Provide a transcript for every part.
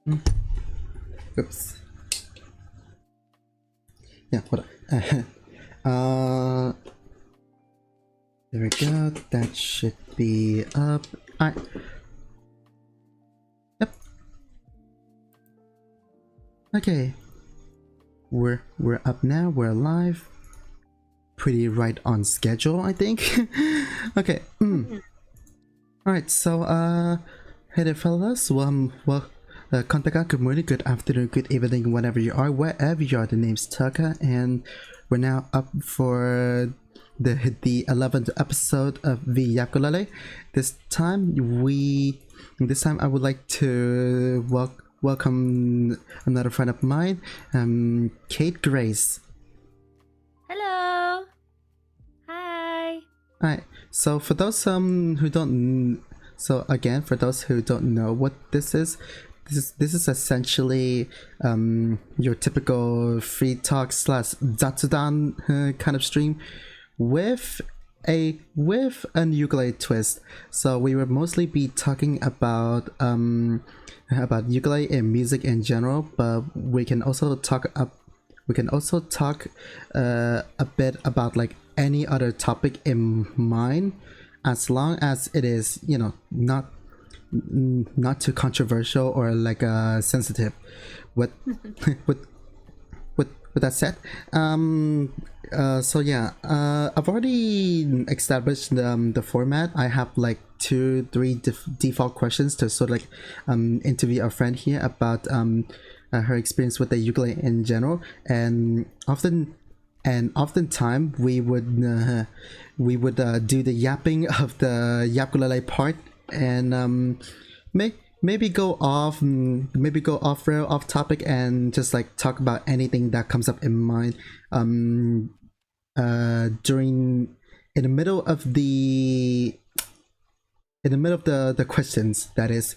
Mm, Oops. Yeah, hold on. uh, there we go. That should be up. Alright. Yep. Okay. We're up now. We're live. Pretty right on schedule, I think. Okay. Alright, so hey there fellas. Kontaga, good morning, good afternoon, good evening, whenever you are, wherever you are. The name's Tucker, and we're now up for the 11th episode of V-Yapkulele. This time I would like to welcome another friend of mine, Kate Grace. Hello. Hi. Alright, so for those who don't, so again, for those who don't know what this is essentially your typical free talk slash zatsudan kind of stream with an ukulele twist. So we will mostly be talking about ukulele and music in general, but we can also talk a bit about like any other topic in mind, as long as it is, you know, not too controversial or like sensitive. With with with that said, so yeah, I've already established the format. I have like 2-3 default questions to sort of like interview our friend here about her experience with the ukulele in general, and oftentimes we would do the yapping of the Yapkulele part, and maybe go off rail, off topic, and just like talk about anything that comes up in mind during in the middle of the questions, that is.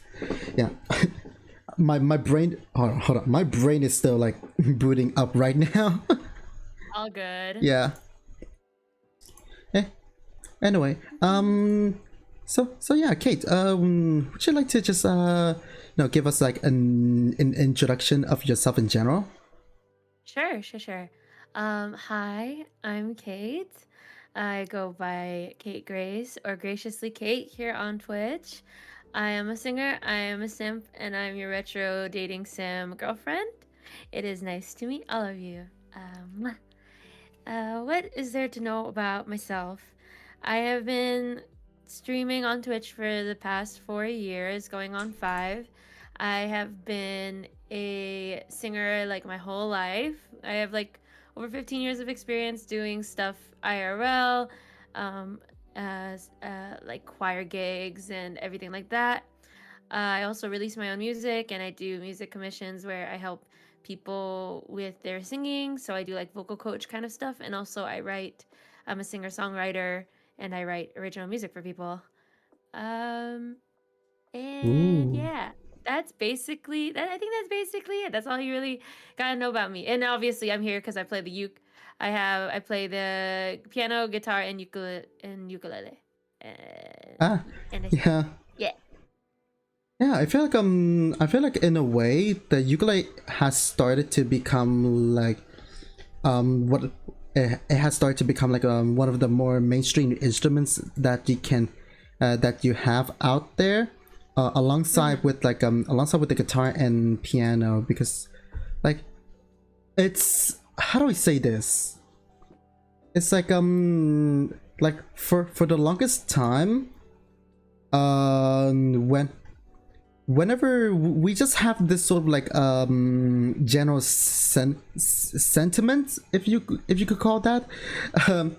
Yeah. My brain, hold on, my brain is still like booting up right now. All good. Yeah. Eh, anyway, so yeah, Kate, would you like to just give us like an introduction of yourself in general? Sure. Hi, I'm Kate. I go by Kate Grace or Graciously Kate here on Twitch. I am a singer, I am a simp, and I'm your retro dating sim girlfriend. It is nice to meet all of you. Um, what is there to know about myself? I have been streaming on Twitch for the past 4 years, going on 5. I have been a singer like my whole life. I have like over 15 years of experience doing stuff IRL, um, like choir gigs and everything like that. I also release my own music and I do music commissions where I help people with their singing. So I do like vocal coach kind of stuff. And also I write, I'm a singer songwriter and I write original music for people. Um, and Ooh. yeah, that's basically that. I think that's basically it. That's all you really gotta know about me. And obviously I'm here because I play the I play the piano, guitar, and ukulele. Ah, And yeah. yeah. Yeah, I feel like in a way the ukulele has started to become like what it has started to become like one of the more mainstream instruments that you have out there, Mm-hmm. alongside with the guitar and piano, because like it's, how do I say this, it's like for the longest time, when whenever we just have this sort of like general sentiment, if you could call that, um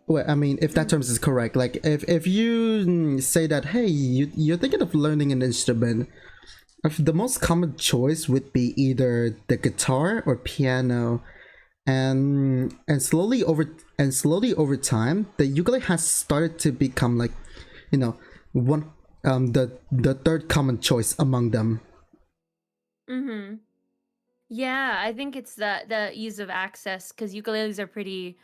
well, I mean, if that term is correct, like if you say that, hey, you're thinking of learning an instrument, the most common choice would be either the guitar or piano, and slowly over time, the ukulele has started to become like, you know, one the third common choice among them. Mm-hmm. Yeah, I think it's the ease of access because ukuleles are pretty.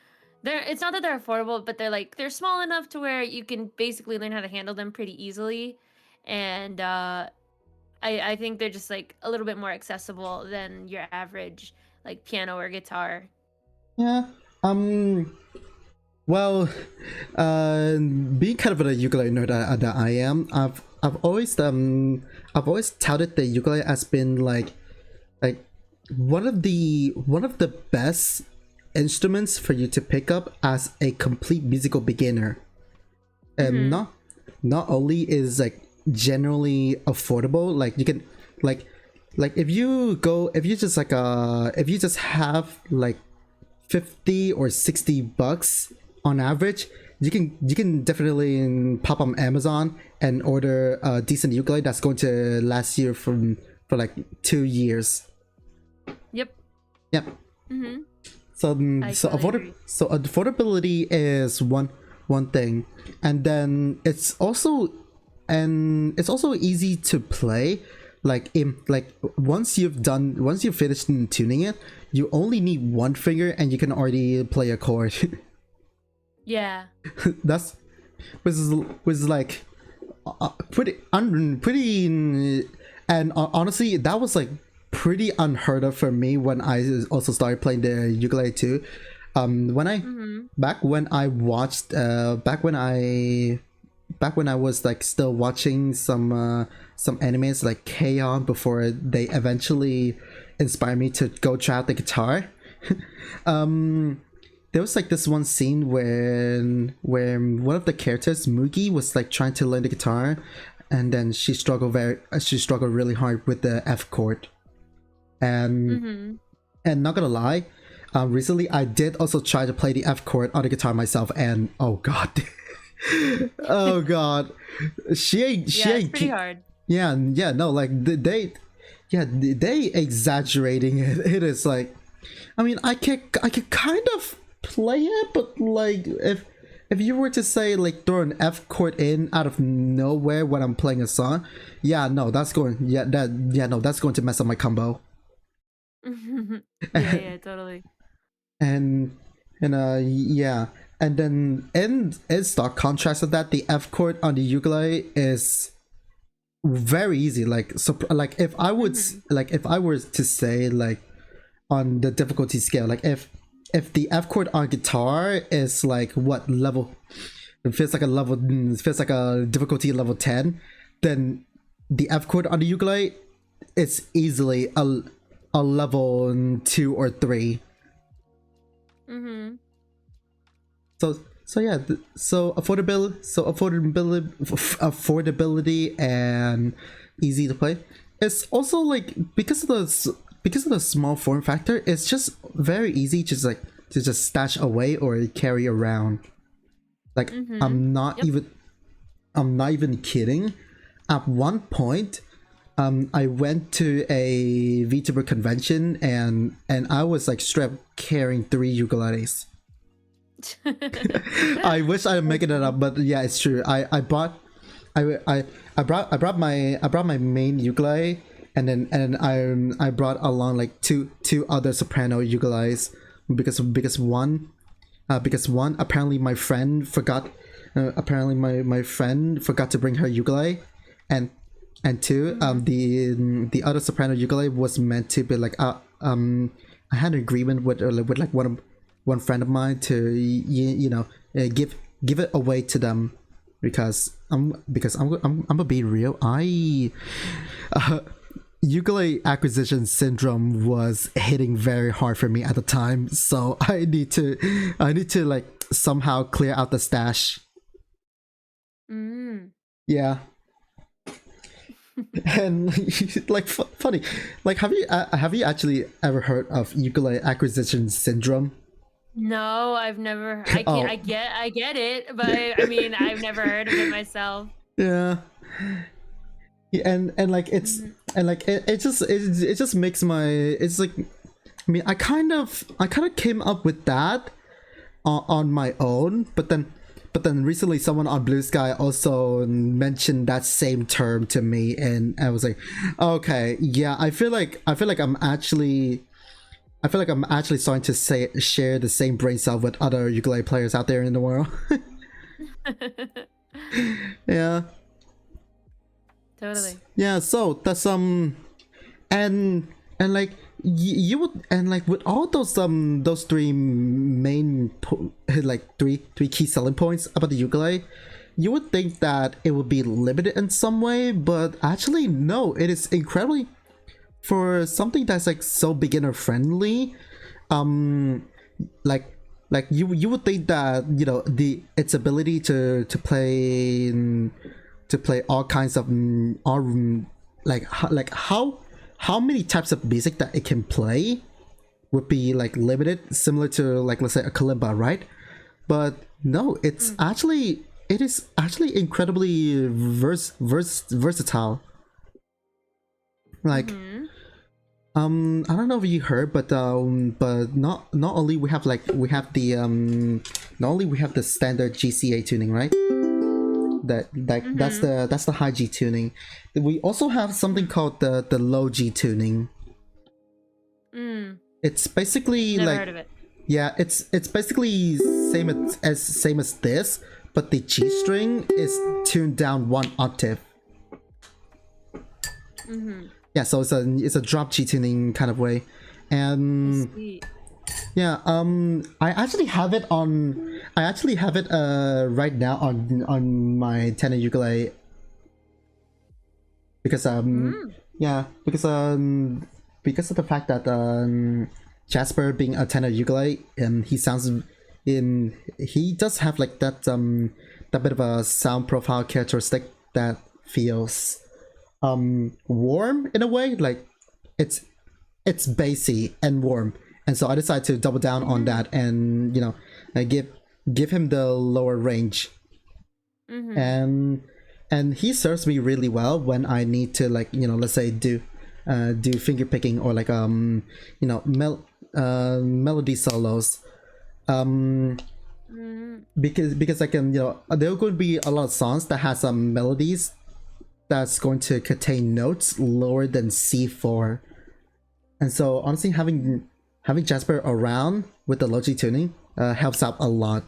They're it's not that they're affordable, but they're small enough to where you can basically learn how to handle them pretty easily, and I think they're just like a little bit more accessible than your average like piano or guitar. Yeah. Well, being kind of a ukulele nerd that I am, I've always touted the ukulele as been like one of the best instruments for you to pick up as a complete musical beginner. And not only is like generally affordable, like you can like if you just have like 50 or 60 bucks on average, you can definitely pop on Amazon and order a decent ukulele that's going to last you for like 2 years. Yep. Yep. So I totally agree. so affordability is one thing, and then it's also easy to play. Like once you've finished tuning it, you only need one finger and you can already play a chord. Yeah. That's was like pretty, and honestly that was like pretty unheard of for me when I also started playing the ukulele too. When I back when I watched back when I was like still watching some animes like K-On! Before they eventually inspired me to go try out the guitar. There was like this one scene where one of the characters, Mugi, was like trying to learn the guitar, and then she struggled really hard with the F chord. And not gonna lie, recently I did also try to play the F chord on the guitar myself, and oh god. Oh god, she ain't It's pretty hard. yeah, no, like they exaggerating it. It is like, I mean, I could kind of play it, but like if you were to say like throw an F chord in out of nowhere when I'm playing a song, that's going to mess up my combo. Yeah, totally. and yeah, and then in stark contrast of that, the F chord on the ukulele is very easy. Like, so like if I would like if I were to say like on the difficulty scale, like if the F chord on guitar is like what level, it feels like a difficulty level 10, then the F chord on the ukulele is easily a level 2 or 3. So yeah, so affordability and easy to play. It's also like because of the small form factor, it's just very easy to just stash away or carry around. Like I'm not even kidding. At one point, I went to a VTuber convention and I was like strapped carrying 3 ukuleles. I wish I had making it up, but yeah, it's true. I brought my main ukulele, and then I brought along like two other soprano ukuleles because one apparently my friend forgot to bring her ukulele, and two, the other soprano ukulele was meant to be like I had an agreement with like one friend of mine to give it away to them because I'm gonna be real. Ukulele acquisition syndrome was hitting very hard for me at the time, so I need to like somehow clear out the stash. Yeah. And like funny, like have you actually ever heard of ukulele acquisition syndrome? No, I've never. I Oh. I get it, but I mean, I've never heard of it myself. Yeah. Yeah, and like it's and like it just makes my, it's like, I mean, I kind of came up with that on my own, but then recently someone on Blue Sky also mentioned that same term to me, and I was like, okay, yeah, I feel like I'm actually starting to share the same brain cell with other ukulele players out there in the world. Yeah. Totally. Yeah, so that's and like you would, and like with all those three main like three key selling points about the ukulele, you would think that it would be limited in some way, but actually no, it is incredibly, for something that's like so beginner friendly. Like you would think that, you know, the its ability to play all kinds of all like how many types of music that it can play would be like limited, similar to, like, let's say a kalimba, right? But no, it is actually incredibly versatile. Like, I don't know if you heard, but not only we have not only we have the standard GCA tuning, right? That's the high G tuning. We also have something called the low G tuning. It's basically Never like, heard of it. yeah, it's basically same as this, but the G string is tuned down one octave. Yeah, so it's a drop G tuning kind of way, and Sweet. yeah, I actually have it right now on my tenor ukulele, because yeah, because of the fact that Jasper being a tenor ukulele, he does have like that bit of a sound profile characteristic that feels warm in a way, like it's bassy and warm, and so I decided to double down on that, and, you know, I give him the lower range, and he serves me really well when I need to, like, you know, let's say do finger picking, or like you know, melody solos, because I can, you know, there are going to be a lot of songs that has some melodies that's going to contain notes lower than C4, and so honestly having Jasper around with the low G tuning helps out a lot.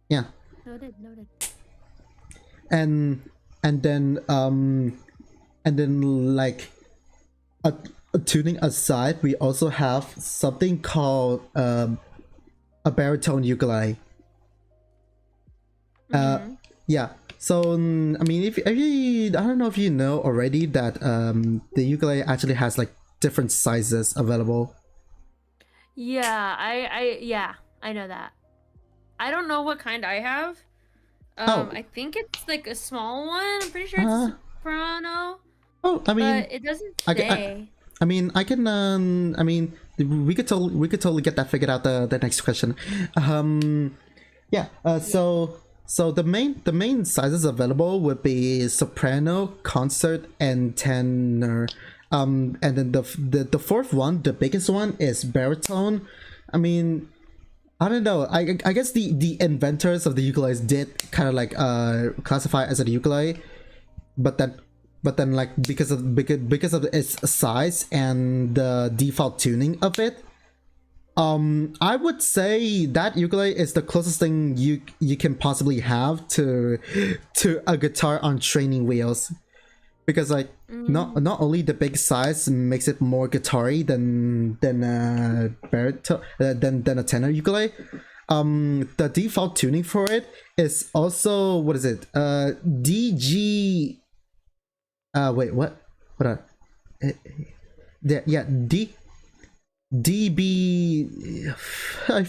Yeah. Noted. And then like a tuning aside, we also have something called a baritone ukulele. Yeah, so I mean, if you, I don't know if you know already that the ukulele actually has like different sizes available. Yeah, I know that. I don't know what kind I have. Oh. I think it's like a small one. I'm pretty sure it's a soprano. Oh, I mean, But it doesn't say. I mean, I can. I mean, we could totally get that figured out. The next question. Yeah. So the main sizes available would be soprano, concert, and tenor. And then the fourth one, the biggest one, is baritone. I mean, I don't know. I guess the inventors of the ukuleles did kind of like classify it as a ukulele, but then like because of its size and the default tuning of it, I would say that ukulele is the closest thing you can possibly have to a guitar on training wheels, because like not only the big size makes it more guitar-y than baritone, than a tenor ukulele. The default tuning for it is also, what is it? DG. Wait, what? Hold on. Yeah, DB. I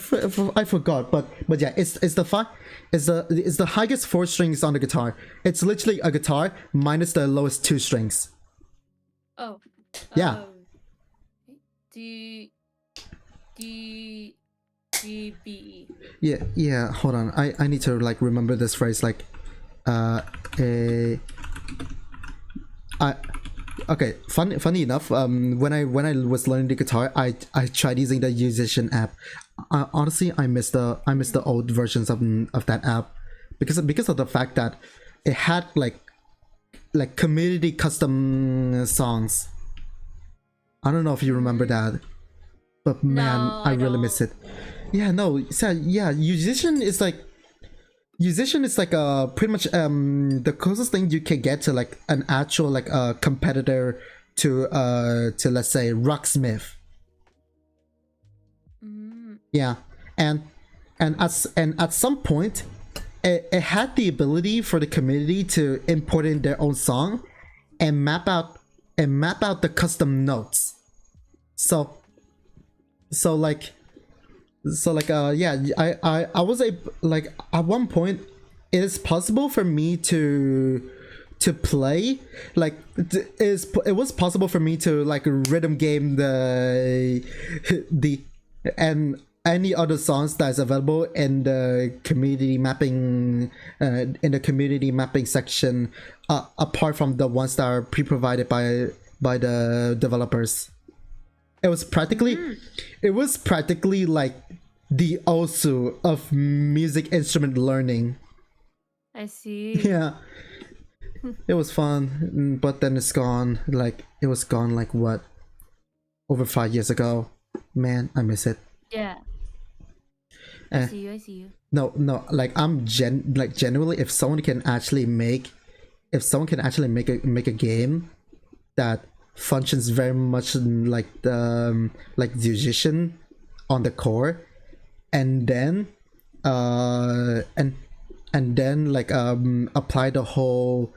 forgot, but yeah, it's the highest 4 strings on the guitar. It's literally a guitar minus the lowest 2 strings. Oh. Yeah. D B E. Yeah. Hold on. I need to like remember this phrase. Like, okay. Funny enough, when I was learning the guitar, I tried using the musician app. Honestly, I miss the old versions of that app, because of the fact that it had like community custom songs. I don't know if you remember that, but man, No, I I really don't. miss it. Yeah, no, so yeah, musician is like, musician is like pretty much the closest thing you can get to like an actual like competitor to let's say rocksmith. Yeah, and at some point it had the ability for the community to import in their own song and map out the custom notes. So like yeah, I was like at one point it is possible for me to play like it was possible for me to like rhythm game the and any other songs that's available in the community mapping section, apart from the ones that are pre-provided by the developers. It was practically like the Osu of music instrument learning. I see. Yeah, it was fun, but then it's gone. Like it was gone like what, over 5 years ago. Man, I miss it. Yeah. I see you. No, like I'm genuinely, if someone can actually make a game that functions very much like the musician on the core, and then like apply the whole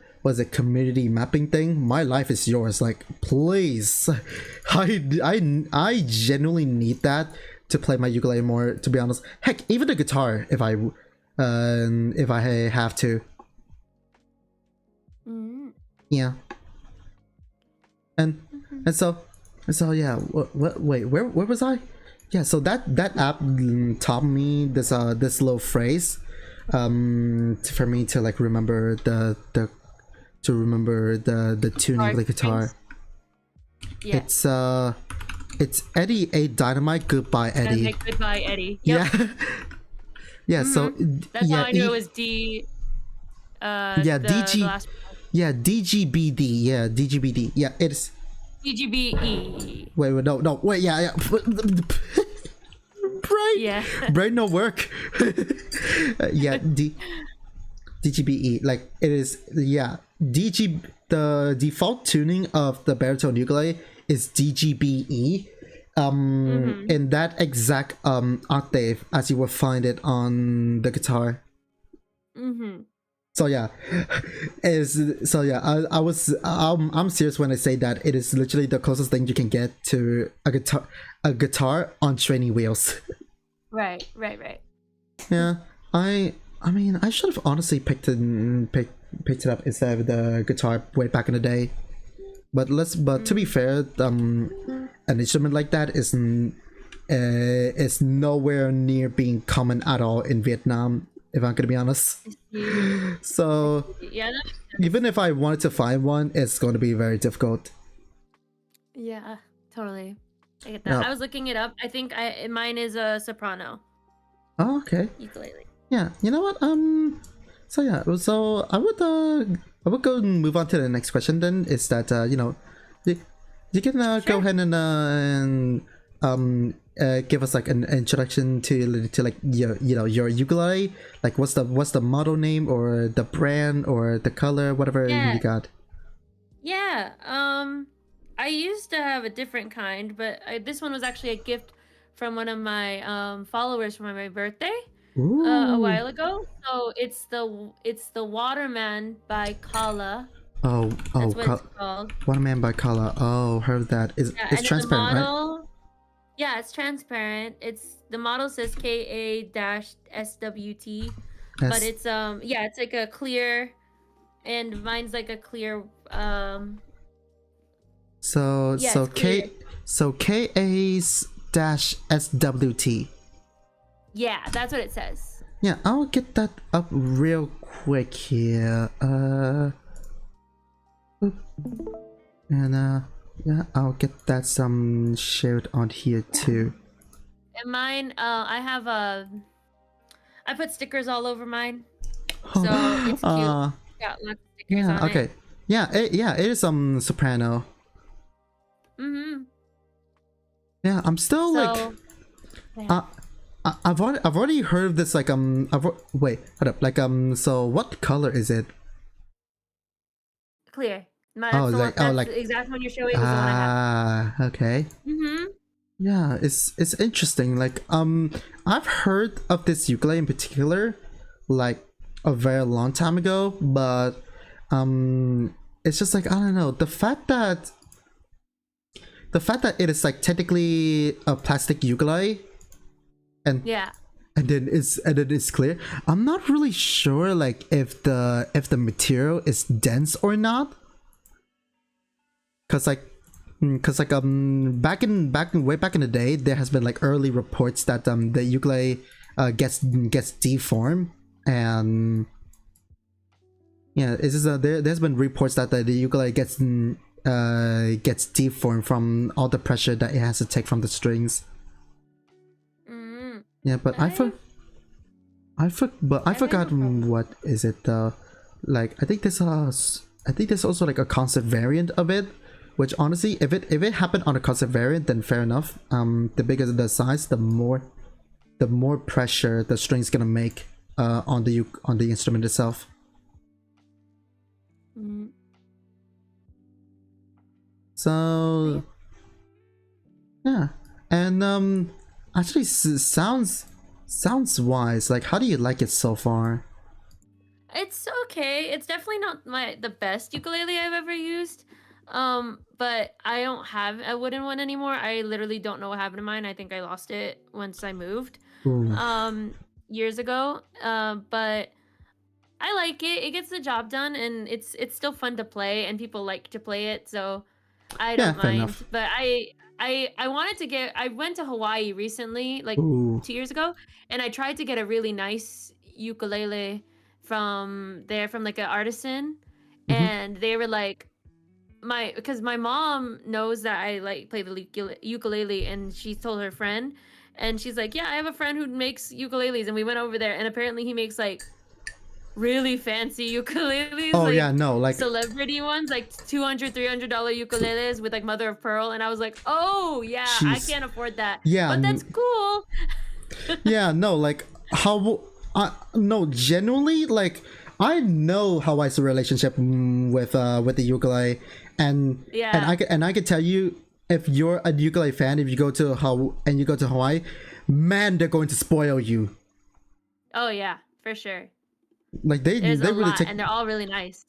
community mapping thing, my life is yours. Like please, I genuinely need that to play my ukulele more, to be honest. Heck, even the guitar, if I have to. Yeah. And so yeah. Wait, where was I? Yeah. So that app taught me this little phrase, for me to like remember the tuning of the guitar. Yeah. It's Eddie A Dynamite, goodbye Eddie. Goodbye Eddie. Yep. Yeah. Yeah. So that's how I knew it was D. DG. Yeah, DGBD. Yeah, DGBD. Yeah, it's DGBE. Wait, no, wait, yeah. Brain. Yeah. Brain no work. Yeah, DGBE. Like it is. Yeah, DG. The default tuning of the baritone ukulele is DGBE. In that exact octave as you will find it on the guitar. So yeah, I'm serious when I say that it is literally the closest thing you can get to a guitar on training wheels. Right. Yeah, I mean I should have honestly picked it up instead of the guitar way back in the day. But to be fair, an instrument like that is nowhere near being common at all in Vietnam, if I'm gonna be honest. So yeah, even if I wanted to find one, it's going to be very difficult. Yeah, totally. I get that. Yeah. I was looking it up. I think mine is a soprano. Oh, okay. Ukulele. Yeah, you know what? So yeah, so I would go and move on to the next question. Then is that you can go ahead and give us like an introduction to like your ukulele. Like what's the model name or the brand or the color, whatever you got. Yeah. I used to have a different kind, but this one was actually a gift from one of my followers for my birthday. A while ago. So it's the Waterman by Kala. Oh, that's what it's called. Waterman by Kala. Oh, heard that. It's transparent, right? Yeah, it's transparent. The model says KA-SWT, but it's it's like a clear, and mine's like a clear KA-SWT. Yeah, that's what it says. Yeah, I'll get that up real quick here. And yeah, I'll get that shared on here too. And mine, I put stickers all over mine, so it's cute. Got lots of stickers on okay. it. Yeah, it is soprano. Yeah, I'm still I've already heard of this. Like wait, hold up. Like so what color is it? Clear. Oh, That's the one. That's like the exact one you're showing was the one I have. okay. Mm-hmm. Yeah, it's interesting. Like I've heard of this ukulele in particular, like a very long time ago, but it's just like I don't know the fact that it is like technically a plastic ukulele and Yeah. and then it's clear. I'm not really sure like if the material is dense or not, cause like way back in the day there has been like early reports that the ukulele gets deformed and yeah it's just there's been reports that the ukulele gets deformed from all the pressure that it has to take from the strings. Mm. Yeah, but I I have forgot no problem. what is it like I think there's also like a concept variant of it, which honestly if it happened on a concept variant then fair enough. The bigger the size the more pressure the string's gonna make on the instrument itself. Mm. So yeah, and actually sounds wise. Like how do you like it so far? It's okay. It's definitely not the best ukulele I've ever used. But I don't have a wooden one anymore. I literally don't know what happened to mine. I think I lost it once I moved. Ooh. Um, Years ago. But I like it. It gets the job done and it's still fun to play and people like to play it, so I Yeah, don't fair mind. enough. But I wanted to get I went to Hawaii recently, like Ooh. 2 years ago, and I tried to get a really nice ukulele from like an artisan, Mm-hmm. and they were like my because my mom knows that I like play the ukulele, and she told her friend, and she's like, "Yeah, I have a friend who makes ukuleles," and we went over there, and apparently he makes like really fancy ukuleles, Oh yeah, like no, like celebrity ones, like $200, $300 ukuleles with like mother of pearl. And I was like, oh yeah, I she's can't afford that, yeah, but that's cool. yeah, no, like how no, genuinely, like I know how Hawaii's relationship with the ukulele, Yeah. and I can tell you if you're a ukulele fan, if you go to Hawaii, man, they're going to spoil you. Oh yeah, for sure. Like There's a they really lot take and they're all really nice.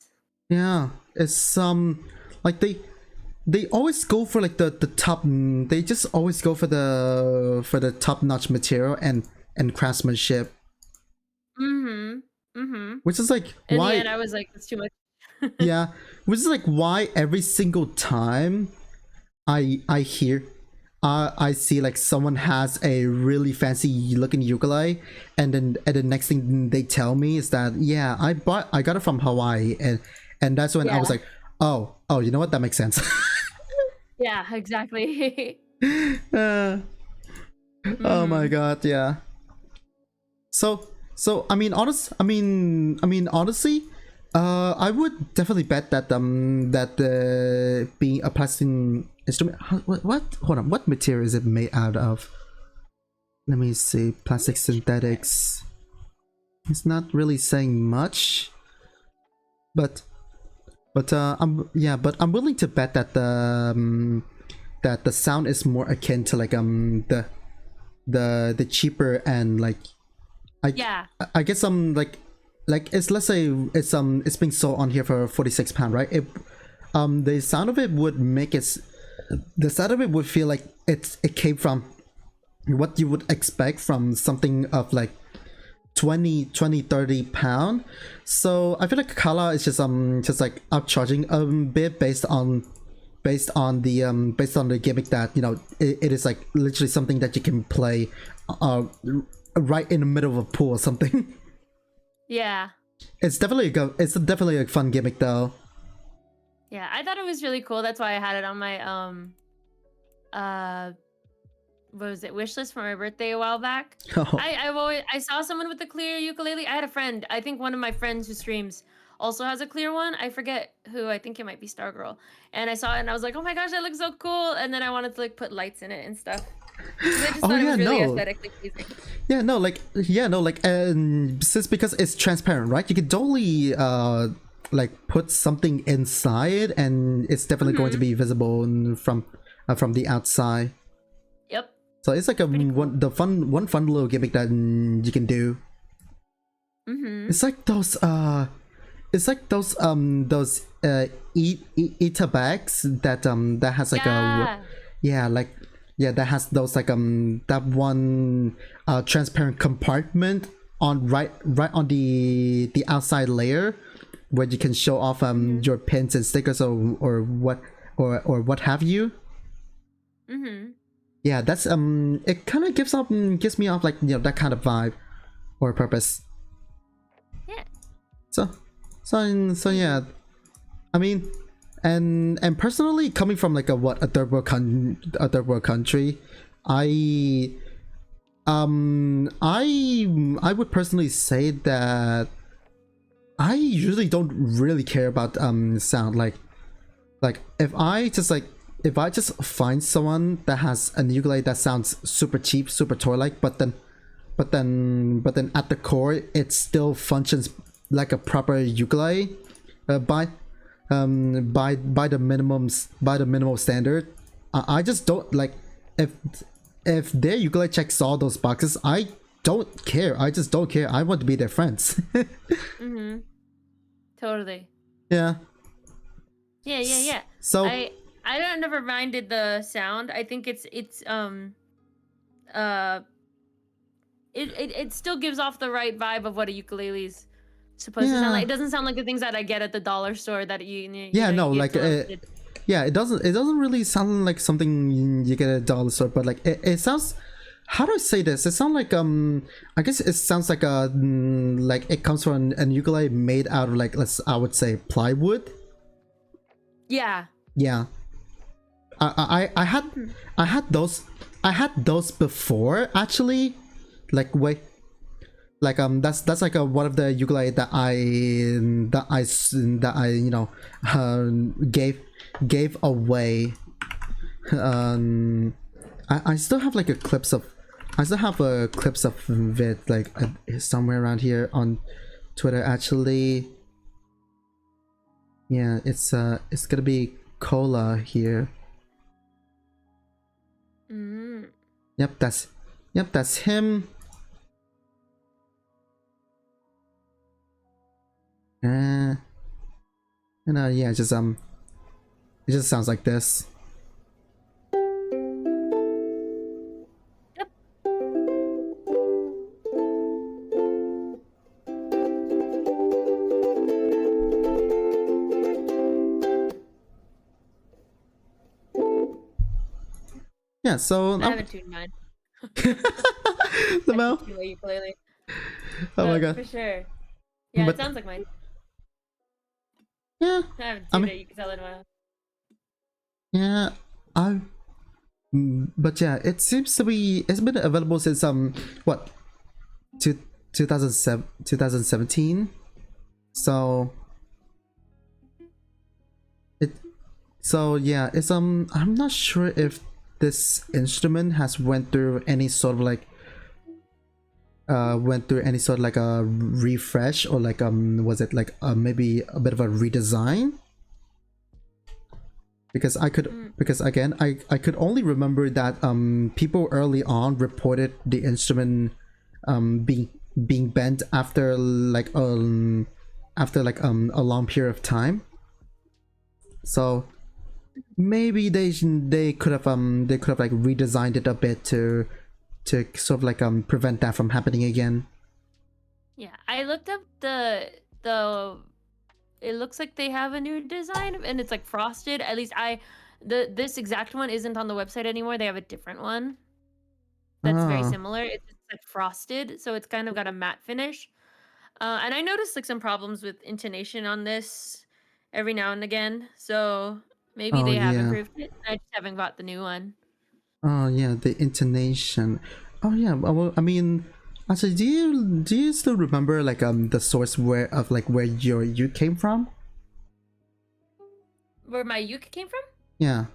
yeah, it's like they always go for like the top. They just always go for the top notch material and craftsmanship, Mm-hmm. Mm-hmm. which is like In the why end I was like, it's too much. yeah, which is like why every single time I hear I see like someone has a really fancy looking ukulele and the next thing they tell me is that yeah I got it from Hawaii and that's when I was Yeah. like oh you know what, that makes sense. Yeah, exactly. uh, oh my Mm-hmm. god, yeah. So I mean honestly, I would definitely bet that that being a plastic instrument, what hold on, what material is it made out of? Let me see, Let me plastic check. synthetics. It's not really saying much, but but I'm willing to bet that the sound is more akin to like the cheaper and like I Yeah. I guess like it's let's say it's being sold on here for £46, right? It the sound of it would make it the sound of it would feel like it came from what you would expect from something of like 30 pound. So I feel like Kala is just like upcharging a bit based on the gimmick that you know it is like literally something that you can play uh right in the middle of a pool or something. Yeah. It's definitely a fun gimmick though. Yeah. I thought it was really cool. That's why I had it on my uh what was it, wish list for my birthday a while back. Oh, I saw someone with a clear ukulele. I had a friend. I think one of my friends who streams also has a clear one. I forget who. I think it might be Stargirl. And I saw it and I was like, oh my gosh, that looks so cool. And then I wanted to like put lights in it and stuff. 'Cause I just Oh thought it yeah, was really no. aesthetically pleasing. Since because it's transparent, right? You could totally like put something inside, and it's definitely going to be visible from the outside. Yep. So it's like a Pretty cool. one fun little gimmick that you can do. It's like those eater bags that has like that has those like that one transparent compartment on right on the outside layer where you can show off your pins and stickers or what have you. Yeah, that's it kind of gives me off like, you know, that kind of vibe or purpose. Yeah. So yeah, I mean, and personally, coming from like a third world country, I I would personally say that I usually don't really care about sound. Like if I just find someone that has a ukulele that sounds super cheap, super toy like, but then at the core it still functions like a proper ukulele, by the minimal standard. I just don't like if their ukulele checks all those boxes. I don't care. I just don't care. I want to be their friends. Totally. Yeah. Yeah. So I don't never minded the sound. I think uh it still gives off the right vibe of what a ukulele's supposed to sound like. It doesn't sound like the things that I get at the dollar store that you get delivered. Yeah, it doesn't really sound like something you get at a dollar store, but like it sounds, how do I say this? It sounds like I guess it sounds like like it comes from an ukulele made out of like, I would say plywood. Yeah. Yeah. I had those before actually, like wait, like that's like one of the ukulele that I you know gave away. I still have like clips of it like somewhere around here on Twitter actually. Yeah, it's gonna be Cola here. Yep, that's him. And yeah, it just sounds like this. Yep. Yeah, so I haven't tuned mine. the Mel. Ukulele. Oh my god. For sure. Yeah, But it sounds like mine. yeah, I haven't tuned it. You can tell it in my. yeah, but yeah, it seems to be, it's been available since what, 2017. So yeah, it's I'm not sure if this instrument has went through any sort of like like a refresh, or like was it like maybe a bit of a redesign, because again I could only remember that people early on reported the instrument being bent after like a long period of time. So maybe they could have like redesigned it a bit to sort of like prevent that from happening again. Yeah, I looked up the. It looks like they have a new design, and it's like frosted. At least this exact one isn't on the website anymore. They have a different one that's very similar. It's like frosted, so it's kind of got a matte finish. And I noticed like some problems with intonation on this every now and again. So maybe Oh they have yeah. improved it. I just haven't got the new one. Oh yeah, the intonation. Oh yeah, well, I mean, actually, do you still remember like the source where you came from? Where my uke came from? Yeah.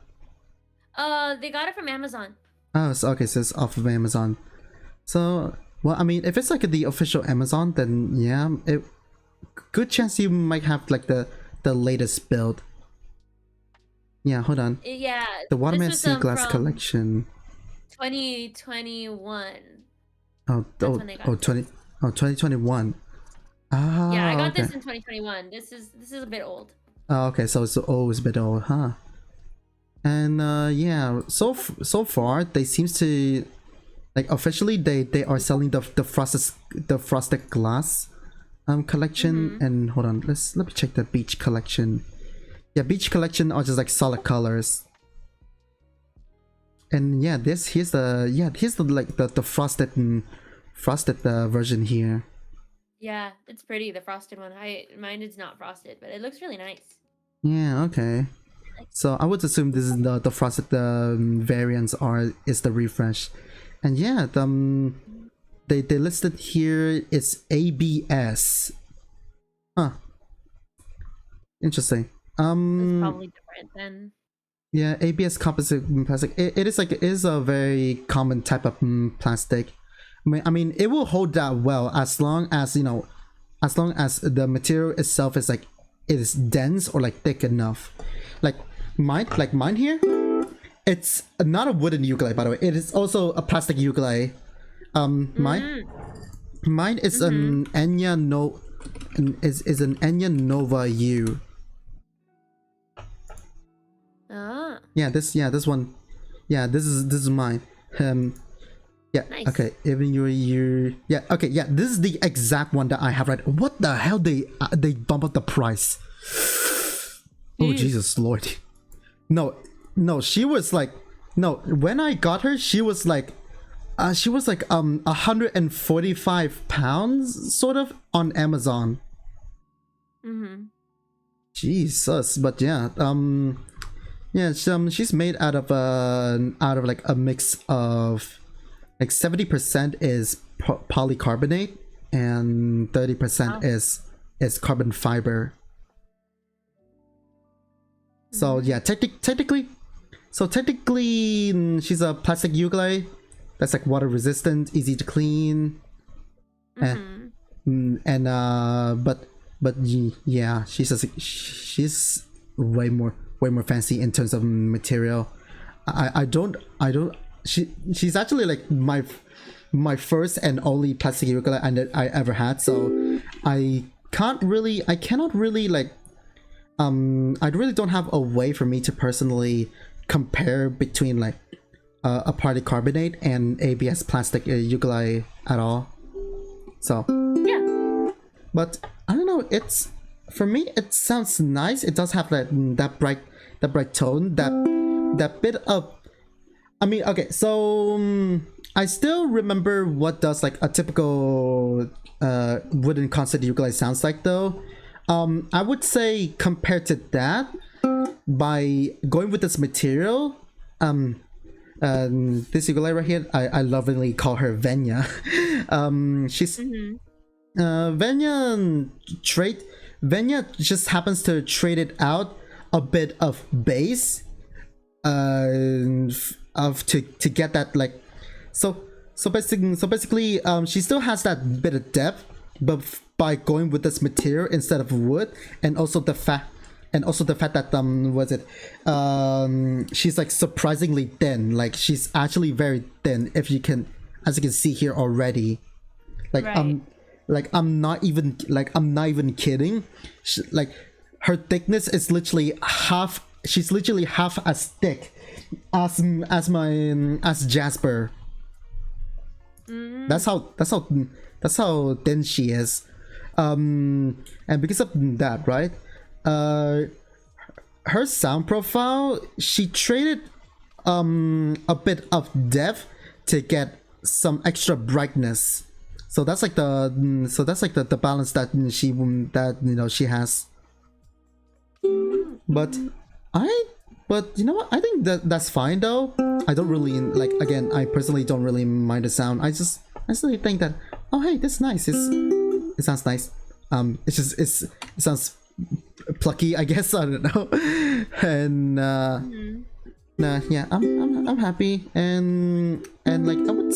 They got it from Amazon. Oh, so okay, so it's off of Amazon. So, well, I mean, if it's like the official Amazon, then yeah, good chance you might have like the latest build. Yeah, hold on. Yeah, The this Waterman was Sea Glass from collection. 2021. Oh, That's when they got 2021. this. Yeah, I Ah, got okay. this in 2021. This is a bit old. Oh, okay, so it's always a bit old, huh? And yeah, so far they seems to like officially they are selling the frosted glass collection. And hold on, let me check the beach collection. Yeah, beach collection are just like solid colors. And yeah, here's the like the frosted version here. Yeah, it's pretty. The frosted one. Mine is not frosted, but it looks really nice. Yeah, okay. So I would assume this is the frosted variants is the refresh. And yeah, they listed here it's ABS. Huh. Interesting. It's probably different then. Yeah, ABS composite plastic. It is a very common type of plastic. I mean, it will hold that well as long as as long as the material itself is like it is dense or like thick enough. Like mine here, it's not a wooden ukulele, by the way. It is also a plastic ukulele. Mine is an Enya is an Enya Nova U. Ah. Yeah, this one. Yeah, this is mine. Yeah. Nice. Okay. Even you. Yeah. Okay. Yeah. This is the exact one that I have. Right. What the hell? They bump up the price. Oh Jesus Lord. No. She was like. No. When I got her, she was like. She was like 145 pounds, sort of, on Amazon. Jesus. But yeah. Yeah. She's made out of like a mix of. Like 70% is polycarbonate and 30% is carbon fiber. So yeah, technically she's a plastic ukulele that's like water resistant, easy to clean. And but yeah, she's way more fancy in terms of material. I don't she's actually like my first and only plastic ukulele I ever had, so I cannot really like I really don't have a way for me to personally compare between like a polycarbonate and ABS plastic ukulele at all. So yeah, but I don't know, it's for me it sounds nice. It does have that bright tone, that bit of, I mean, okay, so I still remember what does like a typical wooden concert ukulele sounds like though. I would say compared to that, by going with this material, this ukulele right here, I lovingly call her Venya. She's Venya just happens to trade it out a bit of bass to get that like so basically she still has that bit of depth, but by going with this material instead of wood, and also the fact that she's like surprisingly thin. Like she's actually very thin, if you can, as you can see here already. Like right. I'm not even kidding. Like her thickness is literally half. She's literally half as thick as Jasper. That's how thin she is. And because of that, right? Her sound profile, she traded a bit of depth to get some extra brightness. So that's like the balance that she has. But you know what? I think that's fine though. I don't really like. Again, I personally don't really mind the sound. I still think that, oh hey, this is nice. It sounds nice. It sounds plucky, I guess. I don't know. And Nah, yeah, I'm happy, and like I would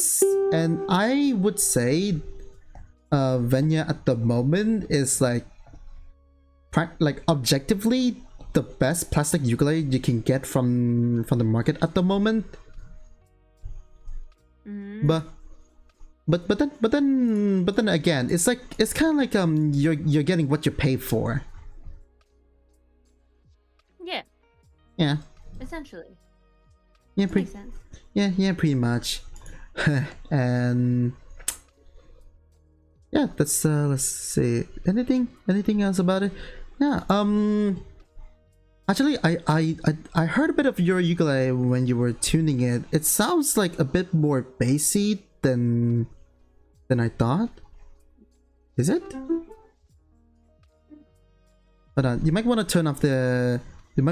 say, Venya at the moment is like objectively the best plastic ukulele you can get from the market at the moment. Mm-hmm. But then again, it's kind of like you're getting what you pay for. Yeah, Yeah, essentially. yeah, That makes pretty sense. yeah, pretty much. And yeah, that's let's see, anything else about it. Yeah, actually, I heard a bit of your ukulele when you were tuning it. It sounds like a bit more bassy than I thought. Is it? Hold on, you might want to turn off the Oh yeah,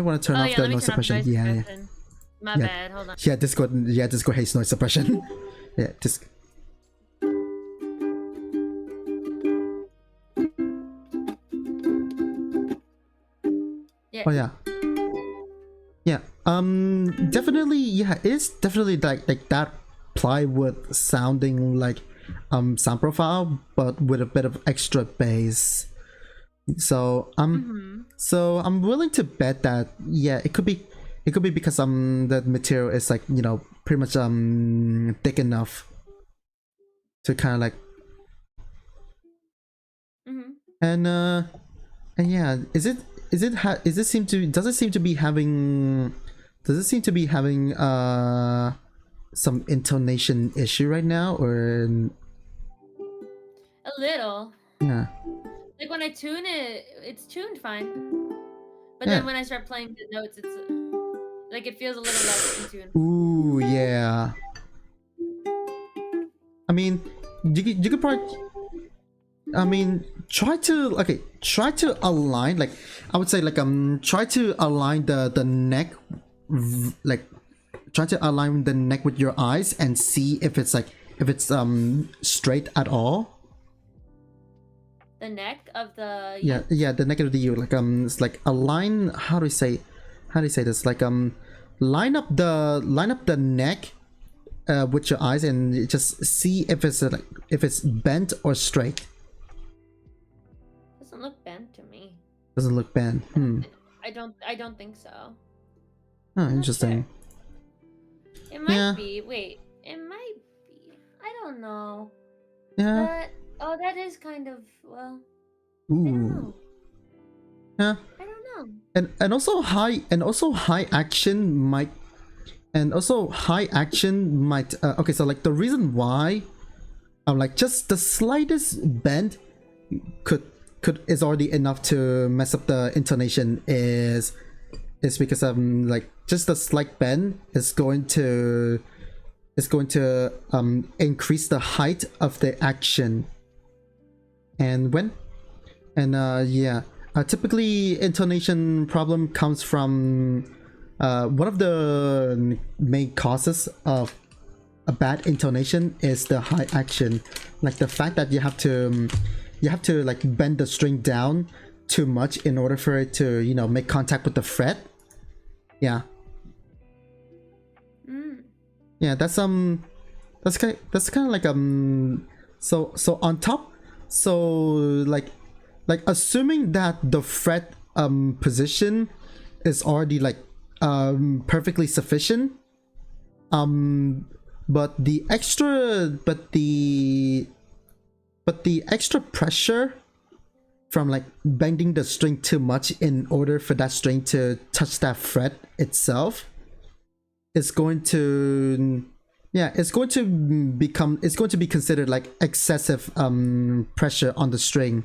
let me noise turn off suppression. noise Yeah, yeah, suppression. My yeah, bad. Hold on. yeah. Discord hates noise suppression. Yeah, just Yeah. oh yeah. Yeah. Definitely. Yeah. It's definitely like that plywood sounding like sound profile, but with a bit of extra bass. So Mm-hmm. I'm willing to bet that yeah, it could be because the material is like, you know, pretty much thick enough to kind of like, Mm-hmm. and yeah, is it seem to does it seem to be having some intonation issue right now, or A little. yeah, Like when I tune it, it's tuned fine. But yeah, then when I start playing the notes, it's like it feels a little less in tune. ooh, yeah. I mean, you could probably, I mean, try to align, like I would say, like try to align the neck, like try to align the neck with your eyes and see if it's like, if it's straight at all. The neck of the Yeah, U. yeah, the neck of the U, like it's like align, how do you say this, like line up the neck with your eyes and just see if it's like, if it's bent or straight. Doesn't look bent to me. Doesn't look bent. I don't think so. Oh, I'm not interesting. sure. It might Yeah, be. Wait, it might be. I don't know. yeah. That that is kind of well. I don't Ooh. know. Yeah. I don't know. And also high action might, okay, so like the reason why like just the slightest bend could is already enough to mess up the intonation, is because like just a slight bend is going to increase the height of the action. And when and yeah, typically intonation problem comes from one of the main causes of a bad intonation is the high action, like the fact that you have to like bend the string down too much in order for it to, you know, make contact with the fret. Yeah, Mm. yeah, that's kind of like so on top, so like assuming that the fret position is already like perfectly sufficient, but the extra pressure from like bending the string too much in order for that string to touch that fret itself is going to, yeah, it's going to be considered like excessive pressure on the string.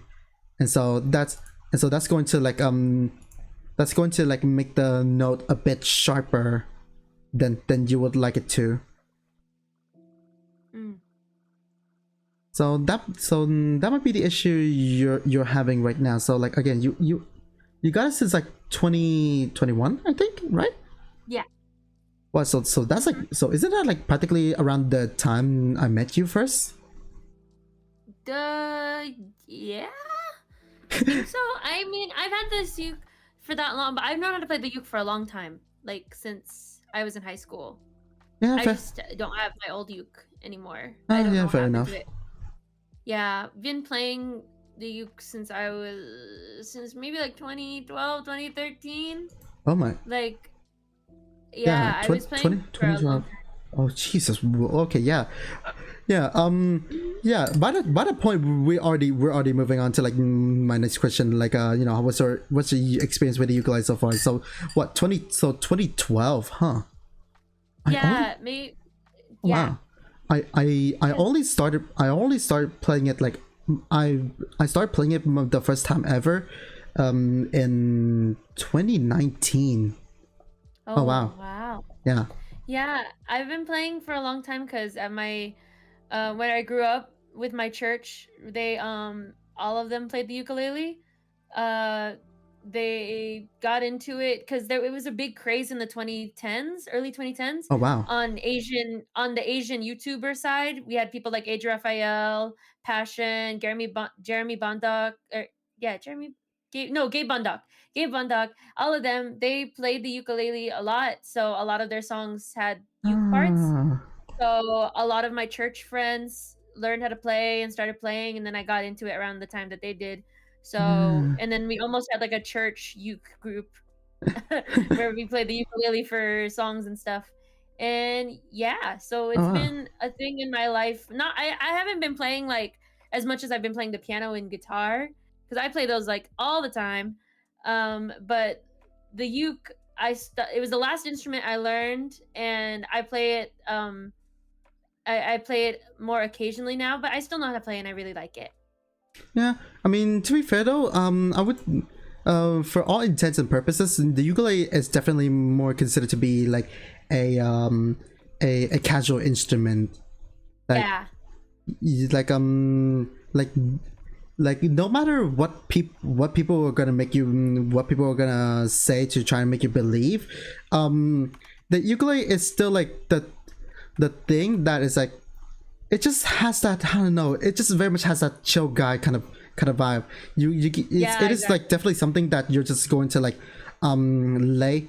And so that's going to like make the note a bit sharper than you would like it to. Mm. So that might be the issue you're having right now. So like again, you got it since like 2021, I think, right? Yeah. Well, so that's like, so isn't that like practically around the time I met you first? Yeah. I think so. I mean, I've had this uke for that long, but I've known how to play the uke for a long time. Like since I was in high school. Yeah, I fair. just don't have my old uke anymore. I Oh, don't yeah, know what fair happened to enough. it. Yeah, been playing the uke since I was since maybe like 2012, 2013. Oh my. Like Yeah, yeah, I 20, was playing 20, for a long 2012. Oh Jesus. Okay, yeah. Yeah, time. yeah, by the point we're already moving on to like my next question, like you know, what's your experience with the ukulele so far? So what, 2012, huh? I only Yeah, me yeah. Wow. I Cause only started playing it like I I started playing it the first time ever in 2019. Oh oh wow. wow. Yeah. Yeah, I've been playing for a long time because at my when I grew up with my church, they all of them played the ukulele. Uh they got into it because there it was a big craze in the 2010s, early 2010s Oh wow. on the Asian YouTuber side. We had people like Adri Raphael, Passion, Jeremy Bondoc, or yeah, Gabe Bondoc. Gabe Bondoc, all of them, they played the ukulele a lot. So a lot of their songs had uke parts. Ah. So a lot of my church friends learned how to play and started playing, and then I got into it around the time that they did. So, Yeah. and then we almost had like a church uke group where we played the ukulele for songs and stuff. And yeah, so Oh it's wow. been a thing in my life. Not I haven't been playing like as much as I've been playing the piano and guitar because I play those like all the time. But the uke it was the last instrument I learned, and I play it I play it more occasionally now, but I still know how to play and I really like it. Yeah, I mean, to be fair though, I would, for all intents and purposes, the ukulele is definitely more considered to be like a a casual instrument. Like, Yeah. like no matter what people are gonna make you, what people are gonna say to try and make you believe, the ukulele is still like the thing that is like, it just has that, I don't know, it just very much has that chill guy kind of vibe. Yeah, it is like exactly. definitely something that you're just going to like lay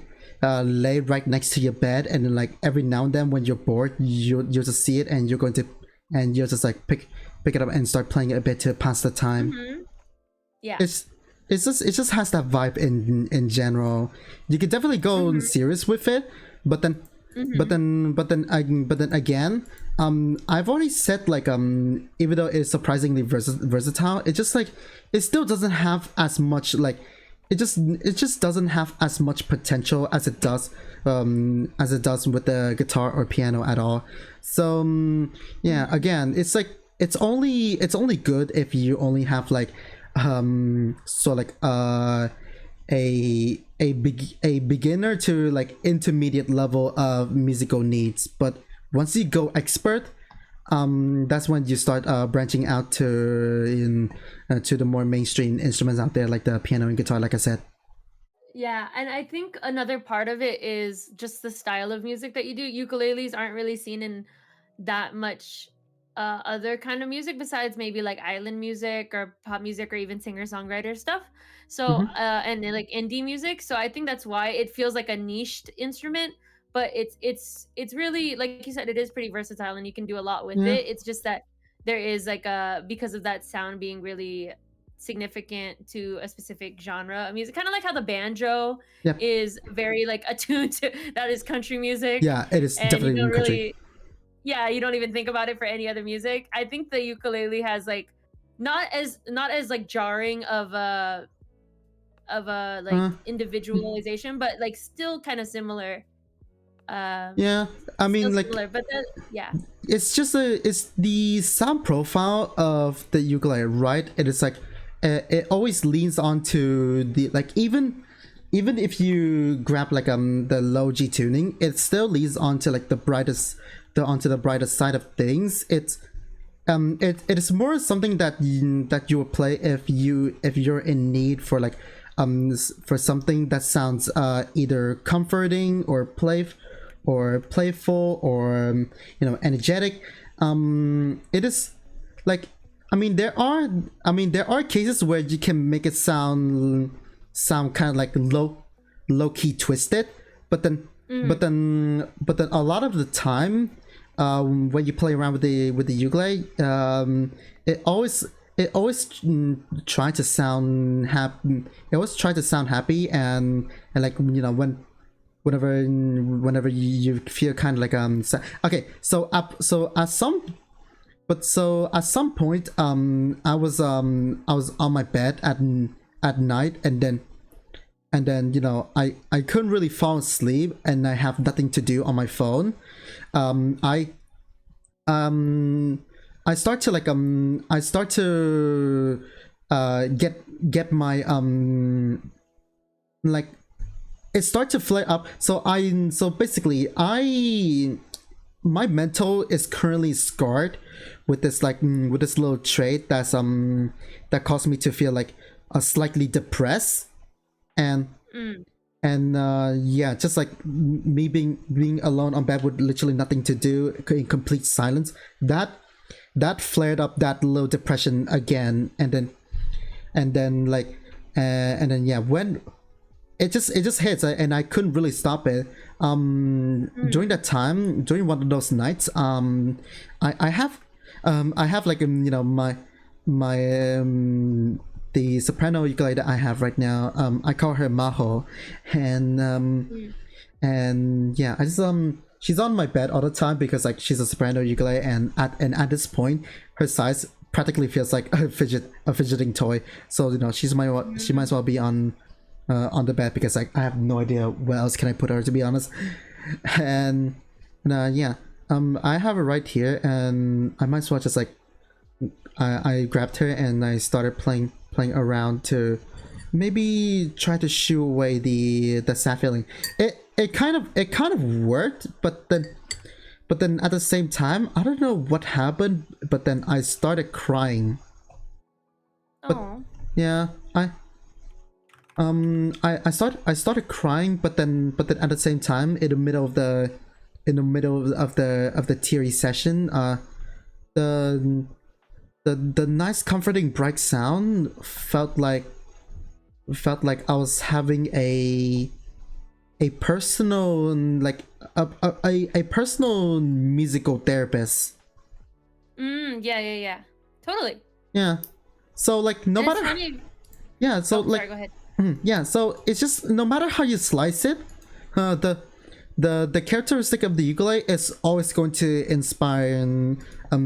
right next to your bed, and then like every now and then when you're bored, you'll just see it, and you're going to, and you'll just like pick it up and start playing it a bit to pass the time. Mhm. Yeah. it's it just has that vibe in general. You could definitely go Mhm. serious with it, but then Mhm. but then again, I've already said like, even though it's surprisingly versatile, it just like, it still doesn't have as much like, it just doesn't have as much potential as it does with the guitar or piano at all. So yeah, Mhm. again, it's like, it's only good if you only have like, so like a beginner to like intermediate level of musical needs. But once you go expert, that's when you start branching out to the more mainstream instruments out there, like the piano and guitar, like I said. Yeah, and I think another part of it is just the style of music that you do. Ukuleles aren't really seen in that much other kind of music besides maybe like island music or pop music or even singer-songwriter stuff. So, Hmm. and then like indie music. So I think that's why it feels like a niched instrument, but it's really like you said, it is pretty versatile and you can do a lot with Yeah. it. It's just that there is like a because of that sound being really significant to a specific genre of music. Kind of like how the banjo Yep. is very like attuned to that is country music, Yeah, it is and you definitely don't in country. really yeah, you don't even think about it for any other music. I think the ukulele has like not as like jarring of a like uh individualization, but like still kind of similar. yeah, I Still mean, like, similar, but yeah. it's the sound profile of the ukulele, right? It is like, it always leans onto the like, even if you grab like the low G tuning, it still leads onto like onto the brightest side of things. It is more something that you will play if you're in need for like, for something that sounds either comforting or playful, or energetic. It is like, there are cases where you can make it sound kind of like low key twisted, but then but Mm. then a lot of the time, when you play around with the ukulele, it always try to sound happy. It always try to sound happy, and like, whenever you feel kind of like okay, so at some point, I was on my bed at night, and then I couldn't really fall asleep, and I have nothing to do on my phone. I I start to get my like, it starts to flare up. So basically, my mental is currently scarred with this, like, with this little trait that caused me to feel like slightly depressed, and Mm. yeah, just like me being alone on bed with literally nothing to do in complete silence, that flared up that little depression again, and then like, and then yeah, when it just hits, and I couldn't really stop it. During that time, during one of those nights, I have like, my the soprano ukulele that I have right now. I call her Maho, and Mm. yeah, she's on my bed all the time because, like, she's a soprano ukulele, and at this point, her size practically feels like a fidgeting toy. So she might as well be on the bed, because I have no idea where else can I put her, to be honest. And yeah, I have her right here, and I might as well just like, I grabbed her and I started playing around to maybe try to shoo away the sad feeling. It kind of worked, but then at the same time, I don't know what happened, but then I started crying. But Oh. yeah, I started crying, but then at the same time, in the middle of the teary session, the the nice, comforting, bright sound felt like I was having a personal, like, a personal musical therapist. Yeah, yeah, yeah. Totally. Yeah. So, like, no And it's matter, funny. yeah, so, Oh, sorry, like, go ahead. yeah, so it's just, no matter how you slice it, the characteristic of the ukulele is always going to inspire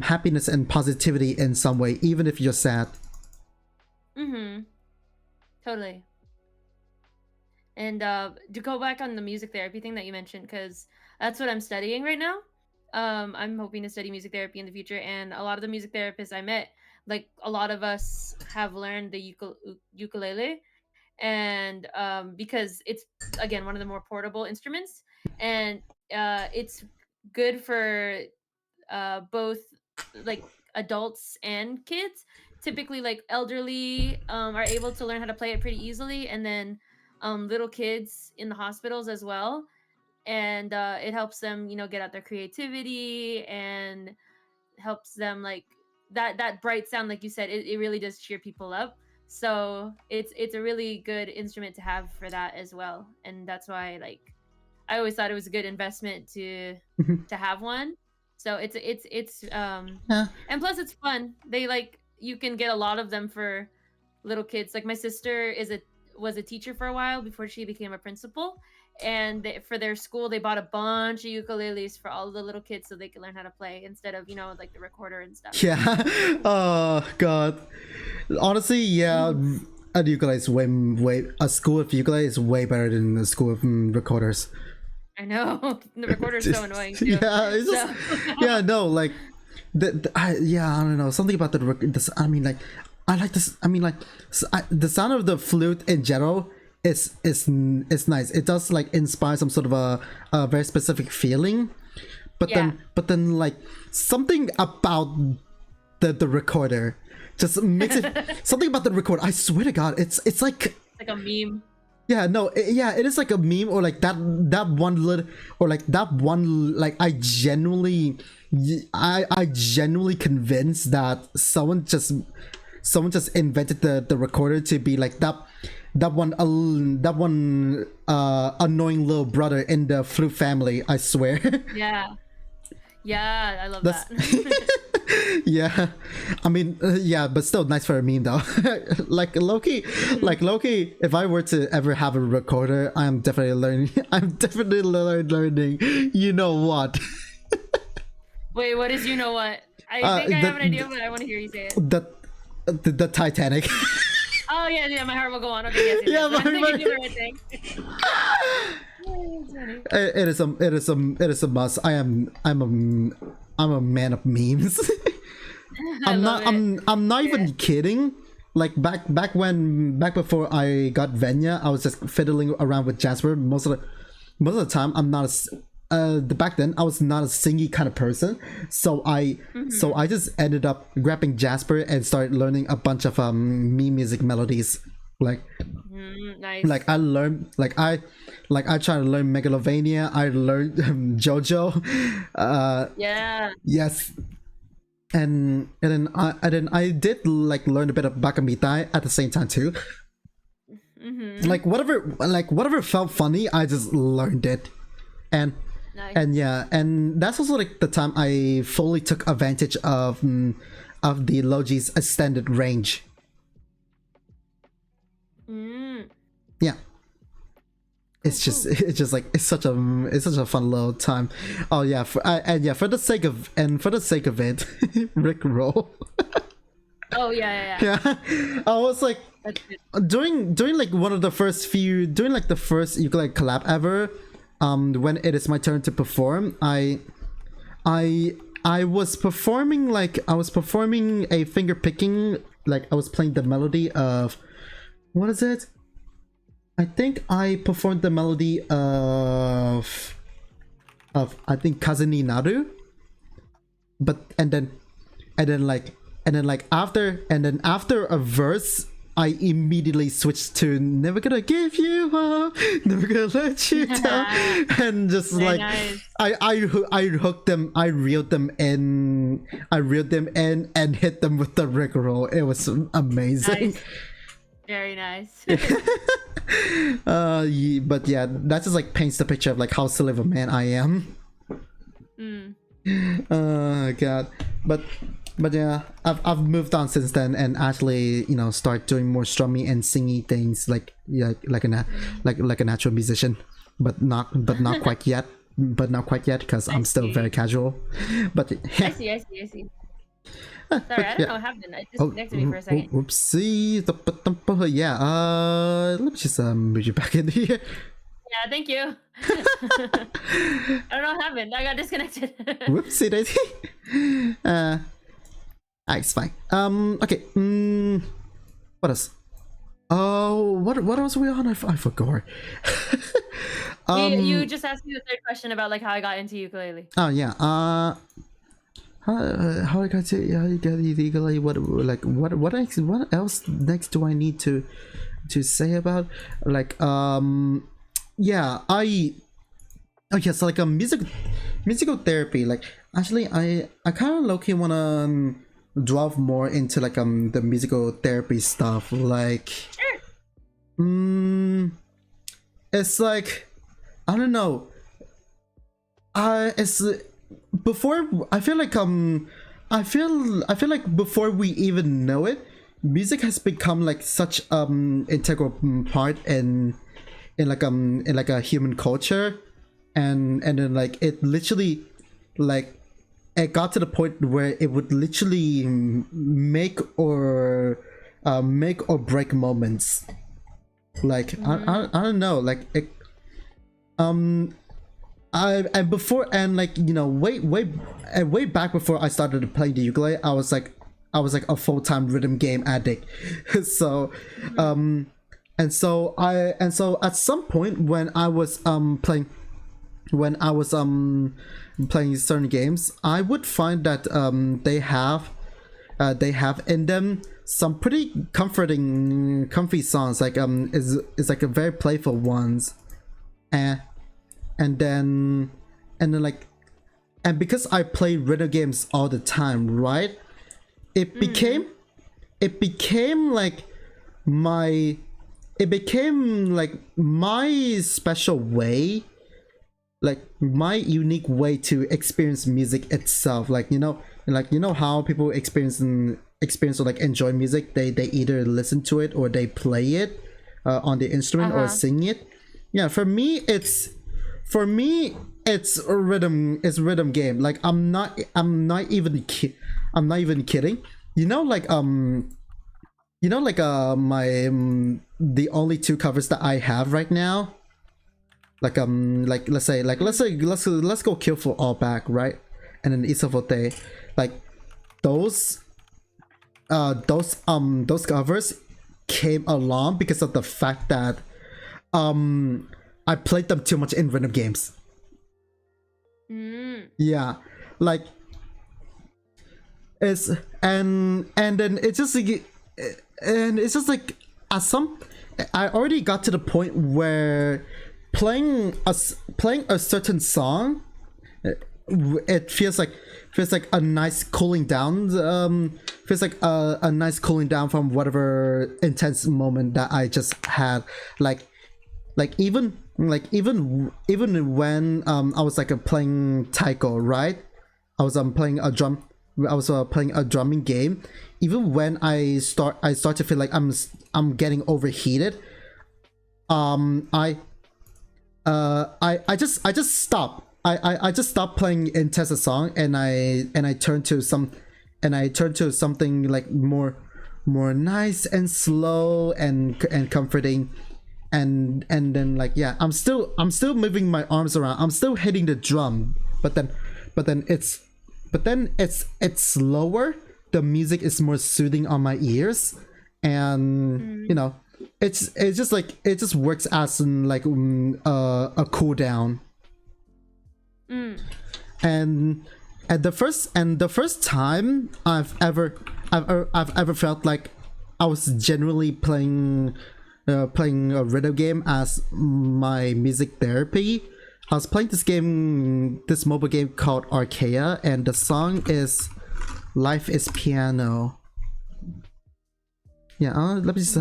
happiness and positivity in some way, even if you're sad. Mm-hmm. Totally. And to go back on the music therapy thing that you mentioned, because that's what I'm studying right now. I'm hoping to study music therapy in the future, and a lot of the music therapists I met, like a lot of us have learned the ukulele, and because it's again one of the more portable instruments, and it's good for both like adults and kids. Typically, like elderly are able to learn how to play it pretty easily, and then little kids in the hospitals as well. And it helps them, get out their creativity, and helps them like that bright sound, like you said. It really does cheer people up. So it's a really good instrument to have for that as well, and that's why, like, I always thought it was a good investment to have one. So it's Yeah. and plus it's fun. They like you can get a lot of them for little kids. Like my sister was a teacher for a while before she became a principal, and for their school they bought a bunch of ukuleles for all the little kids so they could learn how to play instead of like the recorder and stuff. Yeah. Oh god. Honestly, yeah. Mhm. A ukulele is a school of ukulele is way better than a school of recorders. I know. The recorder is so annoying too. Yeah, it's just, So yeah, no, like, yeah, I don't know, something about this. I mean, like, I like this. I mean, like, the sound of the flute in general is nice. It does, like, inspire some sort of a very specific feeling, but yeah, then like, something about the recorder just makes it, something about the record. I swear to God, it's like, like a meme. yeah, no, yeah, it is like a meme, or like that one little, or like that one, like, I genuinely convinced that someone just someone just invented the recorder to be like that one annoying little brother in the Flute family. I swear. Yeah, I love That's that. yeah. I mean, yeah, but still nice for a meme though. like Loki, if I were to ever have a recorder, I'm definitely learning. I'm definitely learning. You know what? Wait, what is you know what? I think I have an idea, but I want to hear you say it. The Titanic. Oh yeah, my heart will go on. Okay, yes, Yeah, I think you did the right thing. It is a must. I'm a man of memes. I'm not even kidding. Like back before I got Venya, I was just fiddling around with Jasper most of the time. I'm not back then I was not a singy kind of person, so I just ended up grabbing Jasper and started learning a bunch of meme music melodies. Like nice. Like I learned, I tried to learn Megalovania. I learned JoJo. Yeah. Yes. And then I did like learn a bit of Bakamitai at the same time too. Like whatever felt funny, I just learned it. And Nice. and yeah, and that's also like the time I fully took advantage of the Logi's extended range. Yeah. It's just like it's such a fun little time. Oh yeah, for the sake of it, Rick roll. Oh yeah. Yeah, I was like during like one of the first ukulele collab ever. When it is my turn to perform, I was performing a finger picking, like I was playing the melody of, what is it? I think I performed the melody of I think Kazuni Naru. But and then after a verse, I immediately switched to "Never Gonna Give You Up, Never Gonna Let You Down," and just Very like nice. I hooked them, I reeled them in, and hit them with the Rickroll. It was amazing. Nice. Very nice. But yeah, that just like paints the picture of like how silly of a man I am. Oh god, but yeah, I've moved on since then and actually, start doing more strummy and singy things like a natural musician, but not quite yet. Because I'm still very casual. But yeah. I see. Sorry, I don't know what happened. I disconnected me for a second. Oopsie. Yeah. Let me just move you back in here. Yeah, thank you. I don't know what happened. I got disconnected. Whoopsie daisy. It's fine. Okay. What else? Oh, what else were we on? I forgot. You just asked me the third question about like how I got into ukulele. Oh yeah. How I got to ukulele? What else next do I need to say about? Like yeah, so like a musical therapy. Like actually, I kind of low-key wanna delve more into like the musical therapy stuff. Like, it's like, I don't know. It's before, I feel like before we even know it, music has become like such integral part in a human culture, and then like it literally, like it got to the point where it would literally make or break moments. Like I don't know, like it, way back before I started to play the ukulele, I was like a full-time rhythm game addict. So and so at some point when I was playing certain games, I would find that they have in them some pretty comfy songs, like is like a very playful ones, and then like, and because I play rhythm games all the time, right, it became it became like my special way, like my unique way to experience music itself. Like how people experience or like enjoy music, they either listen to it or they play it on the instrument or sing it. Yeah, for me it's a rhythm game. Like I'm not even kidding. My the only two covers that I have right now, let's go Kill for All Back, right? And then Isa Vote, like those covers came along because of the fact that I played them too much in rhythm games. Yeah, like it's and then it's just like at some I already got to the point where playing a certain song, it feels like a nice cooling down, feels like a nice cooling down from whatever intense moment that I just had. Even when I was like playing taiko, right? I was playing a drumming game. Even when I start to feel like I'm getting overheated, I just stop. I just stop playing intense song, and I turn to something like more nice and slow and comforting. And then like, yeah, I'm still moving my arms around, I'm still hitting the drum, but then it's slower. The music is more soothing on my ears, and it's just like, it just works as in like a cool down. And the first time I've ever felt like I was genuinely playing a rhythm game as my music therapy, I was playing this mobile game called Archaea, and the song is Life is Piano. Yeah, let me just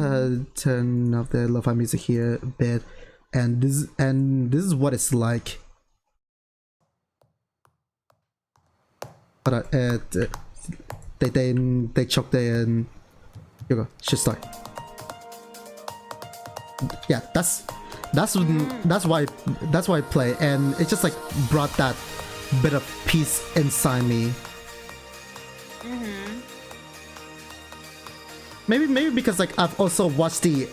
turn off the lo-fi music here a bit, and this is what it's like. But they choked the here you go, should start. Yeah, that's why I play, and it just like brought that bit of peace inside me. Maybe because like I've also watched the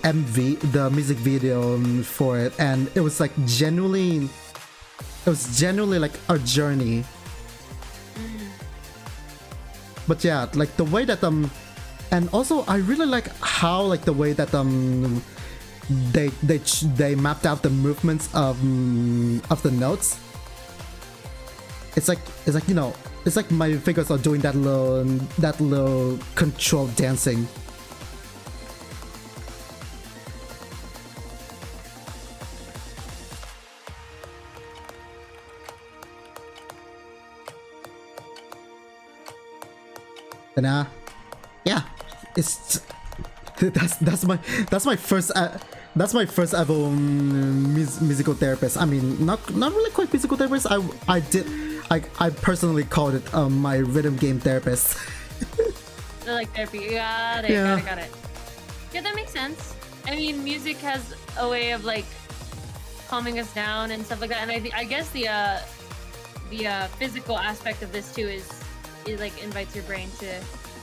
music video for it, and it was genuinely like a journey. But yeah, like the way that and also I really like how like the way that they mapped out the movements of the notes. It's like it's like my fingers are doing that little controlled dancing. And yeah, it's that's my first ever musical therapist. I mean, not really quite musical therapist. I personally called it my rhythm game therapist. Like therapy. Got it. Yeah. Got it. Yeah, that makes sense. I mean, music has a way of like calming us down and stuff like that. And I guess the physical aspect of this too is like invites your brain to.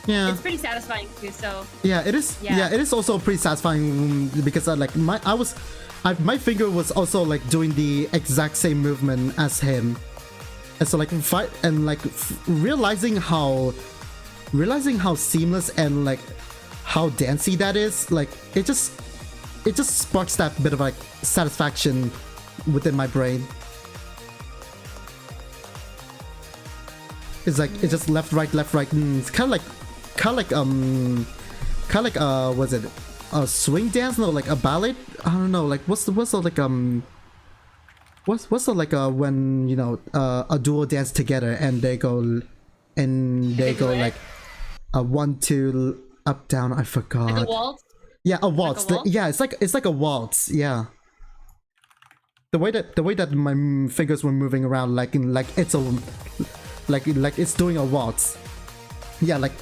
Yeah, it's pretty satisfying too. So yeah, it is. Yeah, it is also pretty satisfying because my finger was also like doing the exact same movement as him, and so like realizing how seamless and like how dancey that is. Like it just sparks that bit of like satisfaction within my brain. It's like it's just left right. It's kind of like was it a swing dance? No, like a ballet. I don't know. Like what's the like what's the like when a duo dance together and they go like a 1 2 up down, I Like a forgot. waltz? Yeah, a Like a waltz. waltz? Yeah, it's like a waltz. Yeah. The way that my fingers were moving around, like it's a like it's doing a waltz. Yeah, like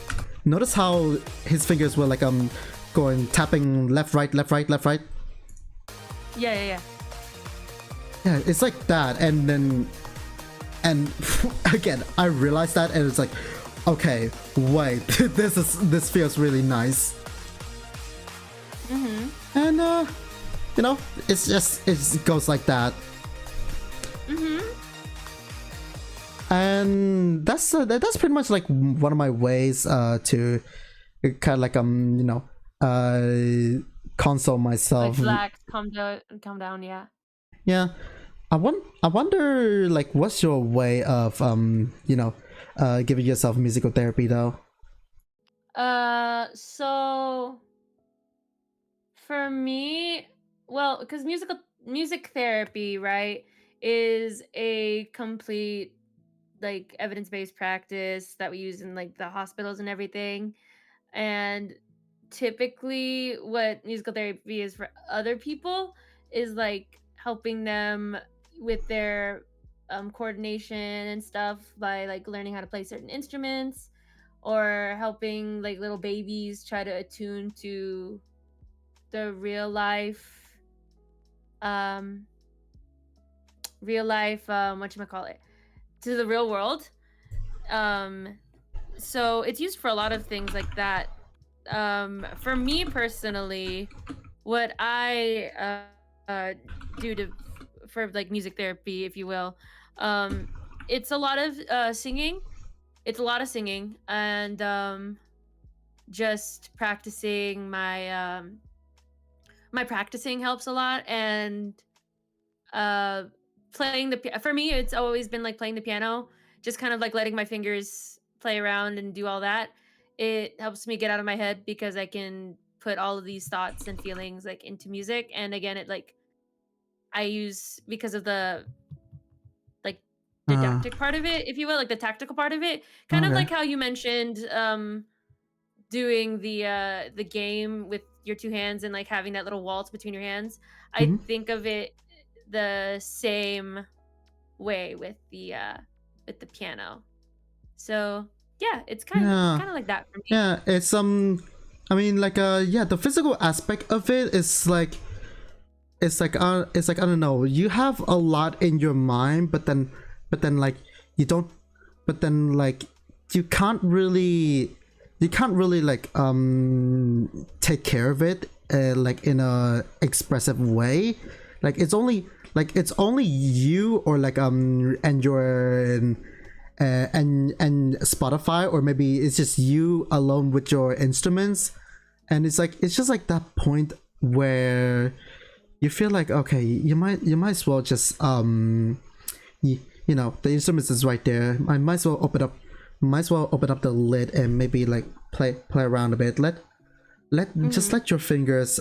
notice how his fingers were like going tapping left right left right left right. Yeah, yeah, yeah. Yeah, it's like that, and then and again I realized that, and it's like, okay, wait, this feels really nice. And you know, it's just it goes like that. And that's pretty much like one of my ways to kind of like you know, console myself. Like relax, calm down, yeah. Yeah, I wonder like what's your way of you know, giving yourself musical therapy though. So for me, well, because music therapy, right, is a complete like evidence-based practice that we use in like the hospitals and everything. And typically what musical therapy is for other people is like helping them with their coordination and stuff by like learning how to play certain instruments, or helping like little babies try to attune to the um real life whatchamacallit, to the real world. um so it's used for a lot of things like that. For me personally, what I do to for like music therapy, if you will, um it's a lot of singing. It's a lot of singing, and just practicing my practicing helps a lot. And uh for me, it's always been like playing the piano, just kind of like letting my fingers play around and do all that. It helps me get out of my head because I can put all of these thoughts and feelings like into music. And again, it like I use, because of the like Uh, didactic part of it, if you will, like the tactical part of it, kind of okay. like how you mentioned doing the game with your two hands and like having that little waltz between your hands. I Mm-hmm. think of it the same way with the piano. So yeah, it's Yeah, kind of like that for me. yeah. It's I mean, like yeah, the physical aspect of it is like it's like I don't know. You have a lot in your mind, but then like you don't. But then like you can't really like take care of it like in a expressive way. Like it's only you, or like and your and Spotify, or maybe it's just you alone with your instruments, and it's just like that point where you feel like, okay, you might as well just you know, the instruments is right there. I might as well open up the lid and maybe like play around a bit. Just Mhm. let your fingers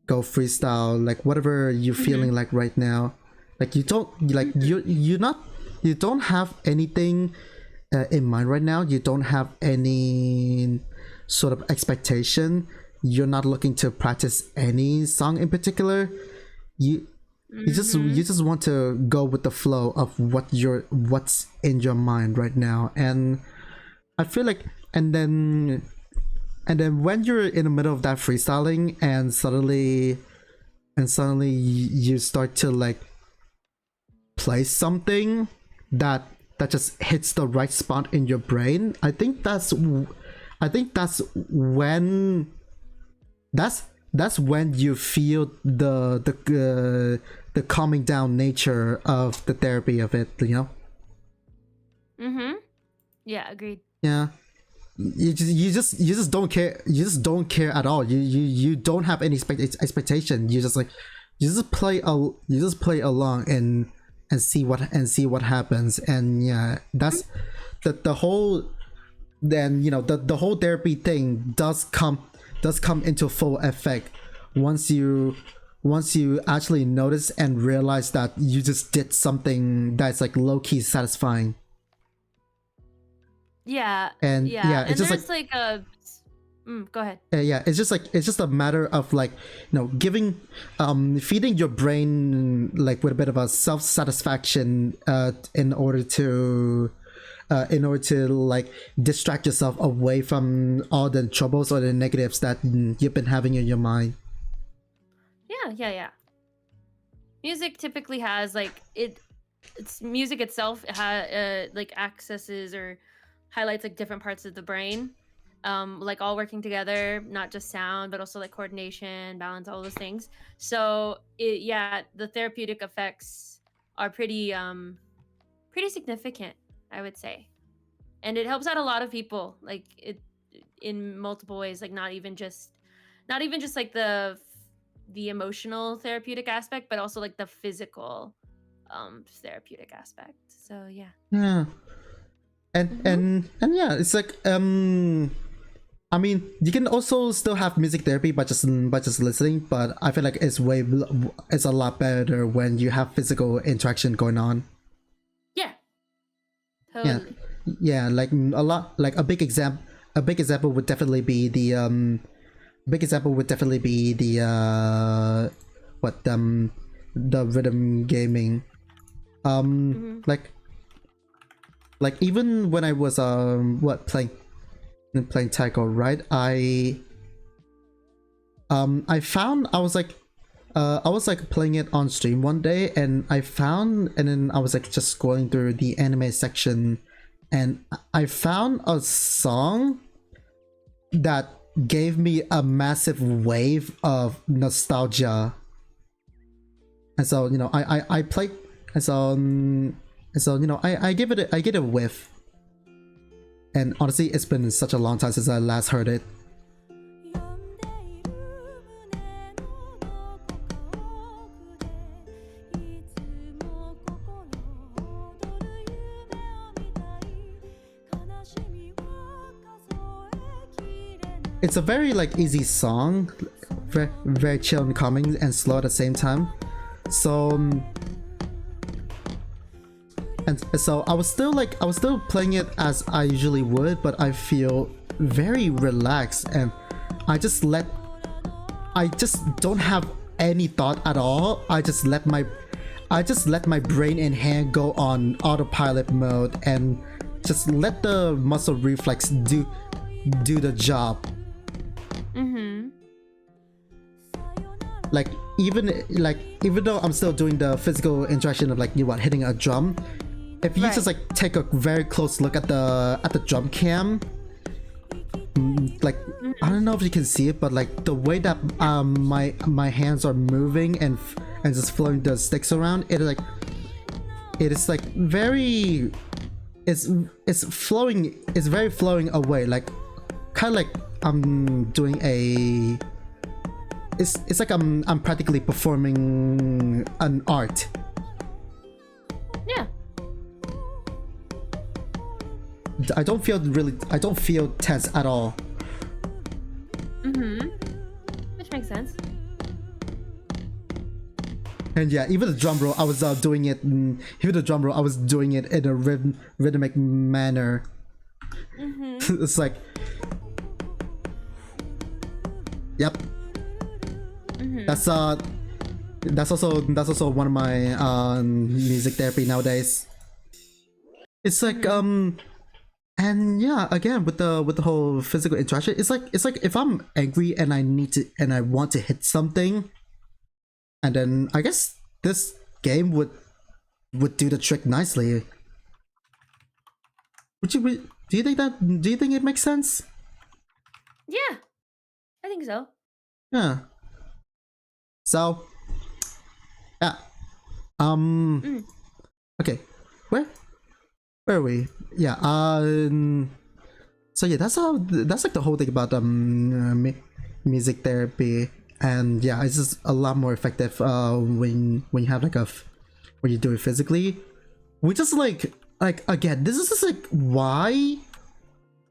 go freestyle, like whatever you're feeling Mhm. like right now. Like you don't like Mhm. you don't have anything in mind right now. You don't have any sort of expectation. You're not looking to practice any song in particular. You you Mhm. just want to go with the flow of what's in your mind right now. And I feel like, and then when you're in the middle of that freestyling, and suddenly you start to like play something that just hits the right spot in your brain. I think when that's when you feel the calming down nature of the therapy of it, you know. Mhm. Yeah, agreed. Yeah, you just don't care, you just don't care at all. You don't have any expectation. You just like you just play along and see what happens. And yeah, that's the whole, then you know the whole therapy thing does come into full effect once you actually notice and realize that you just did something that's like low-key satisfying. Yeah, And yeah, yeah, it's and just like there's like a go ahead. yeah, it's just like it's just a matter of like, you know, giving feeding your brain like with a bit of a self-satisfaction in order to like distract yourself away from all the troubles or the negatives that you've been having in your mind. Yeah, yeah, yeah. Music typically has like it's music itself like accesses or highlights like different parts of the brain, like all working together, not just sound but also like coordination, balance, all those things. So yeah, the therapeutic effects are pretty significant, I would say, and it helps out a lot of people, like it in multiple ways, like not even just like the emotional therapeutic aspect, but also like the physical therapeutic aspect. So yeah. Yeah, Mhm. and yeah, it's like I mean, you can also still have music therapy by just listening, but I feel like it's a lot better when you have physical interaction going on. Yeah, Yeah, totally. yeah, like a lot, like a big example would definitely be the what the rhythm gaming. Mhm. Like even when I was what playing tackle, right? I found I was like playing it on stream one day, and then I was like just scrolling through the anime section, and I found a song that gave me a massive wave of nostalgia. And so, you know, I played, and so you know, I give it I get a whiff, and honestly, it's been such a long time since I last heard it. It's a very like easy song, very chill and calming and slow at the same time. So and so I was still playing it as I usually would, but I feel very relaxed, and I just let I just don't have any thought at all. I just let my brain and hand go on autopilot mode and just let the muscle reflex do the job. Mhm. Like even though I'm still doing the physical interaction of like, you know what, hitting a drum, if you just Right. like take a very close look at the drum cam, like I Mhm. don't know if you can see it, but like the way that my hands are moving and just flowing the sticks around, it is like very it's flowing, it's very flowing away, like kind of like I'm doing a it's like I'm practically performing an art. Yeah. I don't feel tense at all. Mhm. Which makes sense. And yeah, even the drum roll, I was doing it. Even the drum roll, I was doing it in a rhythmic manner. Mhm. It's like, yep, Mhm. that's also one of my music therapy nowadays. It's like Mhm. and yeah, again with the whole physical interaction, it's like if I'm angry and I want to hit something, and then I guess this game would do the trick nicely. Do you think it makes sense? Yeah, I think so. Yeah. So yeah. Um. Mm. Okay. Where where are we? Yeah. So yeah, that's like the whole thing about music therapy, and yeah, it's just a lot more effective when you have like when you do it physically. We just like again, this is just like why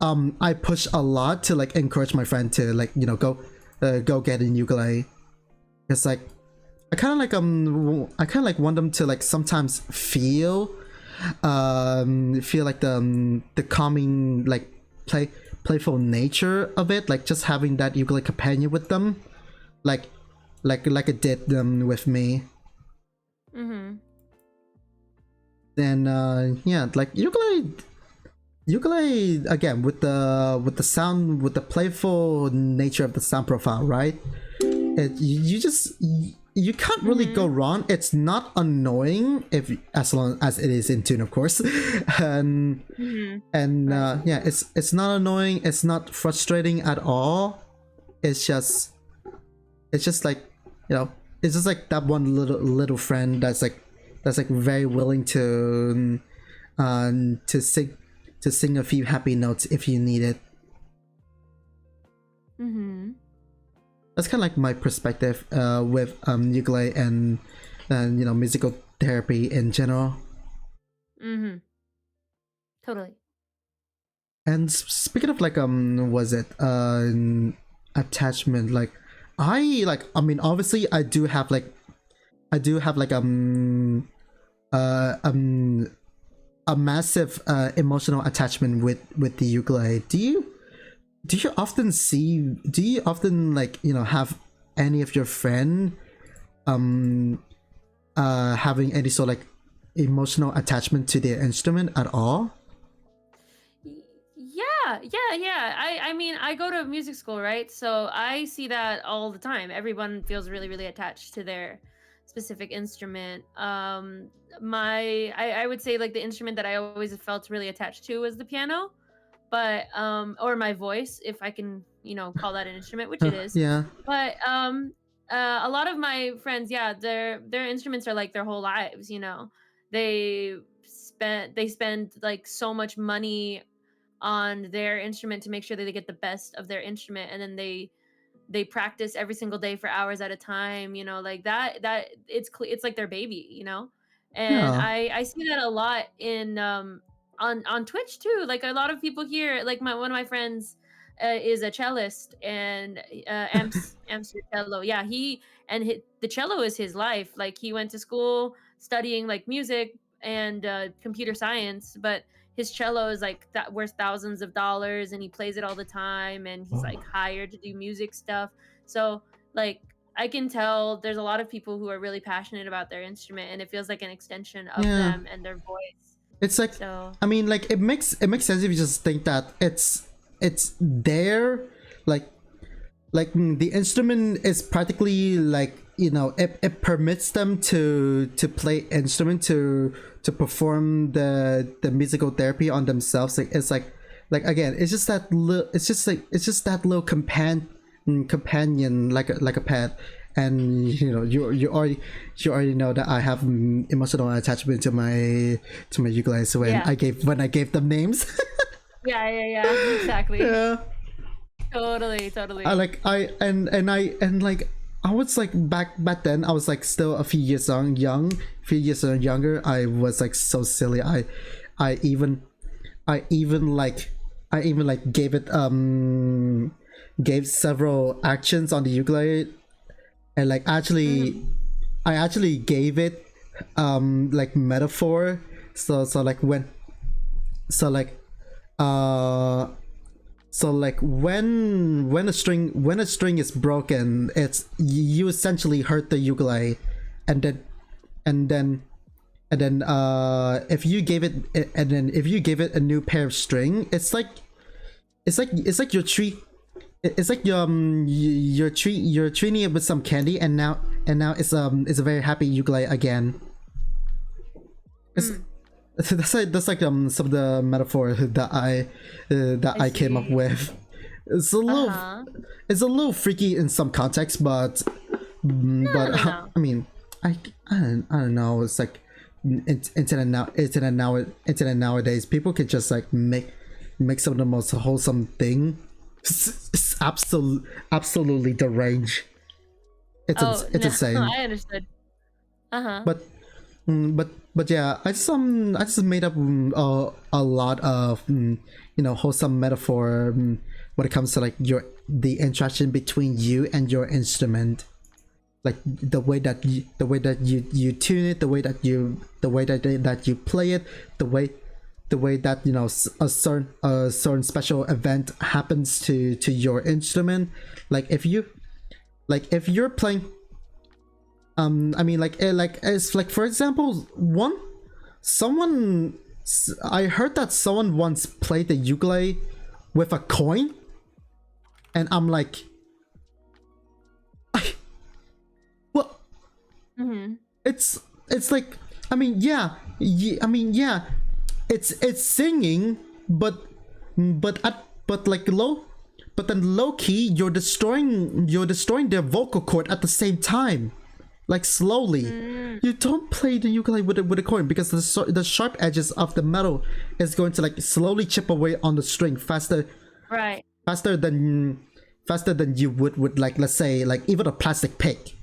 I push a lot to like encourage my friend to like, you know, go get an ukulele. It's like I kind of like want them to like sometimes feel feel like the calming, like playful nature of it, like just having that ukulele companion with them, like like it did with me. And yeah, like ukulele again with the sound, with the playful nature of the sound profile, right? You just you can't really go wrong. It's not annoying if as long as it is in tune, of course. and yeah, it's not annoying, it's not frustrating at all. It's just like, you know, it's just like that one little friend that's like very willing to sing a few happy notes if you need it. That's kind of like my perspective with ukulele and you know, musical therapy in general. Totally. And speaking of like was it attachment, like I mean, obviously I do have like uh um a massive emotional attachment with the ukulele. Do you often, like, you know, have any of your friend having any sort of like emotional attachment to their instrument at all? Yeah. I mean, I go to music school, right? So I see that all the time. Everyone feels really, really attached to their specific instrument. I would say like the instrument that I always felt really attached to was the piano, but or my voice, if I can, you know, call that an instrument, which it is. Yeah. But a lot of my friends, yeah, their instruments are like their whole lives, you know. They spend like so much money on their instrument to make sure that they get the best of their instrument, and then they practice every single day for hours at a time, you know, like that it's like their baby, you know. And Yeah. I see that a lot in on Twitch too. Like a lot of people here, like my one of my friends is a cellist, and amps your cello. Yeah, the cello is his life. Like he went to school studying like music and computer science, but his cello is like that worth thousands of dollars, and he plays it all the time, and he's like hired to do music stuff. So like I can tell there's a lot of people who are really passionate about their instrument, and it feels like an extension of Yeah. them and their voice. It's like, So I mean, like it makes sense if you just think that it's there, like the instrument is practically like, you know, it permits them to play instrument, to perform the musical therapy on themselves. Like it's like again, it's just that little, it's just that little companion, like a pet. And you know, you already know that I have emotional attachment to my ukulele, so yeah, when I gave them names. yeah, exactly. Yeah. Totally. I like I and like I was like back then I was like still a few years few years younger. I was like so silly. I even I even like I even like gave several actions on the ukulele, and like I actually gave it like metaphor. So like when so like uh so like when a string is broken, it's you essentially hurt the ukulele. And then and then if you gave it a new pair of string, it's like it's like you're treating it with some candy, and now it's a very happy ukulele again. It's that's like some of the metaphor that I came up See. with. It's a little Uh-huh. it's a little freaky in some context, but No. I mean, I don't know. It's like internet nowadays, people could just like make some of the most wholesome thing. It's absolutely deranged. Oh, It's no, insane. I understood. Uh-huh. But but yeah, I just made up a lot of you know, wholesome metaphor when it comes to like the interaction between you and your instrument. like the way that you tune it, the way that you play it, the way that a certain special event happens to your instrument. Like if you're playing, I mean, like it's like, for example, someone I heard that someone once played the ukulele with a coin, and I'm like, well, it's like, I mean, yeah, it's singing, but like low key, you're destroying their vocal cord at the same time, like slowly. You don't play the ukulele with a coin, because the sharp edges of the metal is going to like slowly chip away on the string faster Right. faster than you would with, like, let's say, like even a plastic pick.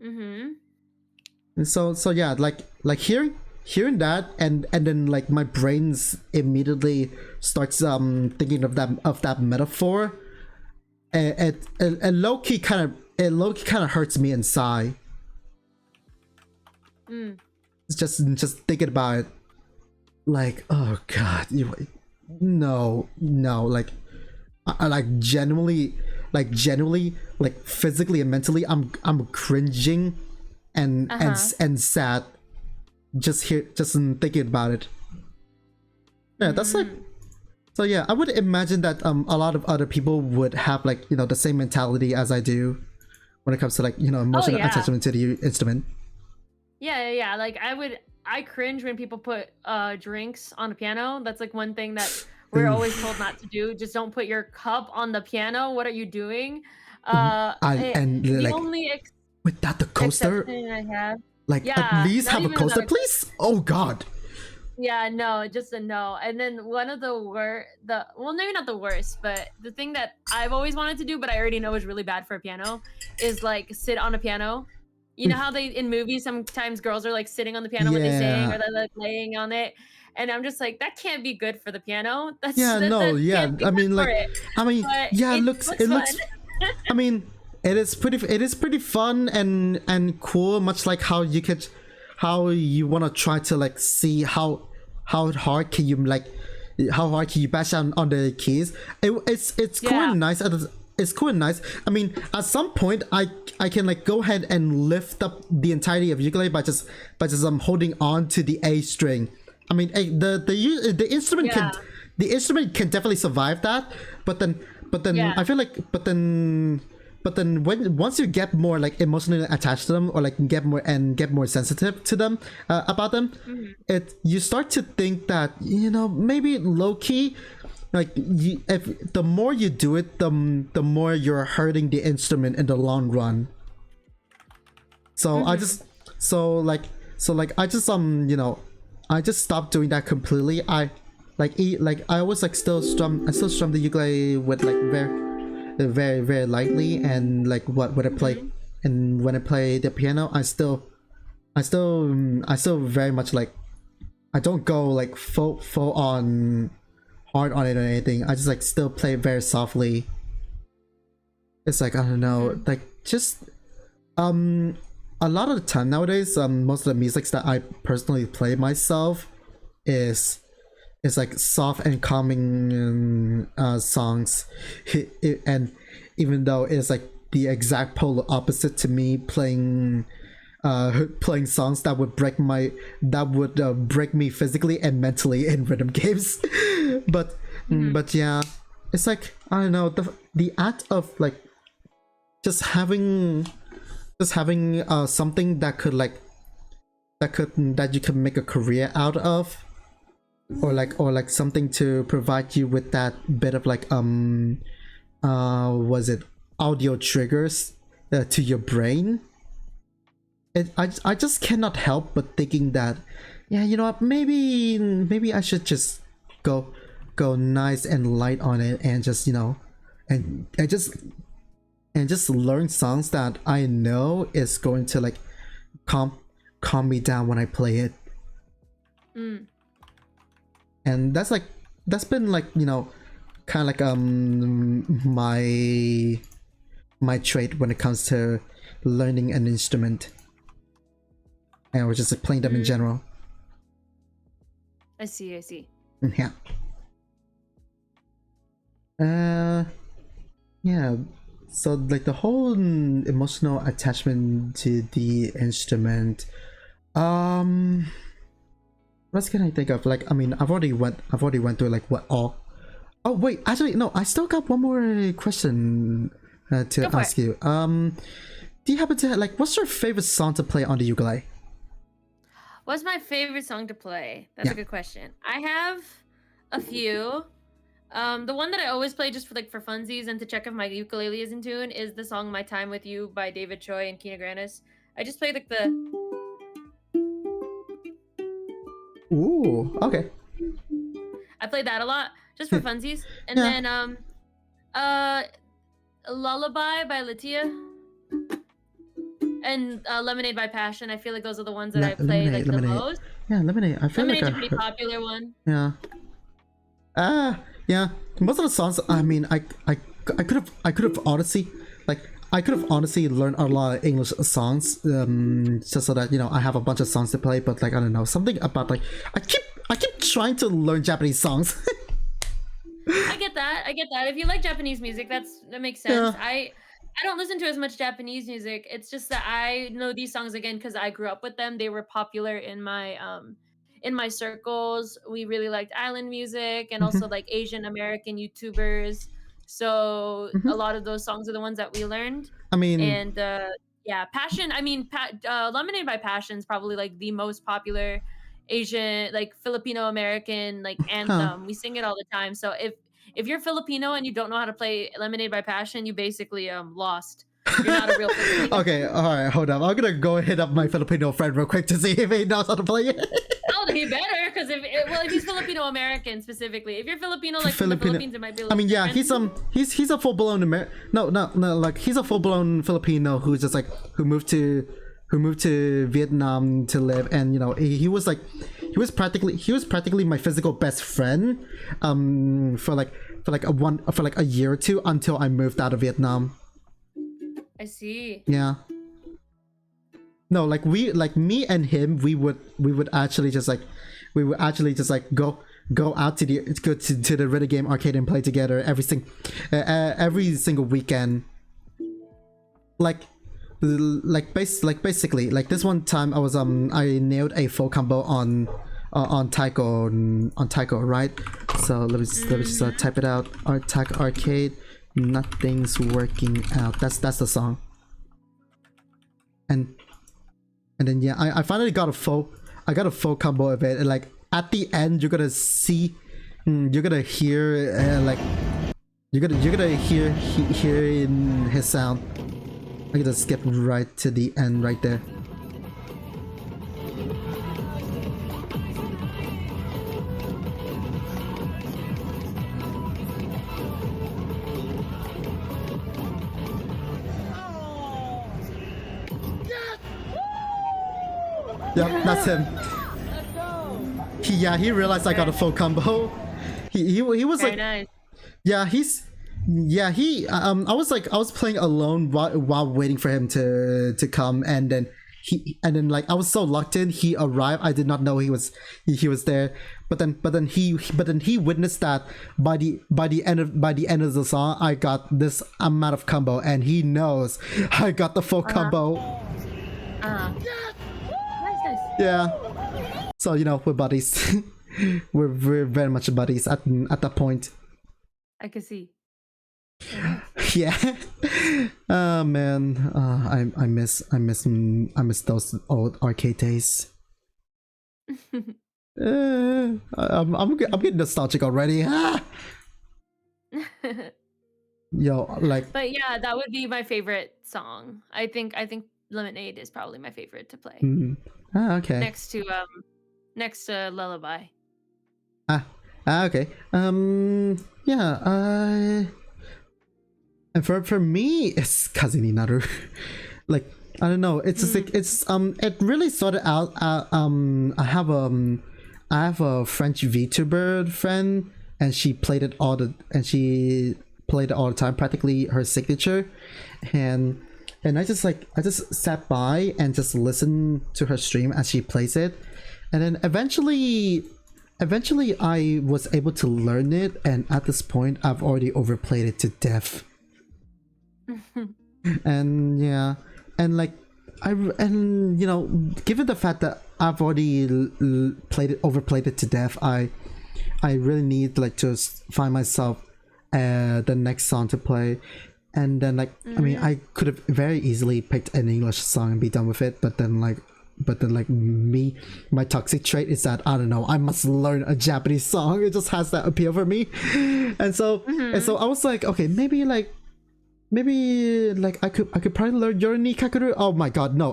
And so yeah, like hearing that, and then like my brains immediately starts thinking of that metaphor, and low key kind of hurts me inside. It's just thinking about it, like, oh god, no, like I like genuinely, like physically and mentally, I'm cringing and sad just in thinking about it. Yeah, that's like, so yeah, I would imagine that a lot of other people would have like the same mentality as I do when it comes to like emotional attachment to the instrument. Yeah. Like I cringe when people put drinks on a piano. That's like one thing that we're always told not to do. Just don't put your cup on the piano. What are you doing? And The like, only without the coaster, exception I have, like, at yeah, least not have a even without coaster, please. Oh god. yeah, no, just a no. And then one of the well, maybe not the worst, but the thing that I've always wanted to do, but I already know is really bad for a piano, is like sit on a piano. You know how they in movies sometimes girls are like sitting on the piano when they sing, or Yeah. they're like laying on it, and I'm just like, that can't be good for the piano. Yeah, no, That yeah. can't be I good mean, for like, it. But yeah, it it fun. looks, I mean, it is pretty fun and cool, much like how you want to try to like see how hard can you bash on the keys. It's cool Yeah. and nice. It's cool and nice. I mean, at some point, I can like go ahead and lift up the entirety of ukulele by just holding on to the A string. I mean, the instrument Yeah. can definitely survive that, but then Yeah. I feel like when once you get more like emotionally attached to them, or like get more sensitive to them, about them, you start to think that maybe low key, like, if the more you do it, the more you're hurting the instrument in the long run. So I just I just I just stopped doing that completely. I always like still strum the ukulele with like very lightly, and like when I play and when I play the piano, I still very much like, I don't go like full on hard on it or anything. I just like still play very softly. It's like, I don't know, like, just a lot of the time nowadays, most of the music that I personally play myself is like soft and calming songs, and even though it's like the exact polar opposite to me playing songs that would break me physically and mentally in rhythm games. but yeah, it's like, I don't know, the act of like just having something that you could make a career out of, or like something to provide you with that bit of like was it audio triggers to your brain. I just cannot help but thinking that, yeah, you know what, maybe I should just go nice and light on it, and just and just learn songs that I know is going to like calm me down when I play it. And that's been like, kind of like my trait when it comes to learning an instrument, and or just playing them in general. I see. Yeah. Yeah. So like the whole emotional attachment to the instrument. What else can I think of? Like, I mean, I've already went through like what all. Oh wait, actually no, I still got one more question to ask you. Do you happen to like, what's your favorite song to play on the ukulele? What's my favorite song to play? That's a good question. I have a few. The one that I always play just for funsies and to check if my ukulele is in tune is the song "My Time with You" by David Choi and Kina Grannis. I just play like the. Ooh, okay. I play that a lot just for funsies, and then "Lullaby" by Latia. And Lemonade by Passion. I feel like those are the ones that I play the most. Yeah, Lemonade. I feel Lemonade's like a pretty popular one. Yeah. Yeah. Most of the songs. I mean, I could have honestly, like, I could have honestly learned a lot of English songs, just so that I have a bunch of songs to play. But like, I don't know, something about like I keep trying to learn Japanese songs. I get that. If you like Japanese music, that makes sense. Yeah. I don't listen to as much Japanese music. It's just that I know these songs again because I grew up with them. They were popular in my circles. We really liked island music and also like Asian American YouTubers. So a lot of those songs are the ones that we learned. I mean, and Passion. I mean, Lemonade by Passion is probably like the most popular Asian, like Filipino American like anthem. We sing it all the time. So if you're Filipino and you don't know how to play Lemonade by Passion, you basically lost. You're not a real Filipino. Okay, all right, hold up. I'm gonna go hit up my Filipino friend real quick to see if he knows how to play it. Oh, he better, because if he's Filipino American specifically, if you're Filipino like from the Philippines, it might be. I mean, yeah, different. he's a full blown no, like he's a full blown Filipino who's just like who moved to Vietnam to live, and he was practically my physical best friend for a year or two until I moved out of Vietnam. I see. Yeah. No, like me and him, we would actually just go out to the Ridder Game arcade and play together every single weekend. Basically this one time I was I nailed a full combo on Taiko, right? So let me just type it out. Taiko arcade, nothing's working out. That's the song. And then yeah, I finally got a full combo of it. And like at the end, you're gonna see, you're gonna hear you're gonna hear in his sound. I'm gonna skip right to the end right there. Yep, that's him. He realized I got a full combo. He was very like, nice. I was playing alone while waiting for him to come, and then like I was so locked in, he arrived. I did not know he was there, but then he witnessed that by the end of the song I got this amount of combo, and he knows I got the full combo. Nice. Yeah. So we're buddies. we're very much buddies at that point. I can see. Yeah. Oh man, I miss those old arcade days. I'm getting nostalgic already. Yo, like. But yeah, that would be my favorite song. I think Lemonade is probably my favorite to play. Okay. Next to Lullaby. Okay. Yeah. And for me, it's Kazini Naru. Like, I don't know. It's just like it really started out. I have a French VTuber friend, and she played it played it all the time, practically her signature, and I just sat by and just listened to her stream as she plays it, and then eventually I was able to learn it, and at this point I've already overplayed it to death. And yeah, and like and you know, given the fact that I've already overplayed it to death, I really need like to find myself the next song to play. And then like I mean, I could have very easily picked an English song and be done with it, but then like my toxic trait is that I don't know, I must learn a Japanese song. It just has that appeal for me. And so I was like, okay, maybe I could probably learn Yoroni Kakuru. Oh my god, no,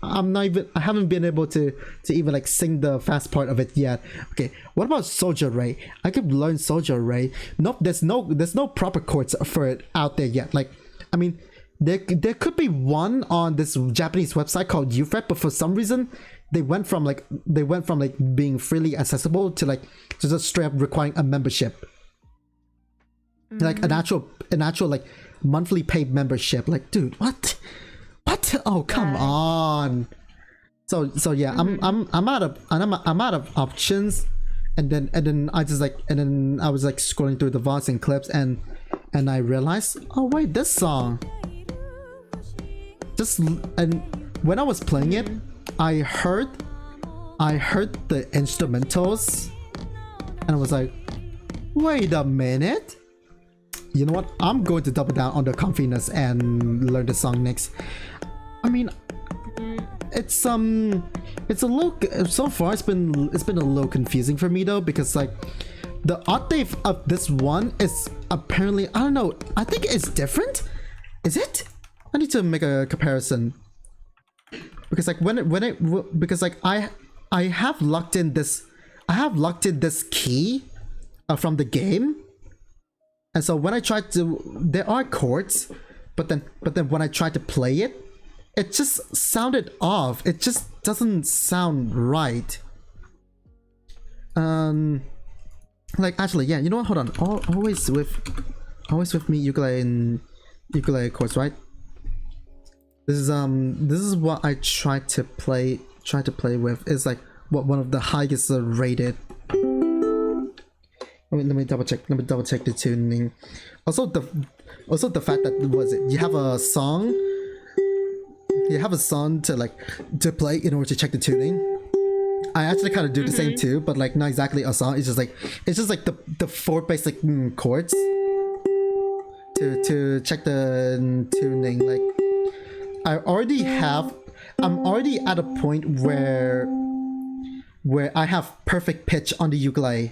I'm not even, I haven't been able to even like sing the fast part of it yet. Okay, what about Sojo Ray? I could learn Sojo Ray. Nope, there's no proper chords for it out there yet. Like, I mean, there could be one on this Japanese website called Ufret, but for some reason they went from like being freely accessible to just straight up requiring a membership. Like an actual like monthly paid membership. Like, dude, what? Oh, come on. So yeah, I'm out of options, and then I was like scrolling through the VODs and clips, and I realized, oh wait, this song. And when I was playing it, I heard the instrumentals, and I was like, wait a minute. You know what? I'm going to double down on the comfiness and learn the song next. I mean, it's a little, so far it's been a little confusing for me though, because like the octave of this one is apparently, I don't know, I think it's different. Is it? I need to make a comparison, because like because like I have locked in this key from the game. And so when I tried to, there are chords, but then when I tried to play it, it just sounded off. It just doesn't sound right. Like actually, yeah, you know what? Hold on. Always with me, ukulele and ukulele chords, right? This is what I tried to play with. It's like what one of the highest rated. Let me double check the tuning. Also the fact that you have a song to play in order to check the tuning. I actually kind of do the same too, but like not exactly a song. It's just like the four basic chords to check the tuning. Like I'm already at a point where I have perfect pitch on the ukulele.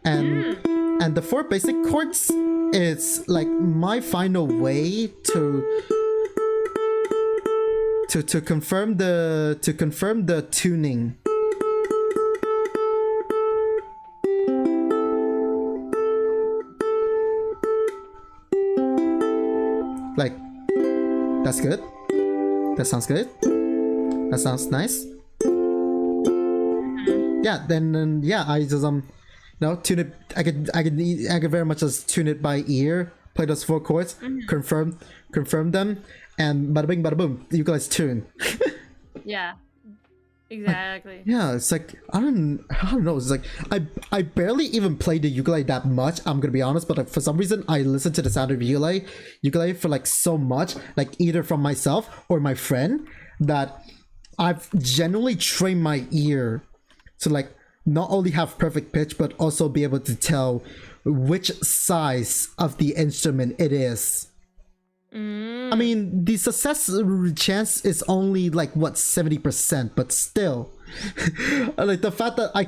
And the four basic chords is like my final way to confirm the tuning. Like, that's good. That sounds good. That sounds nice. Yeah, then yeah, I just no, tune it. I could very much just tune it by ear, play those four chords, confirm them, and bada bing, bada boom, you guys tune. Yeah, exactly. Yeah, it's like I don't know. It's like I barely even play the ukulele that much. I'm gonna be honest, but like, for some reason I listen to the sound of ukulele for like so much, like either from myself or my friend, that I've genuinely trained my ear to like not only have perfect pitch, but also be able to tell which size of the instrument it is. I mean, the success chance is only like what 70%, but still, like the fact that I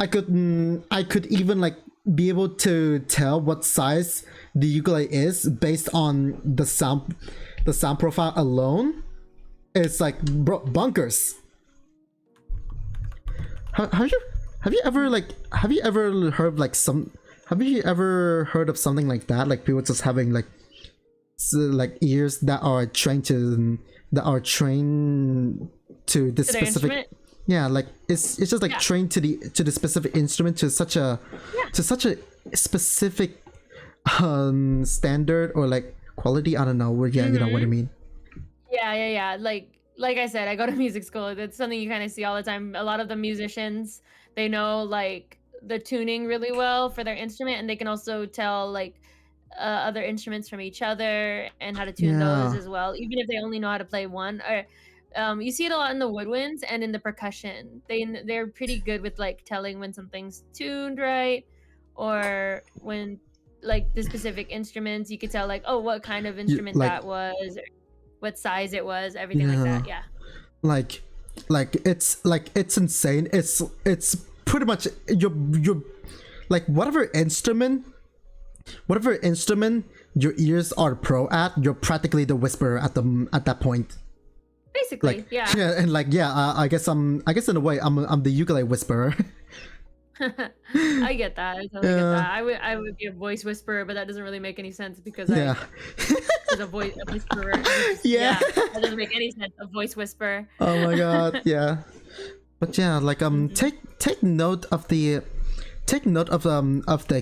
could even like be able to tell what size the ukulele is based on the sound profile alone, it's like bunkers. Have you ever heard of something like that? Like people just having like ears that are trained to the specific. Instrument? Yeah, like it's just like trained to the specific instrument to such a specific standard or like quality. I don't know. Yeah, you know what I mean. Yeah. Like I said, I go to music school. That's something you kind of see all the time. A lot of the musicians, they know like the tuning really well for their instrument, and they can also tell like other instruments from each other and how to tune those Yeah. as well, even if they only know how to play one. Or you see it a lot in the woodwinds and in the percussion. They're pretty good with like telling when something's tuned right, or when like the specific instruments. You could tell like, oh, what kind of instrument Like that was, or what size it was, everything like yeah. that. Yeah. Like it's insane. It's pretty much your like whatever instrument your ears are pro at, you're practically the whisperer at that point. Basically, Like yeah. and like I guess in a way I'm the ukulele whisperer. I get that. I totally get that. I would be a voice whisperer, but that doesn't really make any sense because Yeah. because a whisperer. Yeah. That doesn't make any sense. A voice whisperer. Oh my god, yeah. But yeah, like take note of the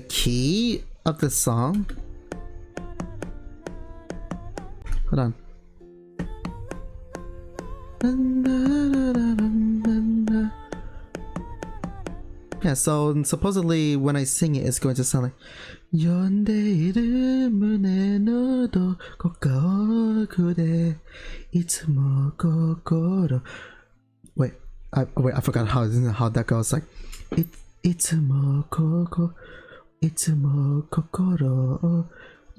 key of the song. Hold on. Yeah, so supposedly when I sing it, it's going to sound like 연대이르 문에 너도 꼭꼭 그대 이츠모 kokoro. Wait, I forgot how that goes. Like 이츠모 kokoro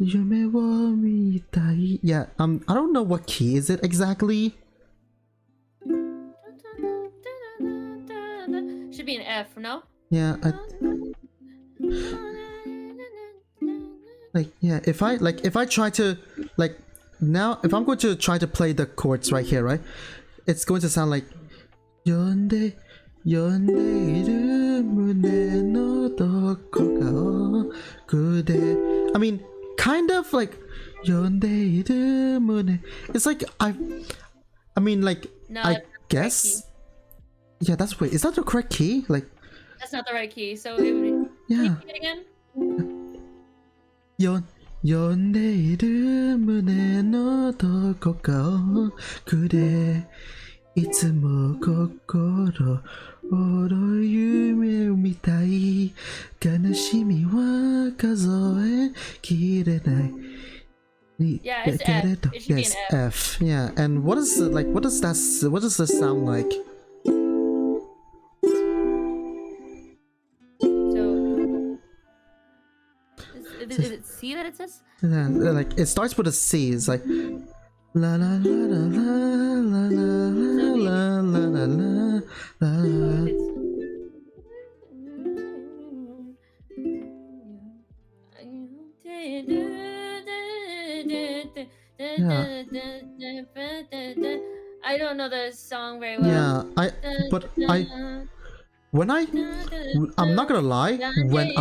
yume wo mitai. Yeah, I don't know what key is it exactly. Should be an F, no? Yeah, if I try to like now, if I'm going to try to play the chords right here, right, it's going to sound like 연대 이름문에 너도 꼭꼭 그대. I mean, kind of like 연대 이름문에. It's like I mean, like No, I guess. Yeah, that's weird. Is that the correct key? Like that's not the right key. So it would. yeah. Can you sing it again? 연대 이름문에 너도 꼭꼭 그대 이츠모 kokoro oro yume mitai kanashimi wa kazoe kirenai. Yeah, it's F. It should be an F. Yeah, and what is it, like? What does this sound like? Is it C that it says? Yeah, like it starts with a C. It's like la la la la la la la la la la. I don't know the song very well. Yeah, I'm not gonna lie, when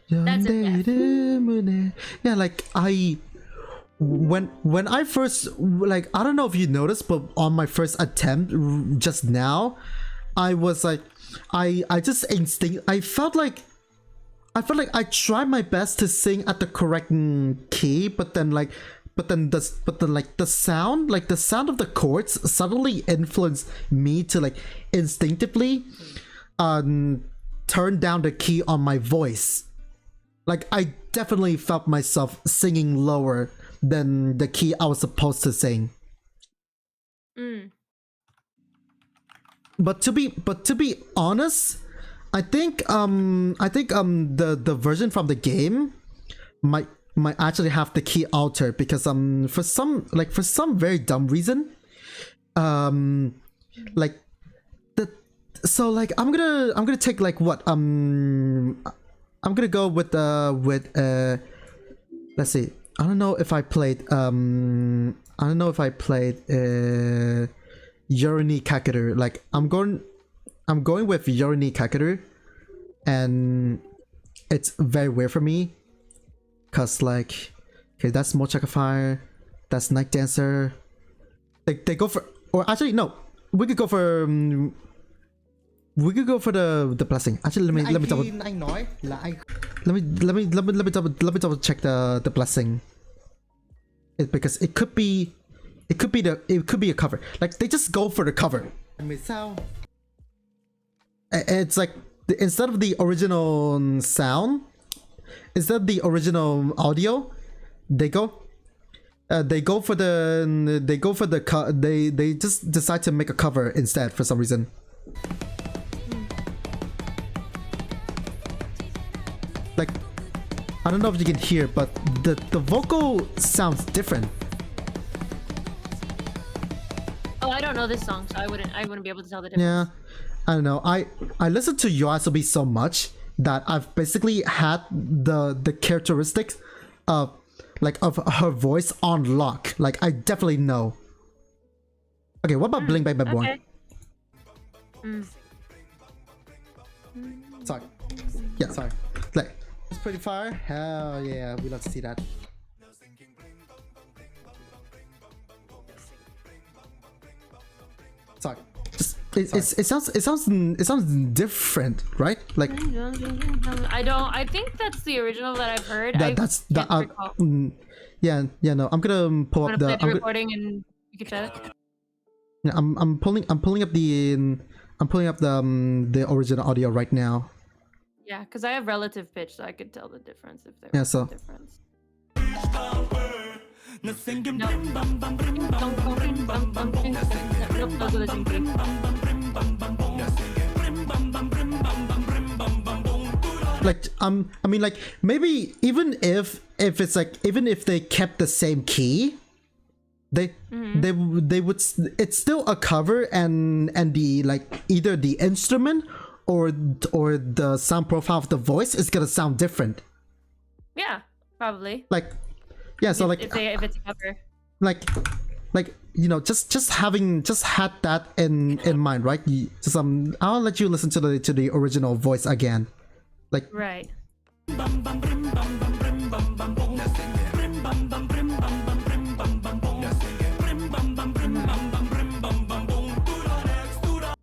yeah, like when I first, like, I don't know if you noticed, but on my first attempt just now, I was like, I just I felt like I tried my best to sing at the correct key, but then like the sound of the chords suddenly influenced me to like instinctively turn down the key on my voice. Like I definitely felt myself singing lower than the key I was supposed to sing. But to be honest, I think the version from the game might actually have the key altered, because for some very dumb reason, like so like I'm gonna take like what I'm gonna go with let's see, I don't know if I played Yoroni Kakeru. Like I'm going with Yoroni Kakeru, and it's very weird for me, cause like, okay, that's Mochaka Fire, that's Night Dancer. They go for, or actually no, we could go for we could go for the blessing. Actually, let me double. Let me double check the blessing. Because it could be a cover. Like they just go for the cover. It's like instead of the original sound, instead of the original audio, they go for they just decide to make a cover instead for some reason. Like, I don't know if you can hear, but the vocal sounds different. Oh, I don't know this song, so I wouldn't be able to tell the difference. Yeah, I don't know. I listened to YOASOBI so much that I've basically had the characteristics of her voice on lock. Like I definitely know. Okay, what about Bling Bang Bang Boy? Okay. Sorry. Yeah, sorry. Like, it's pretty fire. Hell yeah, we love to see that. Sorry. Just, it sounds different, right? Like I think that's the original that I've heard. Yeah, no. I'm gonna pull up the recording and you can chat it. Yeah, I'm pulling up the original audio right now. Yeah, because I have relative pitch, so I could tell the difference if there was a difference. Like I mean, like maybe even if it's like even if they kept the same key, they would, it's still a cover, and the like either the instrument or the sound profile of the voice is gonna sound different. Yeah, probably. Like, yeah, so like if it's a cover. Like you know, just had that in mind, right? Just I'll let you listen to the original voice again. Like right.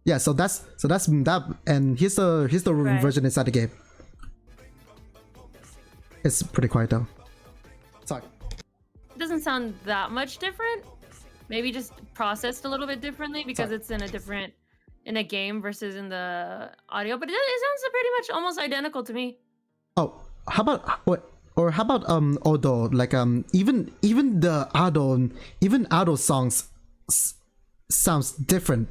Yeah, so that's that, and here's the Right. version inside the game. It's pretty quiet though. Sorry. It doesn't sound that much different. Maybe just processed a little bit differently because it's in a game versus in the audio, but it sounds pretty much almost identical to me. Oh, how about Odo? Like even the Ado songs sounds different.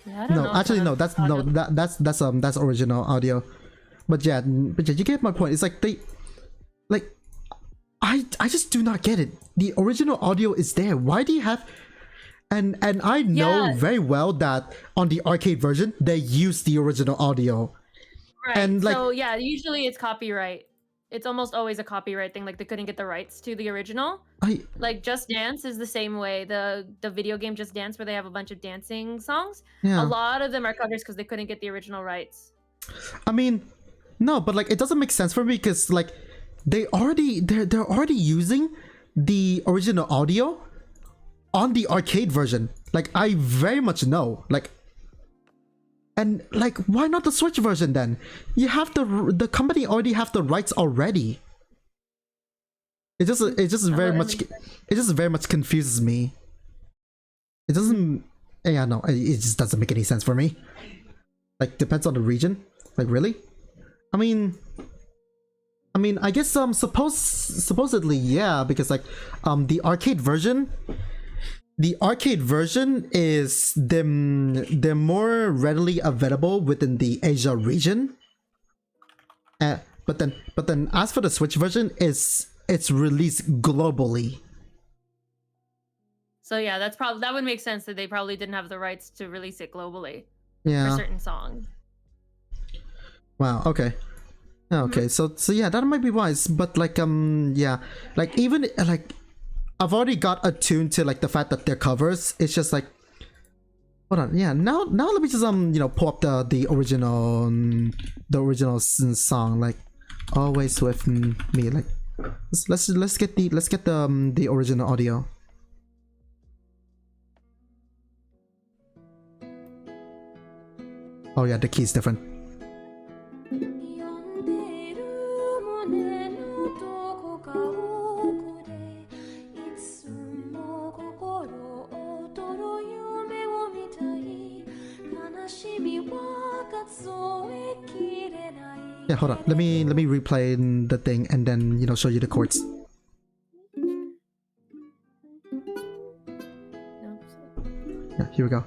Yeah, I don't know. Actually no, that's original audio. But yeah, you get my point. It's like they like I just do not get it. The original audio is there. Why do you have and I know very well that on the arcade version they use the original audio. Right. And like, so yeah, usually it's copyright. It's almost always a copyright thing. Like they couldn't get the rights to the original. Like Just Dance is the same way. The video game Just Dance, where they have a bunch of dancing songs. Yeah. A lot of them are covers because they couldn't get the original rights. I mean, no, but like it doesn't make sense for me because like they're already using the original audio on the arcade version. Like I very much know. Like, and like, why not the Switch version then? You have the company already have the rights already. It just very much confuses me. It doesn't. Yeah, no, it just doesn't make any sense for me. Like, depends on the region. Like, really? I mean, I guess supposedly yeah, because like the arcade version is they're more readily available within the Asia region. But then as for the Switch version, it's released globally. So yeah, that would make sense that they probably didn't have the rights to release it globally. Yeah. For certain songs. Wow. Okay. Okay. So yeah, that might be wise. But like yeah, like even like I've already got attuned to like the fact that they're covers. It's just like, hold on. Yeah. Now let me just pull up the original song. Like, always with me. Like, let's get the original audio. Oh yeah, the key is different. Yeah, hold on. Let me replay the thing and then, you know, show you the chords. Yeah, here we go.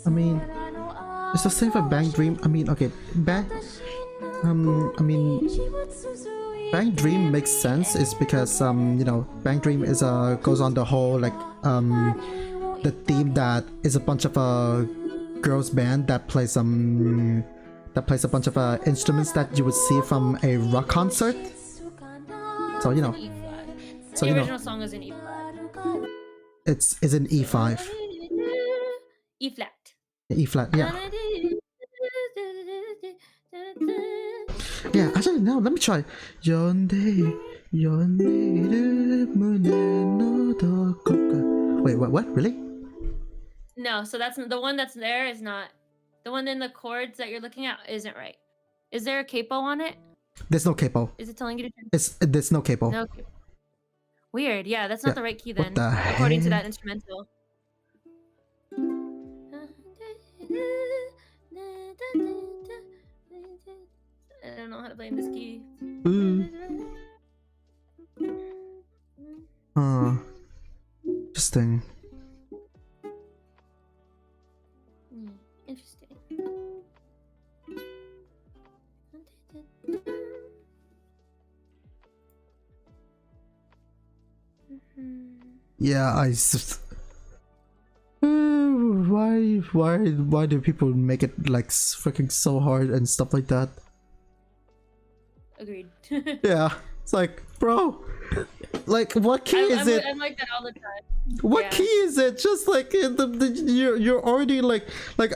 I mean, it's the same for Bang Dream. I mean, okay, Bang Dream makes sense. It's because you know, Bang Dream is goes on the whole like the theme that is a bunch of girls band that plays a bunch of instruments that you would see from a rock concert. So you know, so the original song is in E flat. It's in E5. E flat. E flat, yeah. Yeah, actually no, let me try. Wait, what? Really? No, so that's the one that's there is not the one in the chords that you're looking at isn't right. Is there a capo on it? There's no capo. Is it telling you to? There's no capo. No. Weird. Yeah, that's not the right key then, according according to that instrumental. I don't know how to play in this key. Interesting. Interesting. Yeah, why do people make it like freaking so hard and stuff like that? Agreed. Yeah, it's like, bro, like what key is it? I'm like that all the time. What key is it? Just like you're already like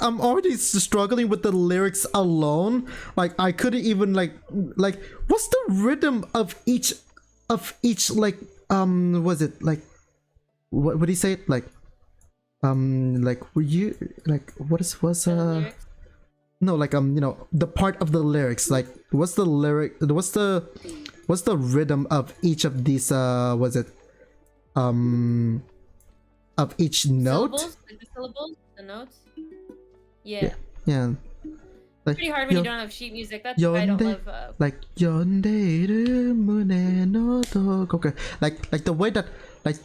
I'm already struggling with the lyrics alone. Like I couldn't even like what's the rhythm of each like was it like what do you say it like were you like was no like you know the part of the lyrics like what's the rhythm of each of these was it of each note? Syllables? Like the syllables, the notes. Yeah. Yeah. Like, pretty hard when you don't have sheet music. That's why I don't love. Like okay. Like the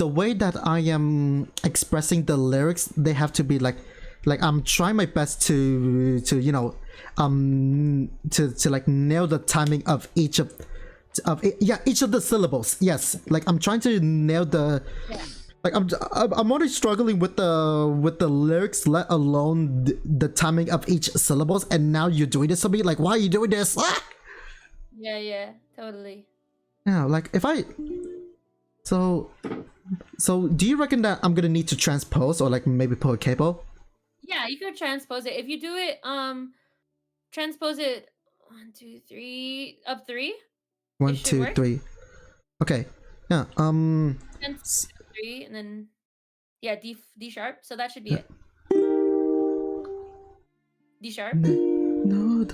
way that I am expressing the lyrics, they have to be like I'm trying my best to you know to like nail the timing of each of each of the syllables. Yes, like I'm trying to nail the. Yeah. Like I'm already struggling with the lyrics, let alone the timing of each syllables, and now you're doing this to me. Like, why are you doing this? Ah! Yeah, totally. Yeah, like if I so do you reckon that I'm gonna need to transpose or like maybe put a capo? Yeah, you could transpose it. If you do it, transpose it 1, 2, 3 up 3. 1, 2, 3. Okay. Yeah. 3 and then yeah, D sharp. So that should be it. D sharp. No,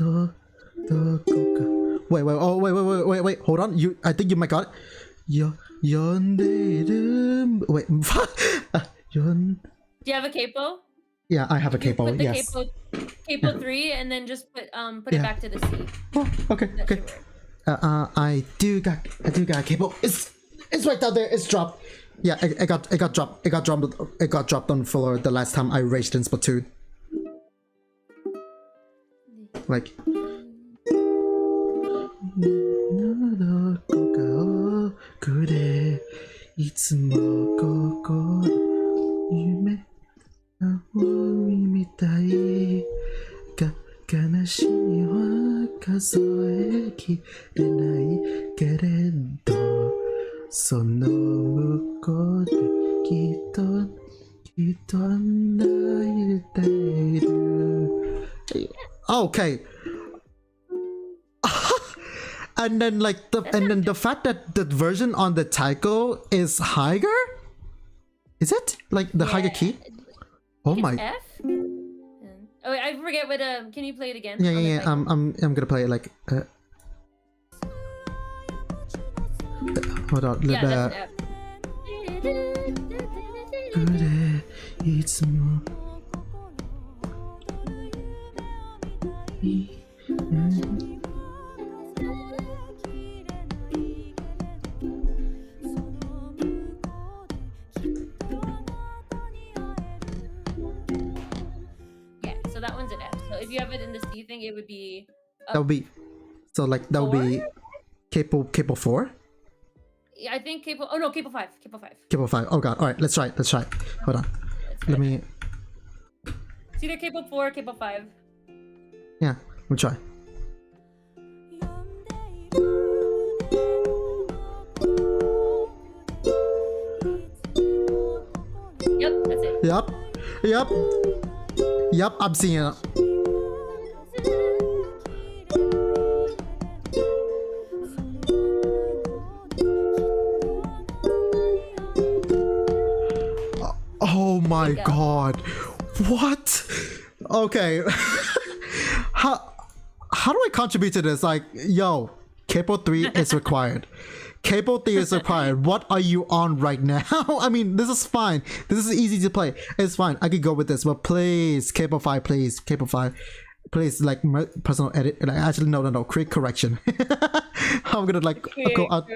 wait. Hold on. I think you might got it. Wait. Do you have a capo? Yeah, I have a capo. Put the yes. capo 3 and then just put it back to the C. Oh, okay. Okay. I do got a capo. It's right down there. It's dropped. Yeah, it got dropped. It got dropped on the floor the last time I raged in Splatoon. like. 그래 이츠모 고고 유메 미타이 가悲しみは数えきれないけれどその向こうできっと泣いている Okay. And then the fact that the version on the taiko is higher? Is it? Like the higher key? Oh my. F? Oh wait, I forget what can you play it again? Yeah. I'm gonna play it like hold on. Yeah, that's an F. 그래 이츠모 Yeah, so that one's an F. So if you have it in the C thing, it would be that would be so like that would be capo 4? Yeah, I think capo. Oh no, capo 5. Capo 5. Capo 5. Oh god. All right, let's try. Hold on. Let me. It's either capo 4 or capo 5. Yeah, we'll try. Yep, that's it. Yep, I'm seeing it. Oh my god. What? Okay. How do I contribute to this? Like, yo, capo 3 is required. Capo 3 is required. What are you on right now? I mean, this is fine. This is easy to play. It's fine. I could go with this, but please, capo 5, please. Capo 5. Please, like, personal edit. Like, actually, no. Quick correction. I'm gonna, like, go out.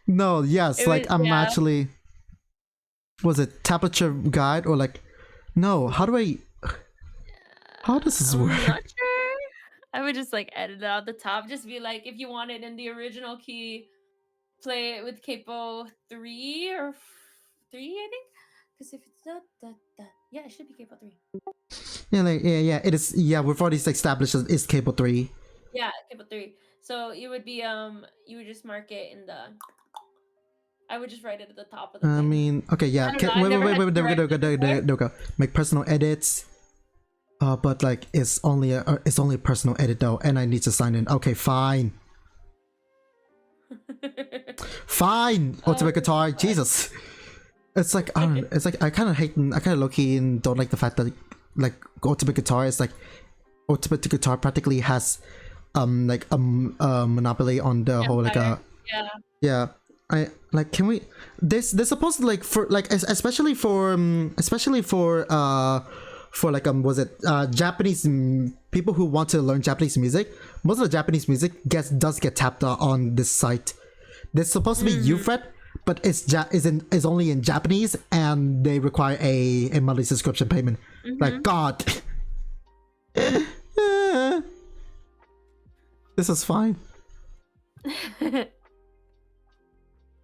No, yes. Like, I'm actually... Was it temperature guide or like... No, how does this work? I'm not sure. I would just like edit it out the top. Just be like, if you want it in the original key, play it with capo 3 or 3, I think. Because if it's yeah, it should be capo 3. Yeah, it is. Yeah, we've already established it's capo 3. Yeah, capo 3. So it would be you would just mark it in the... I would just write it at the top of the thing. Mean, okay, yeah. Wait, there we go. Make personal edits. But like it's only a personal edit though, and I need to sign in. Okay, fine. Fine. Ultimate guitar, Jesus. It's like I don't know, it's like I kind of low-key and don't like the fact that like ultimate guitar is like ultimate guitar practically has like a monopoly on the whole like yeah. I like can we they're supposed to like for like especially for like was it Japanese people who want to learn Japanese music. Most of the Japanese music does get tapped on this site. There's supposed to be UFret, but it's only in Japanese, and they require a monthly subscription payment. Like God, this is fine.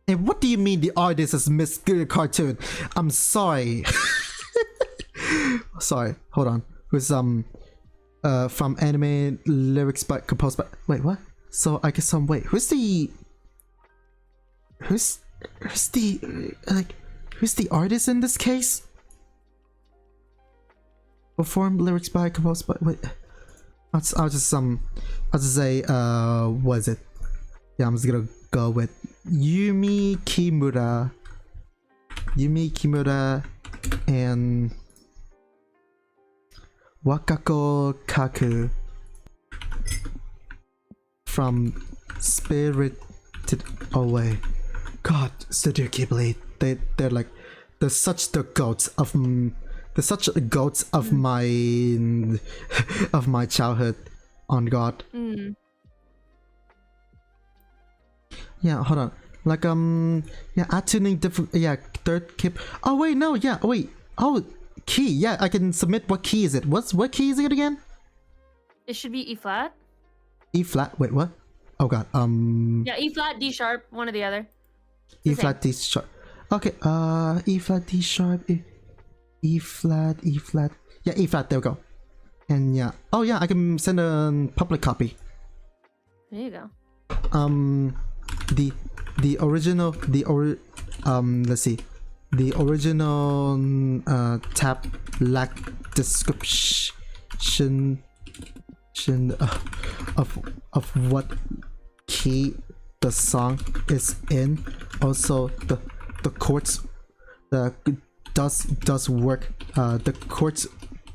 And what do you mean the artist is Miss Cartoon? I'm sorry. Sorry, hold on. Who's from anime lyrics by composed by wait, what? So I guess wait, who's the artist in this case? Perform lyrics by composed by wait. I'll just say what is it? Yeah, I'm just gonna go with Yumi Kimura and Wakako Kaku from Spirited Away. God, Studio Ghibli, they're such the goats of my childhood. On God. Yeah, hold on. Like yeah, add tuning different. Yeah, third key. Oh wait, no. Yeah, wait. Oh, key. Yeah, I can submit. What key is it? What key is it again? It should be E flat. E flat. Wait, what? Oh god. Yeah, E flat, D sharp, one or the other. E flat, D sharp. Okay. E flat, D sharp. E flat, E flat. Yeah, E flat. There we go. And yeah. Oh yeah, I can send a public copy. There you go. The original let's see. The original tab lack description of what key the song is in. Also the chords does work, the chords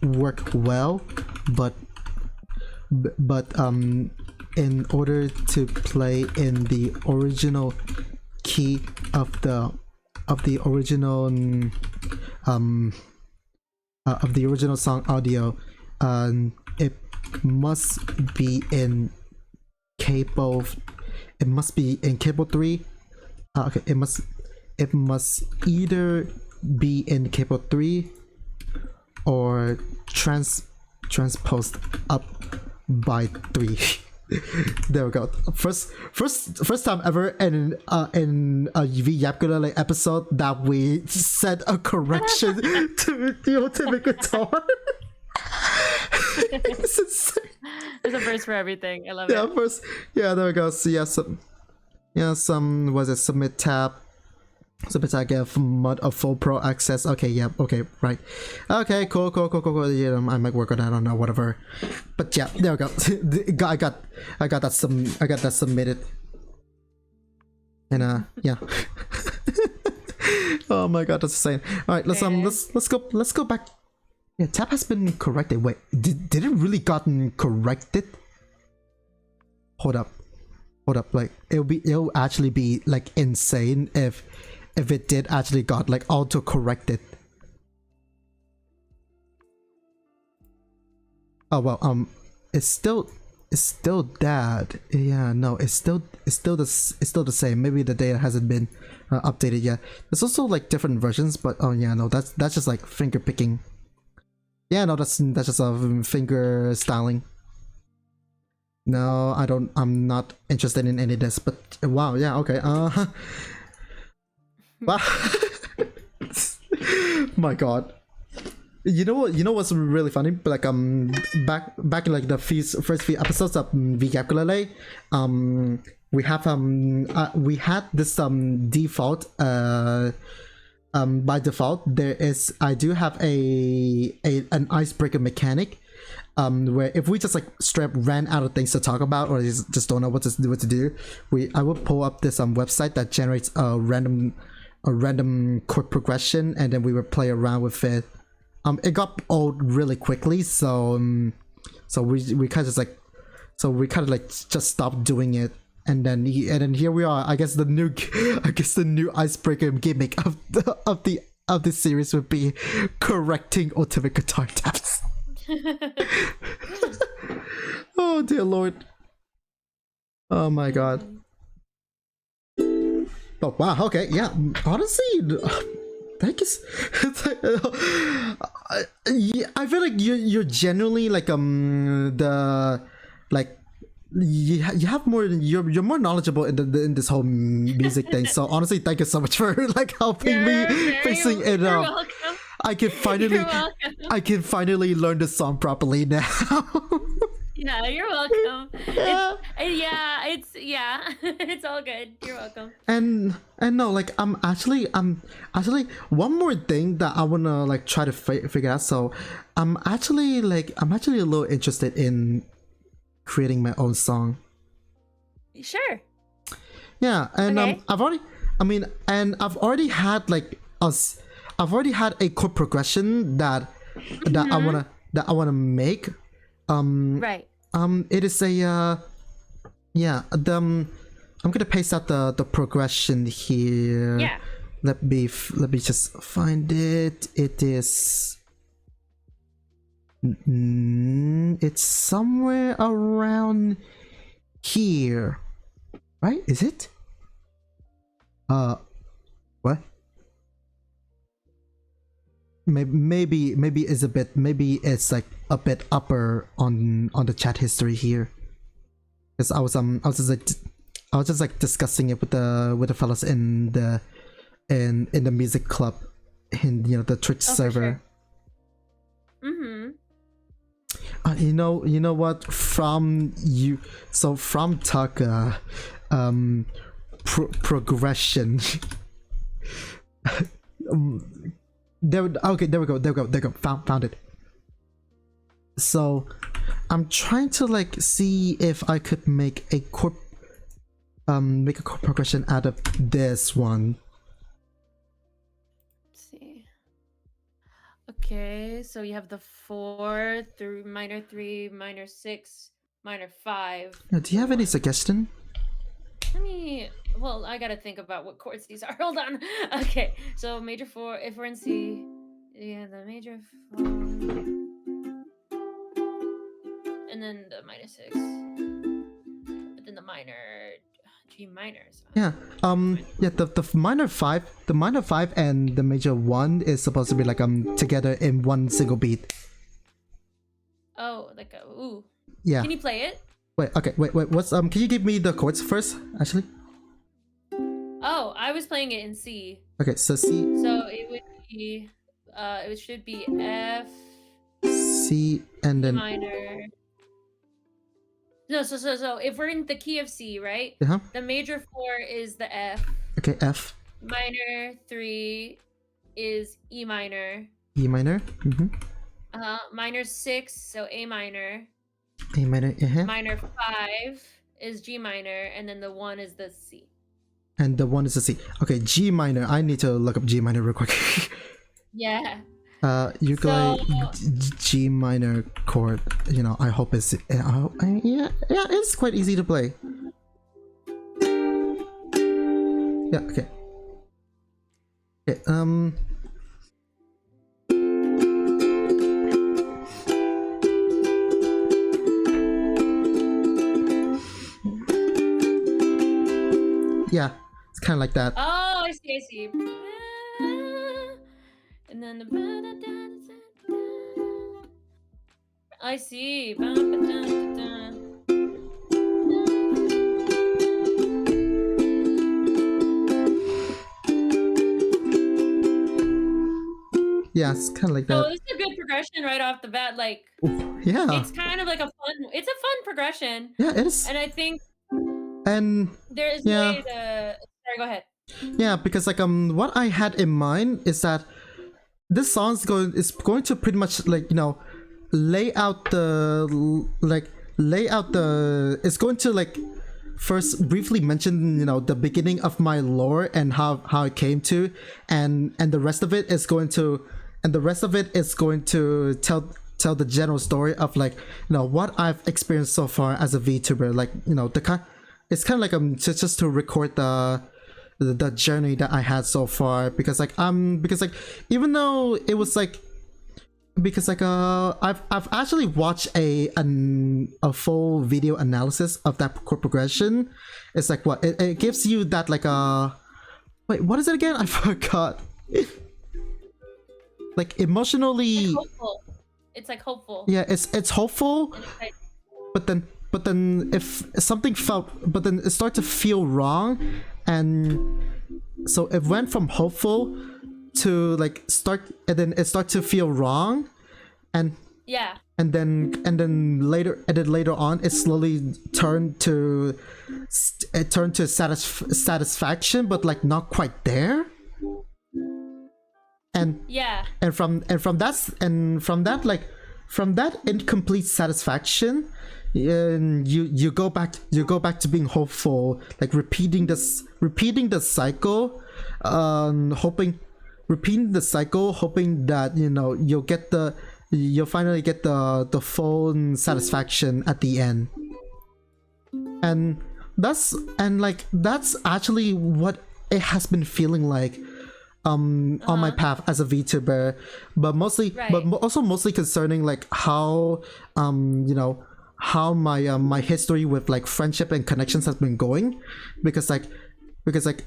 work well, but in order to play in the original key of the original song audio, it must be in cable. It must be in cable 3. Okay, it must either be in cable 3 or transposed up by 3. There we go. First time ever in a V-Yapkulele episode that we said a correction to the ultimate guitar. It's insane. There's a first for everything. I love Yeah, it. first. Yeah, there we go. So some was it submit tab. Submit tab get mod of full pro access. Okay, yeah, okay, right. Okay, cool. Yeah, I might work on that. I don't know, whatever. But yeah, there we go. I got that submitted. And yeah. Oh my god, that's insane. All right, let's go back. Yeah, tab has been corrected. Wait, did it really gotten corrected? Hold up. Like it'll actually be like insane if it did actually got like auto corrected. Oh well, it's still that. Yeah, no, it's still the same. Maybe the data hasn't been updated yet. There's also like different versions, but oh yeah, no, that's just like finger picking. Yeah, no, that's just finger styling. No, I'm not interested in any of this. But wow, yeah, okay. Wow. My god. You know what's really funny? Like back in like the first few episodes of V-Yapkulele, we had this default by default I do have an icebreaker mechanic, where if we just like straight ran out of things to talk about or just don't know what to do, I will pull up this website that generates a random chord progression, and then we would play around with it. It got old really quickly, so we kind of just stopped doing it, and then here we are. I guess the new icebreaker gimmick of the series would be correcting ultimate guitar tabs. Oh dear lord. Oh my god. Oh wow, okay, yeah. Honestly, thank you. I feel like you're genuinely like the like you have more, you're more knowledgeable in this whole music thing. So honestly, thank you so much for like helping me fixing it You're up. welcome. I can finally learn the song properly now. Yeah, you're welcome. Yeah. It's all good. You're welcome. And no, like I'm actually one more thing that I wanna like try to figure out. So I'm actually a little interested in creating my own song. Sure. Yeah, and Okay. I've already had like I've already had a chord progression that I wanna make. Right. It is a yeah, I'm gonna paste out the progression here. Yeah. Let me just find it. It is it's somewhere around here, right? Is it? What? maybe it's a bit, maybe it's like a bit upper on the chat history here, because I was just like discussing it with the fellas in the music club in the Twitch server. Sure. You know what, from Taka, progression. There we go, found it. So I'm trying to like see if I could make a chord progression out of this one. Let's see. Okay, so you have the 4 through minor 3, minor 6, minor 5. Now, do you have any suggestion? Well, I gotta think about what chords these are. Hold on. Okay, so major 4, if we're in C, yeah, the major 4, and then the minor 6, but then the minor G minors. Yeah, the minor 5 and the major 1 is supposed to be like together in one single beat. Oh, like a ooh. Yeah. Can you play it? Wait, what's can you give me the chords first, actually? Oh, I was playing it in C. Okay, so C. So it would be it should be F, C, and then minor. No, so if we're in the key of C, right? The major 4 is the F. Okay, F. Minor 3 is E minor. E minor. Minor 6, so A minor. A minor. Minor 5 is G minor, and then the 1 is the C. And the 1 is the C. Okay, G minor. I need to look up G minor real quick. Yeah. Ukulele G minor chord. I hope it's yeah, it's quite easy to play. Yeah. Okay. Yeah, it's kind of like that. Oh, I see. And then the I see. Yeah, it's kind of like that. Oh, this is a good progression right off the bat. Like, yeah, it's kind of like it's a fun progression. Yeah, it is. And I think, and there is a way to. Sorry, go ahead. Yeah, because like what I had in mind is that this song is going to pretty much like lay out the it's going to like first briefly mention the beginning of my lore and how it came to, and the rest of it is going to tell the general story of like what I've experienced so far as a VTuber, like it's kind of like just to record the journey that I had so far, because even though it was like, because like I've actually watched a full video analysis of that chord progression. It's like what it gives you that like wait, what is it again? I forgot. Like emotionally, it's like hopeful. Yeah, it's hopeful, but then if something but then it started to feel wrong, and so it went from hopeful to like and then it started to feel wrong, and then later on it slowly turned to satisfaction, but like not quite there. And from that incomplete satisfaction, you go back to being hopeful, like repeating the cycle, repeating the cycle, hoping that you'll finally get the full satisfaction at the end. And that's actually what it has been feeling like on my path as a VTuber, but also mostly concerning like how how my history with like friendship and connections has been going, because like because like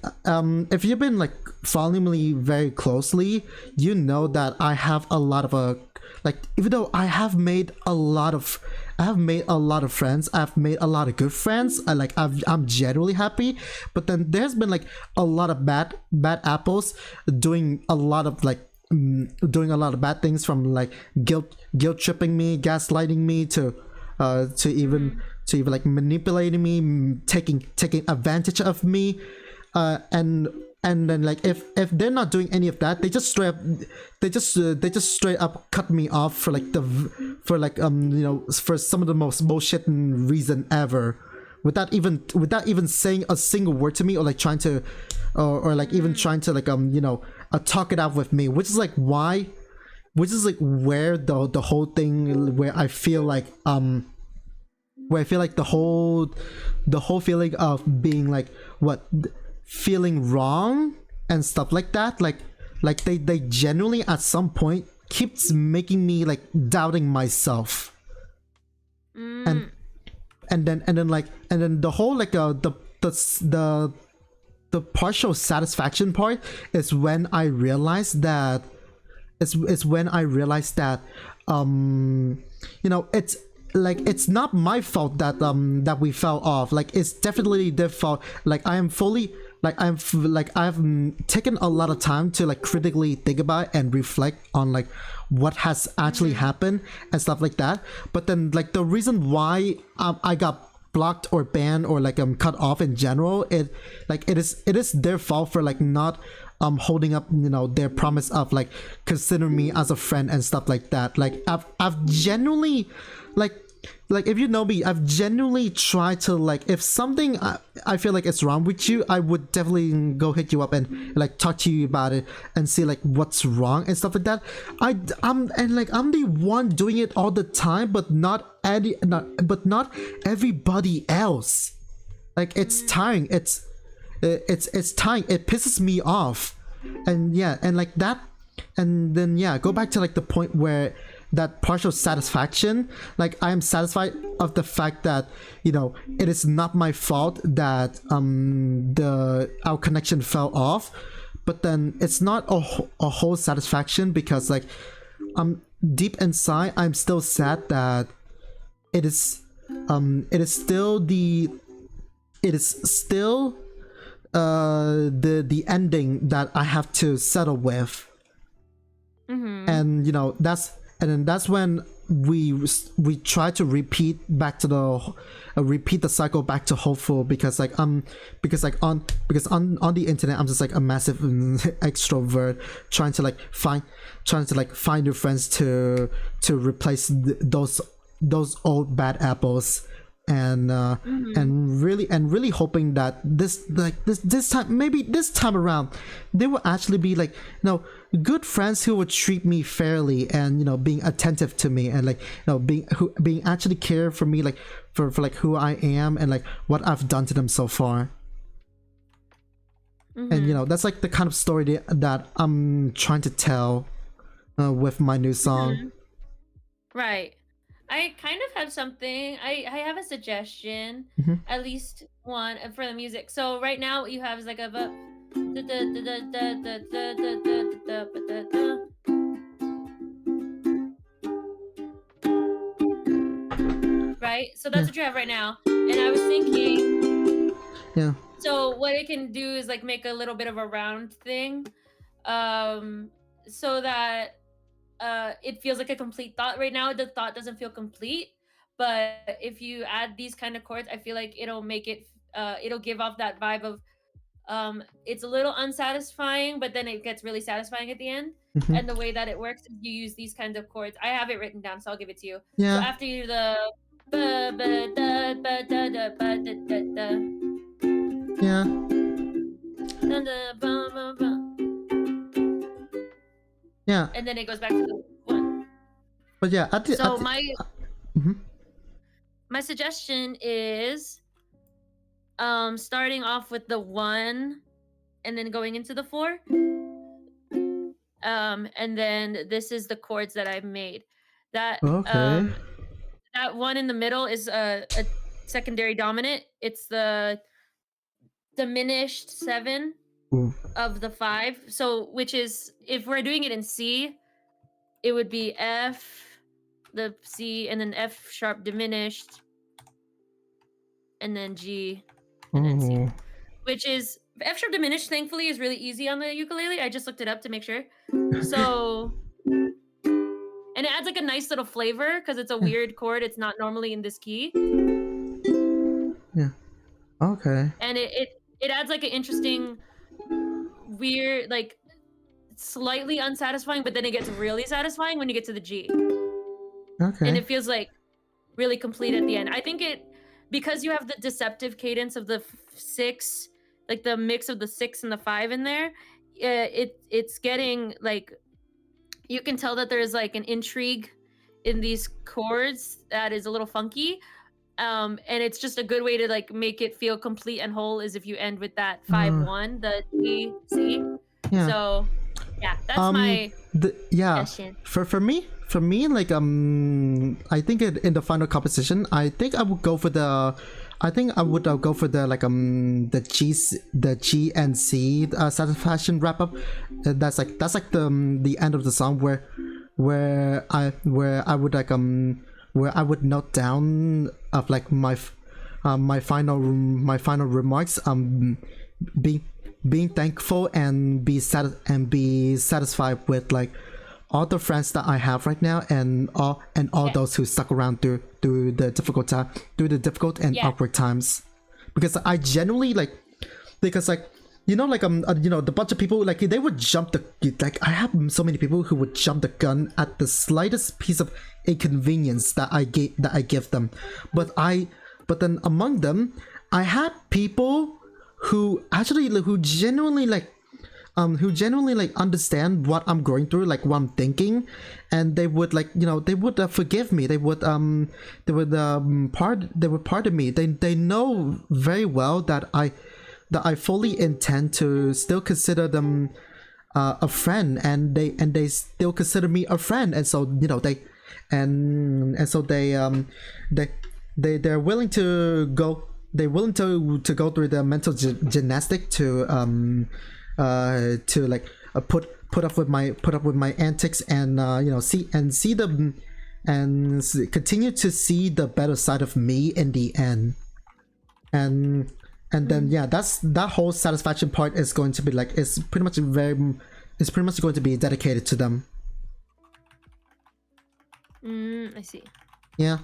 if you've been like following me very closely, you know that I have a lot of like, even though I have made a lot of friends, I've made a lot of good friends, I'm generally happy, but then there's been like a lot of bad apples doing a lot of like doing a lot of bad things, from like guilt tripping me, gaslighting me, to even like manipulating me, taking advantage of me, and then like if they're not doing any of that, they just straight up cut me off for like for some of the most bullshit reason ever, without even saying a single word to me, or like trying to or like even trying to like talk it out with me, which is like where the whole thing, where I feel like the whole feeling of being like what feeling wrong and stuff like that, like they genuinely at some point keeps making me like doubting myself. and and then the whole like the the partial satisfaction part is when I realized that is when I realized that it's like it's not my fault that we fell off. Like it's definitely their fault. Like I am fully like I've taken a lot of time to like critically think about it and reflect on like what has actually happened and stuff like that. But then like the reason why I got blocked or banned or like cut off in general, it is their fault for like not holding up their promise of like consider me as a friend and stuff like that. Like I've genuinely like if you know me, I've genuinely tried to like, if something I feel like it's wrong with you, I would definitely go hit you up and like talk to you about it and see like what's wrong and stuff like that. I'm the one doing it all the time, but not everybody else. Like it's tiring. It's tiring. It pisses me off. And yeah, and like that, and then yeah, go back to like the point where that partial satisfaction, like I am satisfied of the fact that it is not my fault that our connection fell off. But then it's not a whole satisfaction, because like deep inside I'm still sad that it is still the ending that I have to settle with. And that's when we try to repeat the cycle back to hopeful, because on the internet I'm just like a massive extrovert trying to find new friends to replace those old bad apples. And really hoping that this time, maybe this time around, they will actually be like good friends who would treat me fairly, and being attentive to me, and like being actually care for me, like for like who I am and like what I've done to them so far. And that's like the kind of story that I'm trying to tell with my new song. Right. I kind of have something. I have a suggestion, at least one for the music. So right now what you have is like a right. So that's what you have right now. And I was thinking, Yeah. so what it can do is like make a little bit of a round thing, so that it feels like a complete thought. Right now the thought doesn't feel complete, but if you add these kind of chords, I feel like it'll make it it'll give off that vibe of it's a little unsatisfying, but then it gets really satisfying at the end. And the way that it works is you use these kinds of chords. I have it written down, so I'll give it to you. Yeah. So after you do the Yeah. Yeah. and then it goes back to the one. But yeah, So mhm. my suggestion is starting off with the 1 and then going into the 4. And then this is the chords that I've made. That Okay. that one in the middle is a secondary dominant. It's the diminished 7 Ooh. of the 5. So which is, if we're doing it in C, it would be F, the C, and then F sharp diminished, and then G, and then C. Oh. Which is F sharp diminished, thankfully, is really easy on the ukulele. I just looked it up to make sure. So, and it adds like a nice little flavor because it's a weird chord. It's not normally in this key. Yeah. Okay. And it adds like an interesting, weird, like slightly unsatisfying, but then it gets really satisfying when you get to the G. Okay. And it feels like really complete at the end. I think it, because you have the deceptive cadence of the 6, like the mix of the 6 and the 5 in there, it's getting like, you can tell that there's like an intrigue in these chords that is a little funky. And it's just a good way to like make it feel complete and whole is if you end with that 5-1, the G C. Yeah. So yeah, that's my yeah. suggestion. For me, like I think in the final composition, I think I would go for the, go for the like the G and C satisfaction wrap up. That's like the end of the song where I would like where I would note down of like my final remarks, being thankful and be satisfied with like all the friends that I have right now, and all those who stuck around through the difficult and awkward times, because I genuinely like, because like, you know, like the bunch of people, like they would jump the, like I have so many people who would jump the gun at the slightest piece of inconvenience that I give them, but then among them I had people who genuinely like understand what I'm going through, like what I'm thinking, and they would like, you know, they would forgive me. They would pardon me. They know very well that I fully intend to still consider them a friend, and they still consider me a friend, and so, you know, they're willing to go. They're willing to go through the mental gymnastic to like put up with my antics, and you know, continue to see the better side of me in the end, and then yeah, that whole satisfaction part is going to be like, it's pretty much going to be dedicated to them. I see. Yeah.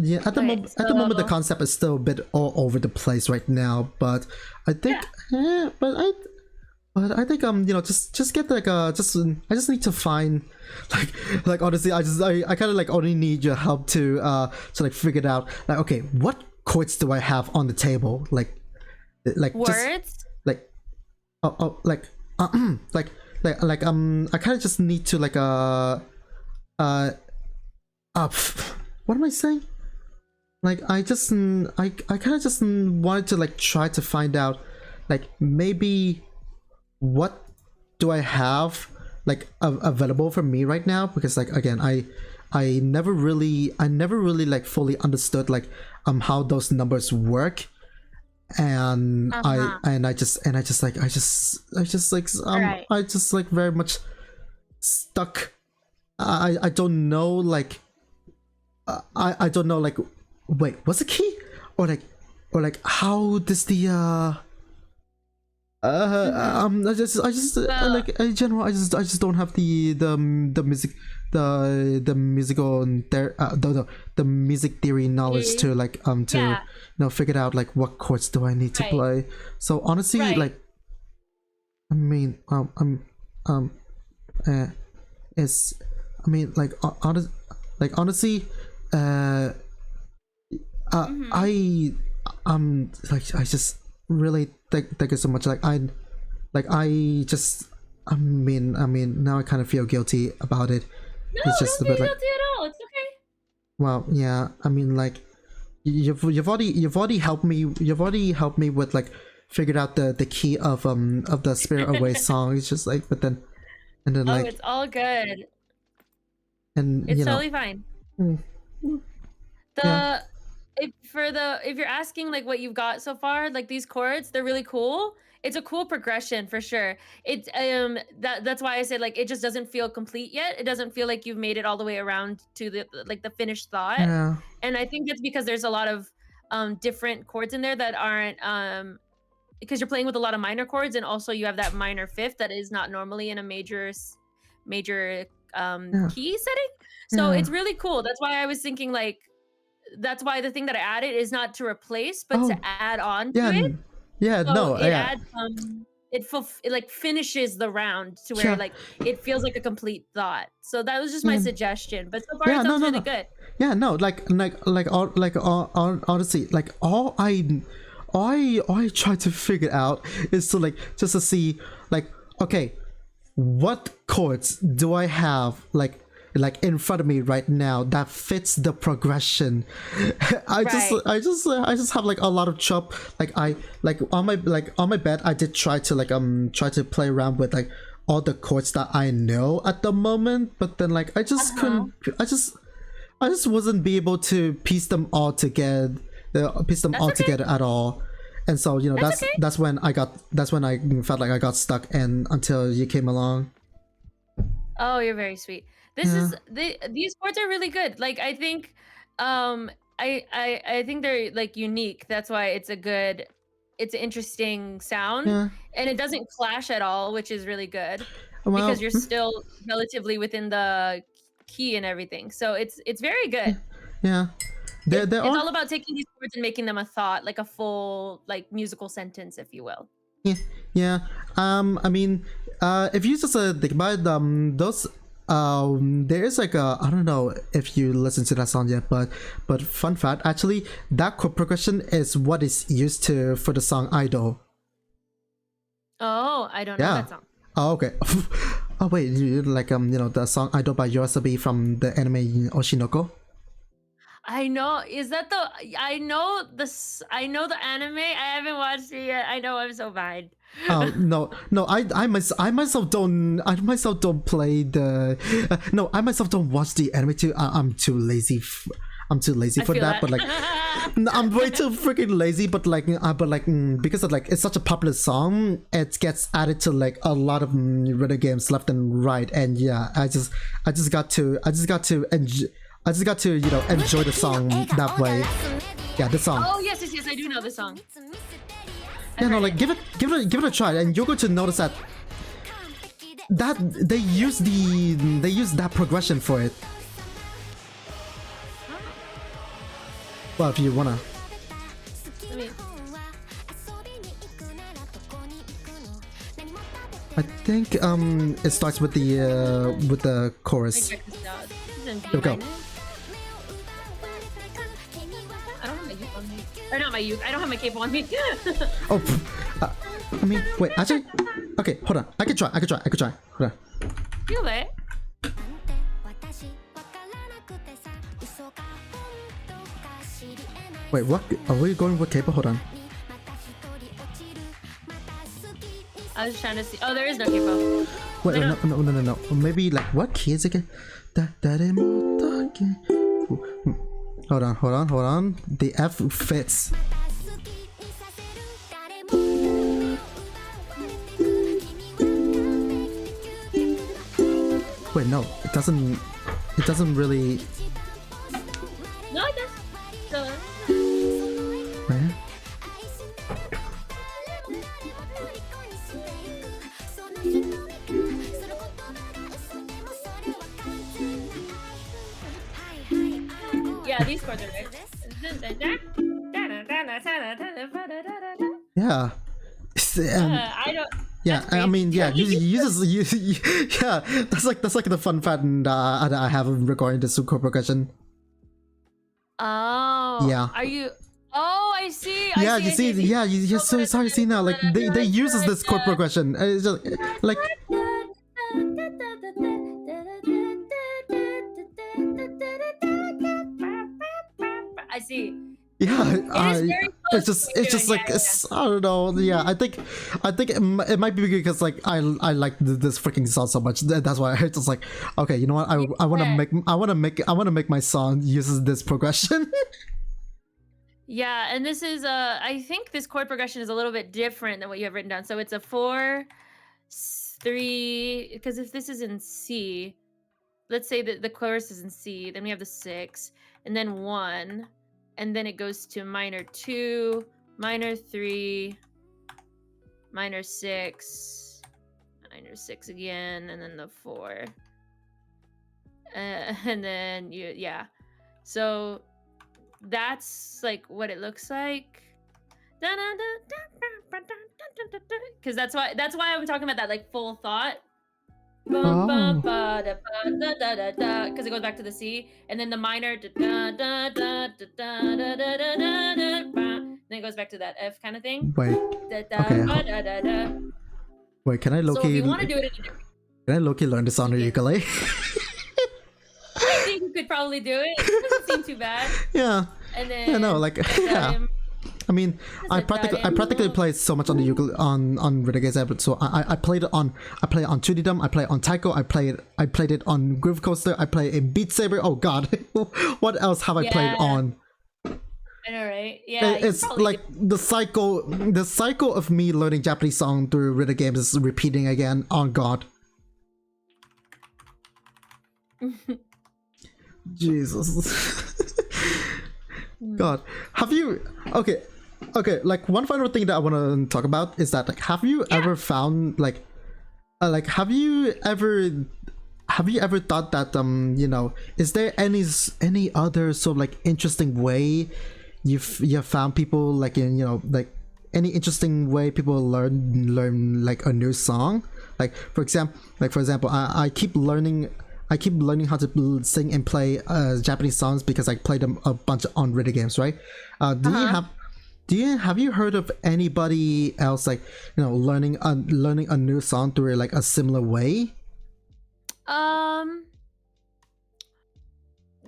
Yeah, at the moment, the concept is still a bit all over the place right now, but I think, but I think you know, just get like I just need to find like honestly, I kind of like only need your help to like figure it out. Like, okay, what chords do I have on the table? Like words, just, like like I kind of just need to like what am I saying? Like I kind of just wanted to like try to find out, like maybe what do I have like available for me right now, because like again, I never really like fully understood like how those numbers work, and I just like very much stuck. I don't know, like I don't know, like, wait, what's the key, or like how does the I just like in general, I just don't have the music, the musical the music theory knowledge to like to you know, figure out like what chords do I need to play. So honestly, like, I mean, it's, I mean, like honestly, like I just really thank you so much. Like I just, I mean now I kind of feel guilty about it. No, it's just don't a bit feel like, guilty at all. It's okay. well, yeah, I mean, like you've already helped me with like figured out the key of the Spirit Away song. It's just like, but then like, it's all good. And It's you know, totally fine. mm, The if you're asking like what you've got so far, like these chords, they're really cool. It's a cool progression for sure. It's that's why I said like it just doesn't feel complete yet. It doesn't feel like you've made it all the way around to the like the finished thought. Yeah. And I think that's because there's a lot of different chords in there that aren't because you're playing with a lot of minor chords, and also you have that minor fifth that is not normally in a major Yeah. key setting. So Yeah. it's really cool. That's why I was thinking like that's why the thing that I added is not to replace, but Oh, to add on to yeah. it. Yeah. So No. it Yeah. adds it like finishes the round to where Yeah. like it feels like a complete thought. So that was just my Yeah. suggestion. But so far Yeah. it No. sounds No. really No. good. Yeah. No. Honestly, like all I try to figure out is to like just to see like, okay, what chords do I have like in front of me right now that fits the progression. I just have like a lot of chop. Like I like on my bed I did try to play around with like all the chords that I know at the moment, but then like I just couldn't. I just wasn't be able to piece them all together. Together at all. And so that's when I felt like I got stuck, and until you came along. Oh, you're very sweet. These chords are really good. Like I think I think they're like unique. That's why it's an interesting sound, Yeah. and it doesn't clash at all, which is really good Well, because you're still relatively within the key and everything. So it's very good. yeah. There It's are all about taking these words and making them a thought, like a full like musical sentence, if you will. yeah, yeah. I mean, if you just think about it, those there is like a, I don't know if you listen to that song yet, but fun fact, actually, that chord progression is what is used to for the song Idol. Oh, I don't know Yeah. that song. Oh, okay. Oh wait, like the song Idol by Yoasobi from the anime Oshinoko. I know. Is that the? I know this. I know the anime. I haven't watched it yet. I know. I'm so behind. Oh no, no! I myself don't play the. No, I myself don't watch the anime too. I'm too lazy. I'm too lazy I for feel that. But like, I'm way too freaking lazy. But like, because of like it's such a popular song, it gets added to like a lot of rhythm games left and right. And yeah, I just got to enjoy the song that way. Yeah, the song. Oh yes, yes, yes. I do know the song. Yeah, no, like give it a try, and you're going to notice that they use that progression for it. Well, if you wanna. Let me- I think it starts with the chorus. check this out. This is in B Here we go. minus. I don't have my uke on me. Or not my uke. I don't have my capo on me. Oh, I mean, wait, actually, okay, hold on. I can try. Hold on. Feel it. Wait, what? Are we going with capo? Hold on. I was trying to see. Oh, there is no capo. Wait, no. Maybe like what key is it again? Hold on. The F fits. Wait, no, it doesn't. It doesn't really. No, it does. So, Where? yeah, these chords are right. Yeah. I don't. Yeah, That's I mean, yeah, crazy. yeah, that's like the fun fact I have regarding the super progression. Oh. Yeah. Are you? Oh, I see. Yeah, you see, yeah, you so sorry, see now, like they uses this chord progression. It's just like I see. yeah, It is very it's close to just what you're it's just doing, like yeah, it's, I don't know. Yeah, I think it might be because like I like this freaking song so much. That's why I just like, okay, you know what? I want to make my song uses this progression. Yeah, and this is I think this chord progression is a little bit different than what you have written down. So it's a 4 3, because if this is in C, let's say that the chorus is in C, then we have the 6 and then 1, and then it goes to minor 2, minor 3, minor 6, minor 6 again, and then the 4. And then yeah. So that's like what it looks like. Because that's why I'm talking about that like full thought. Oh, Because it goes back to the C, and then the minor, then it goes back to that F kind of thing. wait. Okay. Wait, can I So if Loki? you want to do it in a different, Can I Loki learn this on the ukulele? I think you could probably do it. It doesn't seem too bad. Yeah. And then Yeah, no, like yeah. I mean, I practically played so much on the ukulele on Renegades Epic. So I played it on 2D Dum. I played it on Taiko. I played it on Groove Coaster. I played in Beat Saber. Oh God, what else have I played on? I know, right? Yeah, It's like the cycle of me learning Japanese song through rhythm games is repeating again. Oh God. Jesus. God, have you? Okay, like one final thing that I want to talk about is that like, have you ever found like have you ever thought that you know, is there any other sort of like interesting way you've found people like in, you know, like any interesting way people learn like a new song? Like for example, I keep learning how to sing and play Japanese songs because I played them a bunch on rhythm games, right? Have you heard of anybody else like, you know, learning a new song through like a similar way?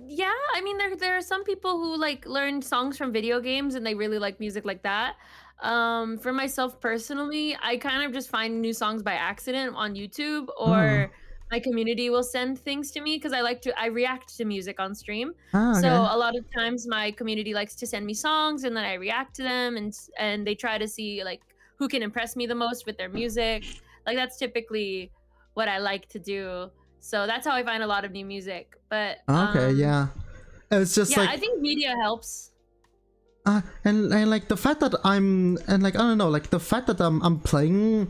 Yeah, I mean there are some people who like learn songs from video games and they really like music like that. For myself personally, I kind of just find new songs by accident on YouTube, Oh, or my community will send things to me because I react to music on stream. So okay. a lot of times my community likes to send me songs and then I react to them, and they try to see like who can impress me the most with their music. Like that's typically what I like to do. So that's how I find a lot of new music. But Okay, yeah. It's just yeah, like I think media helps. and like the fact that and like I don't know, like the fact that I'm playing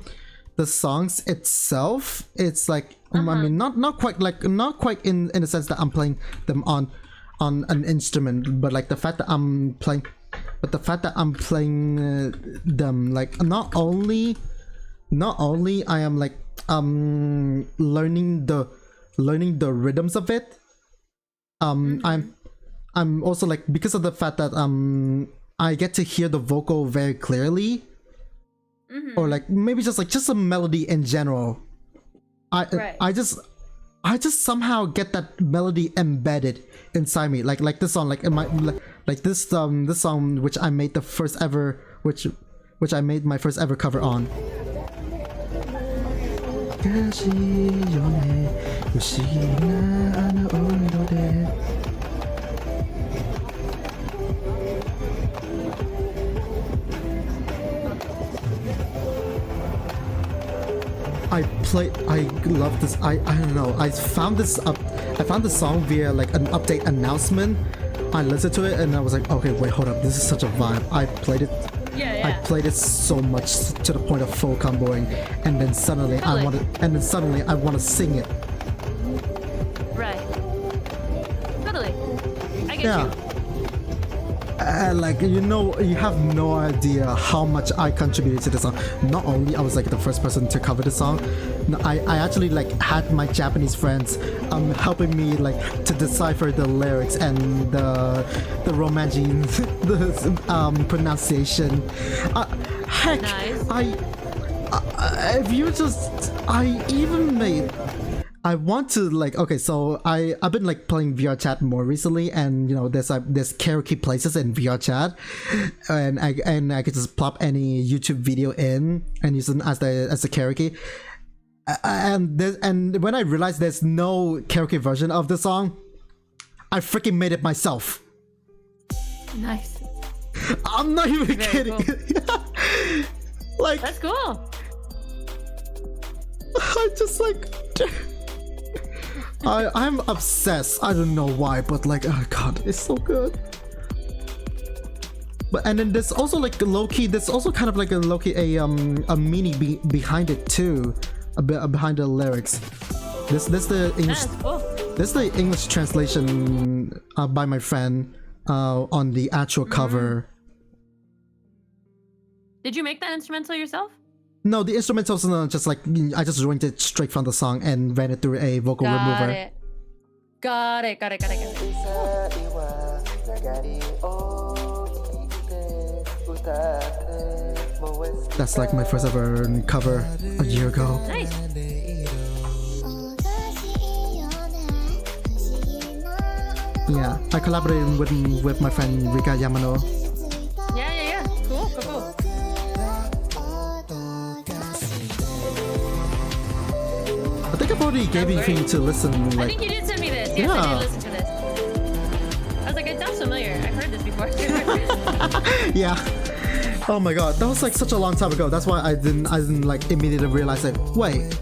the songs itself, it's like I mean not quite in the sense that I'm playing them on an instrument, but like the fact that I'm playing them, like not only I am like learning the rhythms of it. I'm also like, because of the fact that I get to hear the vocal very clearly, or like maybe just a melody in general. I just somehow get that melody embedded inside me, like this song, like in my like this song which I made my first ever cover on. I love this. I don't know. I found this song via like an update announcement. I listened to it and I was like, okay, wait, hold up. This is such a vibe. I played it. Yeah. I played it so much to the point of full comboing, and then suddenly I want to sing it. Right. Totally. I get Yeah. you. Like, you know, you have no idea how much I contributed to the song. Not only I was like the first person to cover the song, no, I actually like had my Japanese friends helping me like to decipher the lyrics and the romanji the pronunciation. Heck, Nice. if you just I even made. I want to like, okay, so I've been like playing VR chat more recently, and you know there's karaoke places in VR chat, and I could just plop any YouTube video in and use it as the karaoke, and when I realized there's no karaoke version of the song, I freaking made it myself. Nice. I'm not even Very kidding. cool. Like, That's cool. I just like, I'm obsessed. I don't know why, but like, oh god, it's so good. But and then there's also like low key. There's also kind of like a low key a meaning behind it too, behind the lyrics. This the English. That's cool. This is the English translation by my friend on the actual cover. Did you make that instrumental yourself? No, the instrumentals are just like I just joined it straight from the song and ran it through a vocal remover. Got it. That's like my first ever cover a year ago. Nice. Yeah, I collaborated with my friend Rika Yamano. Yeah. Cool. I think I've already gave you thing to listen. I Like, think you did send me this. Yes, I did listen to this. I was like, it sounds familiar. I've heard this before. yeah. Oh my god, that was like such a long time ago. That's why I didn't like immediately realize like, wait,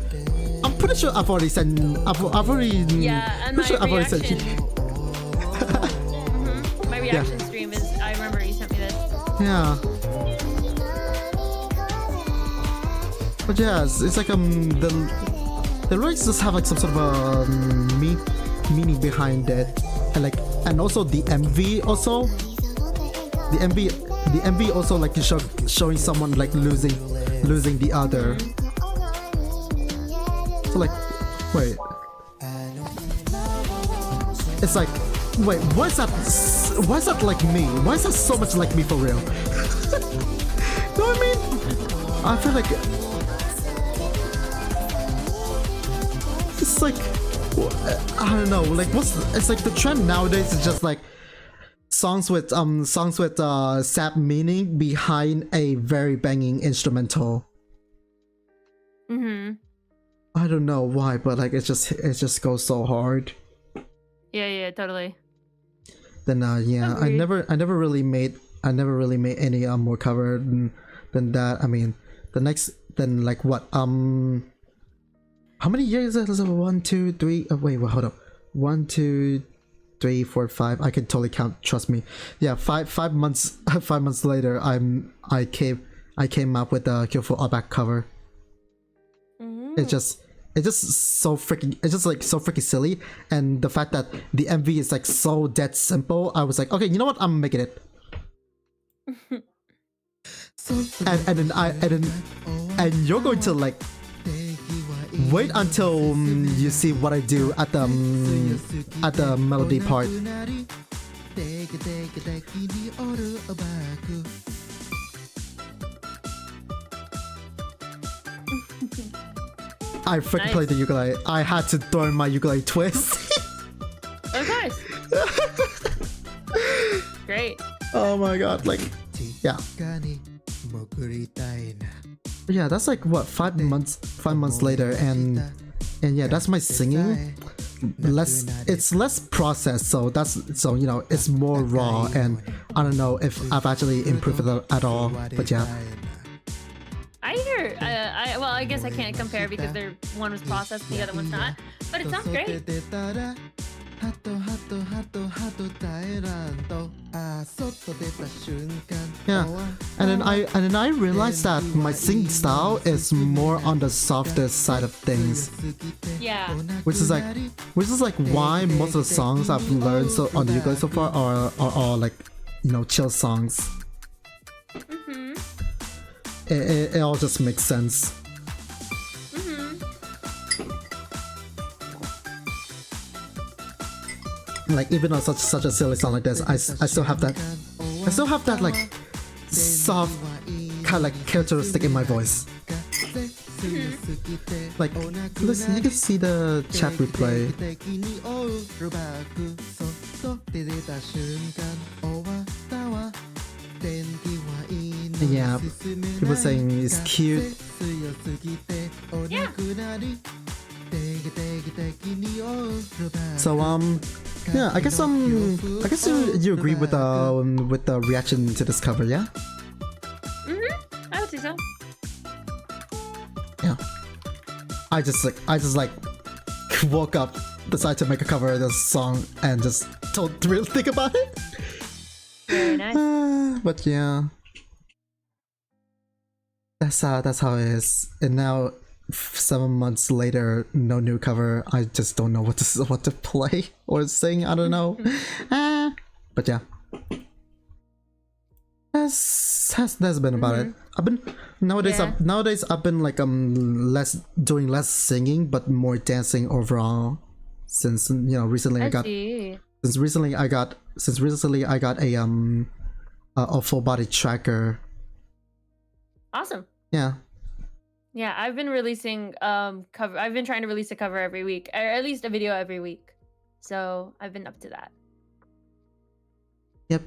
I'm pretty sure I've already sent. I've already. Yeah, and my reaction. My reaction stream is. I remember you sent me this. Yeah. But yeah, it's like the lyrics just have like some sort of a meaning behind it, and also the MV also. The MV also like showing someone like losing the other. So like, wait. It's like, wait, why is that like me? Why is that so much like me for real? You know what I mean? I feel like it's like, I don't know, like it's like the trend nowadays is just like songs with sad meaning behind a very banging instrumental. I don't know why, but like it just goes so hard. Yeah, totally. Then yeah, Agreed. I never really made any more cover than that. I mean, then like what how many years is it? 1, 2, 3. Wait, hold up. 1, 2, 3, 4, 5. I can totally count. Trust me. Yeah, 5 months. 5 months later, I came up with the Kyofo Allback cover. It's just so freaking. It's just like so freaking silly, and the fact that the MV is like so dead simple. I was like, okay, you know what? I'm making it. and you're going to like wait until you see what I do at the melody part. I freaking played the ukulele. I had to throw in my ukulele twist. Of course. Great. Oh my god, like, yeah. Yeah, that's like what, 5 months later, and yeah, that's my singing. It's less processed, so you know, it's more raw, and I don't know if I've actually improved it at all, but yeah. I hear. Well, I guess I can't compare because one was processed and the other one's not. But it sounds great. Yeah, and then I realized that my singing style is more on the softer side of things. Yeah. Which is like why most of the songs I've learned on the ukulele so far are all like, you know, chill songs. It all just makes sense. Like even on such a silly song like this, I still have that like soft kind of like characteristic in my voice. Like, listen, you can see the chat replay. Yeah, people saying it's cute. Yeah. So Yeah, I guess you agree with the reaction to this cover, yeah? I would say so. Yeah. I just like woke up, decided to make a cover of this song, and just don't really think about it. Very nice. But yeah, that's how it is. And now, 7 months later, no new cover. I just don't know what to play or sing. I don't know. But yeah, that's been about it. I've been nowadays I've been like doing less singing but more dancing overall, since recently I got a full body tracker. Awesome. Yeah. Yeah, I've been releasing cover. I've been trying to release a cover every week, or at least a video every week. So I've been up to that. Yep.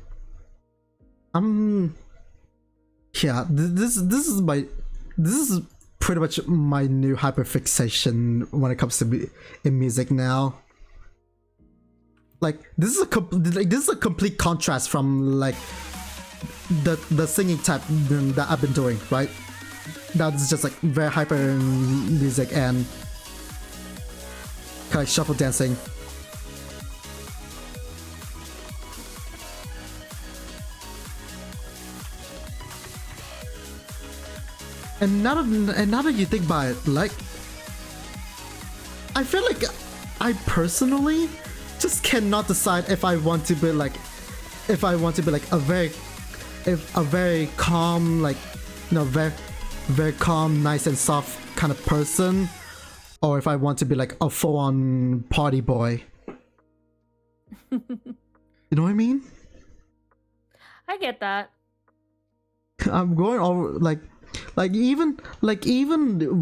Yeah, this is pretty much my new hyperfixation when it comes to in music now. Like this is a complete contrast from like the singing type that I've been doing, right? That's just like very hyper music and kind of shuffle dancing. And now that you think about it, like, I feel like I personally just cannot decide if I want to be like a very calm, like, very calm, nice and soft kind of person, or if I want to be like a full-on party boy. You know what I mean? I get that. I'm going over like even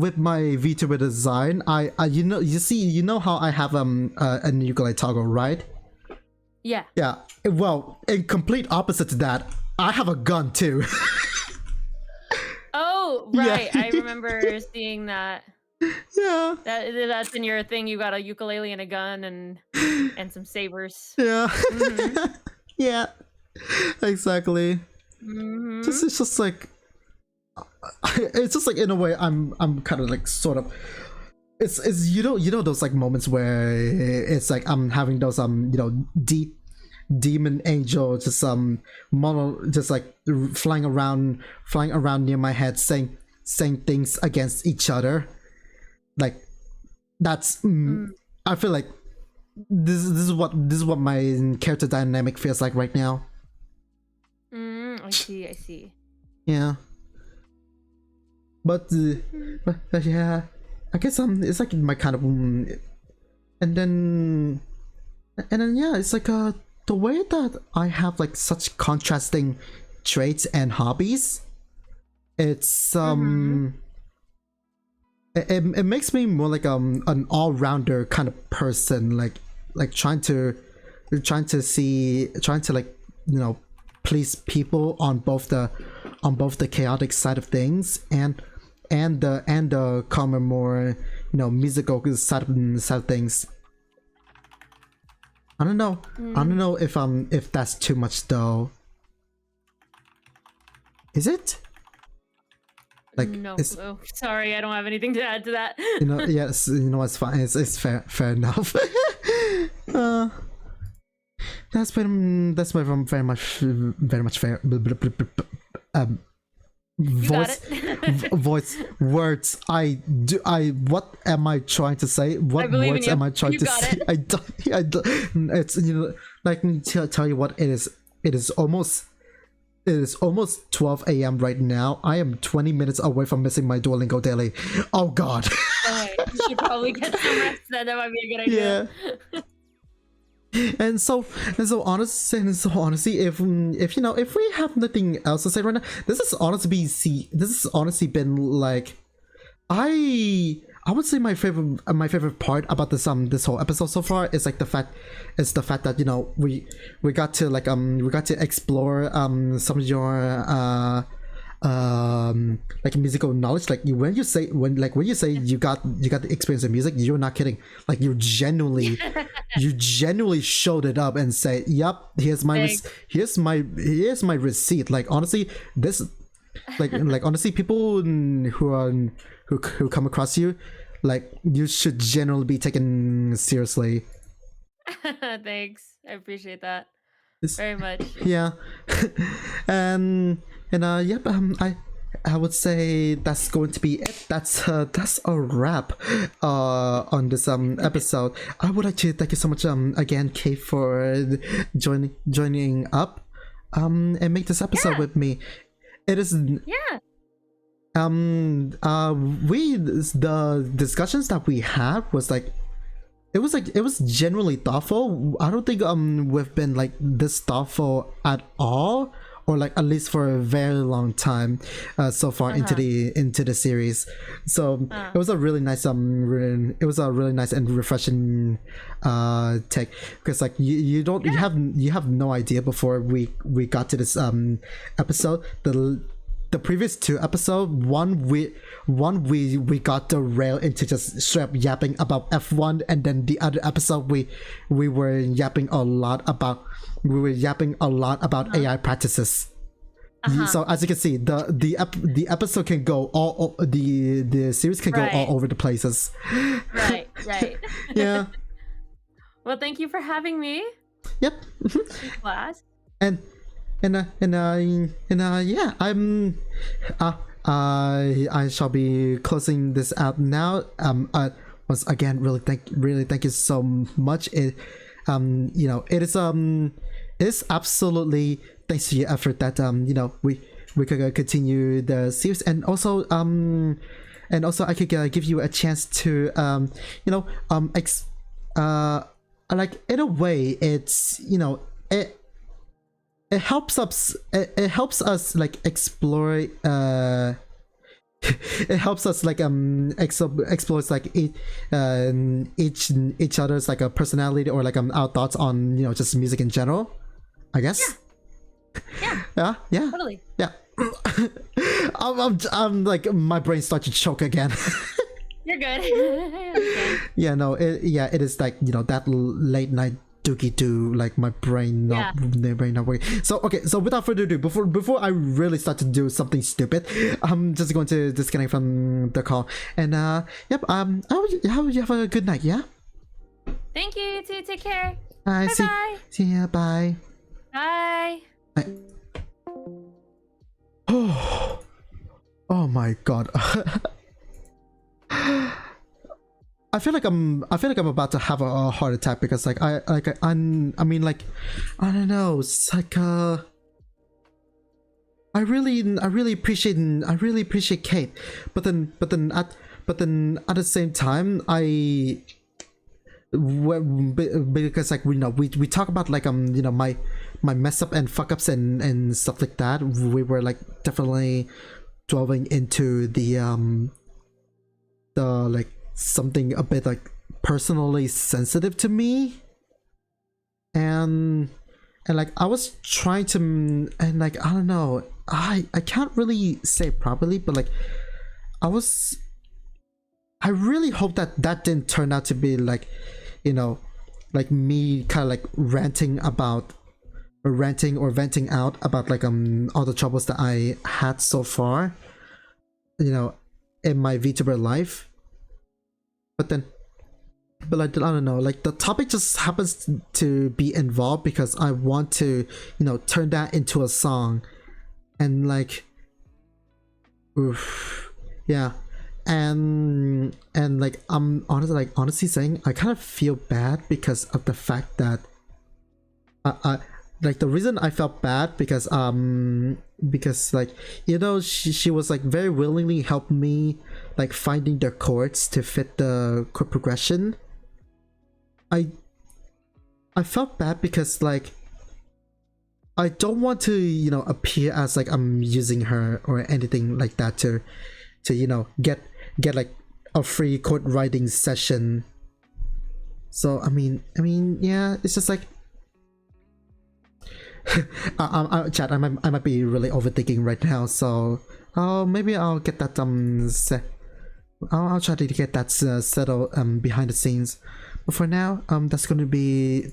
with my VTuber design, I you know how I have a ukulele toggle, right? Yeah. Yeah. Well, in complete opposite to that, I have a gun too. Oh, right. Yeah. I remember seeing that. Yeah. That's in your thing. You got a ukulele and a gun and some sabers. Yeah. Yeah. Exactly. It's just like in a way I'm kind of like sort of it's those like moments where it's like I'm having those deep demon angel just just like flying around near my head saying things against each other, like that's I feel like this is what my character dynamic feels like right now. I see. Yeah. But yeah, I guess it's like my kind of and then yeah, it's like the way that I have like such contrasting traits and hobbies. It's it makes me more like an all-rounder kind of person, like trying to like please people on both the chaotic side of things and the calmer, more musical side of things. I don't know if that's too much though. Is it? Like, no. Oh, sorry, I don't have anything to add to that. Yes, it's fine. It's fair enough. That's very much fair. Voice words. What am I trying to say? What words am I trying to say? I don't. It's let me tell you what it is. It is almost 12 a.m. right now. I am 20 minutes away from missing my Duolingo daily. Oh God. You should probably get some rest. Then that might be a good idea. Yeah. And so honestly, if we have nothing else to say right now, this has honestly been like, I would say my favorite part about this whole episode so far is like the fact that we got to explore some of your like musical knowledge. Like when you say you got the experience in music, you're not kidding. Like you genuinely showed it up and say, "Yep, here's my Thanks. here's my receipt." Like honestly, this like honestly, people who come across you, like you should generally be taken seriously. Thanks. I appreciate that It's- very much. yeah. and yep, I would say that's going to be it. That's a wrap on this episode. I would like to thank you so much again, Kate, for joining up and make this episode Yeah. with me. It is Yeah. we the discussions that we had was like it was genuinely thoughtful. I don't think we've been like this thoughtful at all, or like at least for a very long time so far into the series. So it was a really nice it was a really nice and refreshing take, because like you don't you have no idea before we got to this episode. The previous two episodes, one we got derailed into just straight up yapping about F1, and then the other episode we were yapping a lot about AI practices. So as you can see, the episode can go the series can go all over the places. Right. Yeah. Well, thank you for having me Yep. in class. And yeah, I shall be closing this out now. Once again, really thank you so much. It is absolutely thanks to your effort that we could continue the series, and also I could give you a chance to like in a way it's it helps us like explore it helps us like explores like each other's like a personality, or like our thoughts on just music in general, I guess. Yeah Totally. yeah. I'm like my brain started to choke again. You're good. Okay. Yeah, no, it is like that late night dookie do, like my brain not working. So okay, so without further ado, before I really start to do something stupid, I'm just going to disconnect from the call. And yep, how you have a good night, yeah? Thank you, you too. Take care. Bye. Bye-bye. See ya. Bye. Bye. Oh my god. I feel like I'm about to have a heart attack, because like I mean like I don't know, it's like I really appreciate Kate, but then at the same time because like we talk about like my mess up and fuck ups and stuff like that. We were like definitely delving into the like something a bit like personally sensitive to me, and like I was trying to, and like I don't know, I can't really say properly, but like I really hope that didn't turn out to be like like me kind of like ranting or venting out about like all the troubles that I had so far in my VTuber life. But like I don't know, like the topic just happens to be involved because I want to turn that into a song, and like oof, yeah. And like I'm honestly saying I kind of feel bad because of the fact that I like the reason I felt bad because like she was like very willingly helped me like finding the chords to fit the chord progression. I felt bad because like I don't want to appear as like I'm using her or anything like that to get like a free chord writing session. So I mean yeah, it's just like Chat, I might be really overthinking right now, so maybe I'll get that I'll try to get that settled behind the scenes. But for now, that's gonna be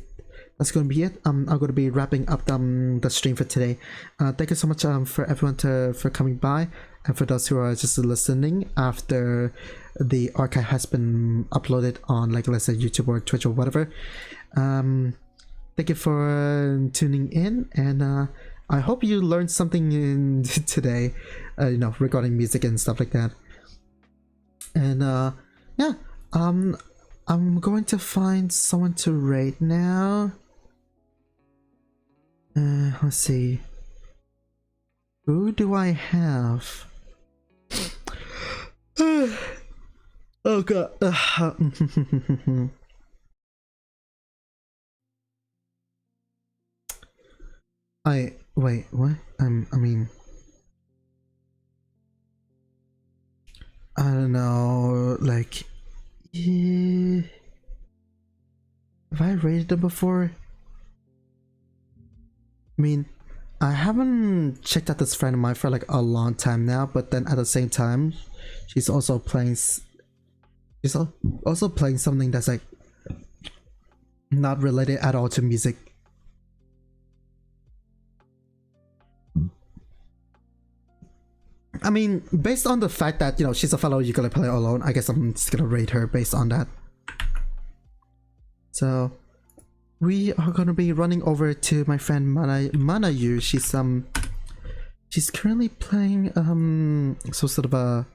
it. I'm gonna be wrapping up the stream for today. Thank you so much for everyone for coming by, and for those who are just listening after the archive has been uploaded on, like, let's say YouTube or Twitch or whatever. Thank you for tuning in, and I hope you learned something today, you know, regarding music and stuff like that. And yeah, I'm going to find someone to raid now. Let's see. Who do I have? Oh god. Wait, what? I mean, I don't know, like, yeah, have I rated them before? I mean, I haven't checked out this friend of mine for like a long time now, but then at the same time, she's also playing something that's like not related at all to music. I mean, based on the fact that, you know, she's a fellow ukulele player alone, I guess I'm just gonna rate her based on that. So we are gonna be running over to my friend Manayu. She's currently playing some sort of a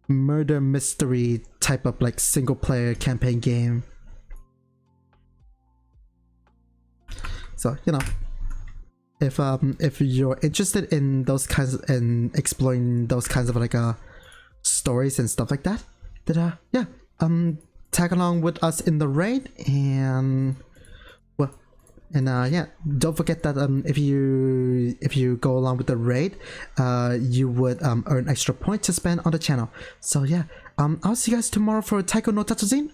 murder mystery type of like single player campaign game. So, you know, if you're interested in those kinds and exploring those kinds of like stories and stuff like that, then yeah, tag along with us in the raid, and well, and yeah, don't forget that if you go along with the raid, you would earn extra points to spend on the channel. So yeah, I'll see you guys tomorrow for Taiko no Tatsujin.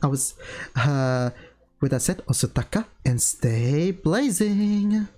With that said, osutaka and stay blazing.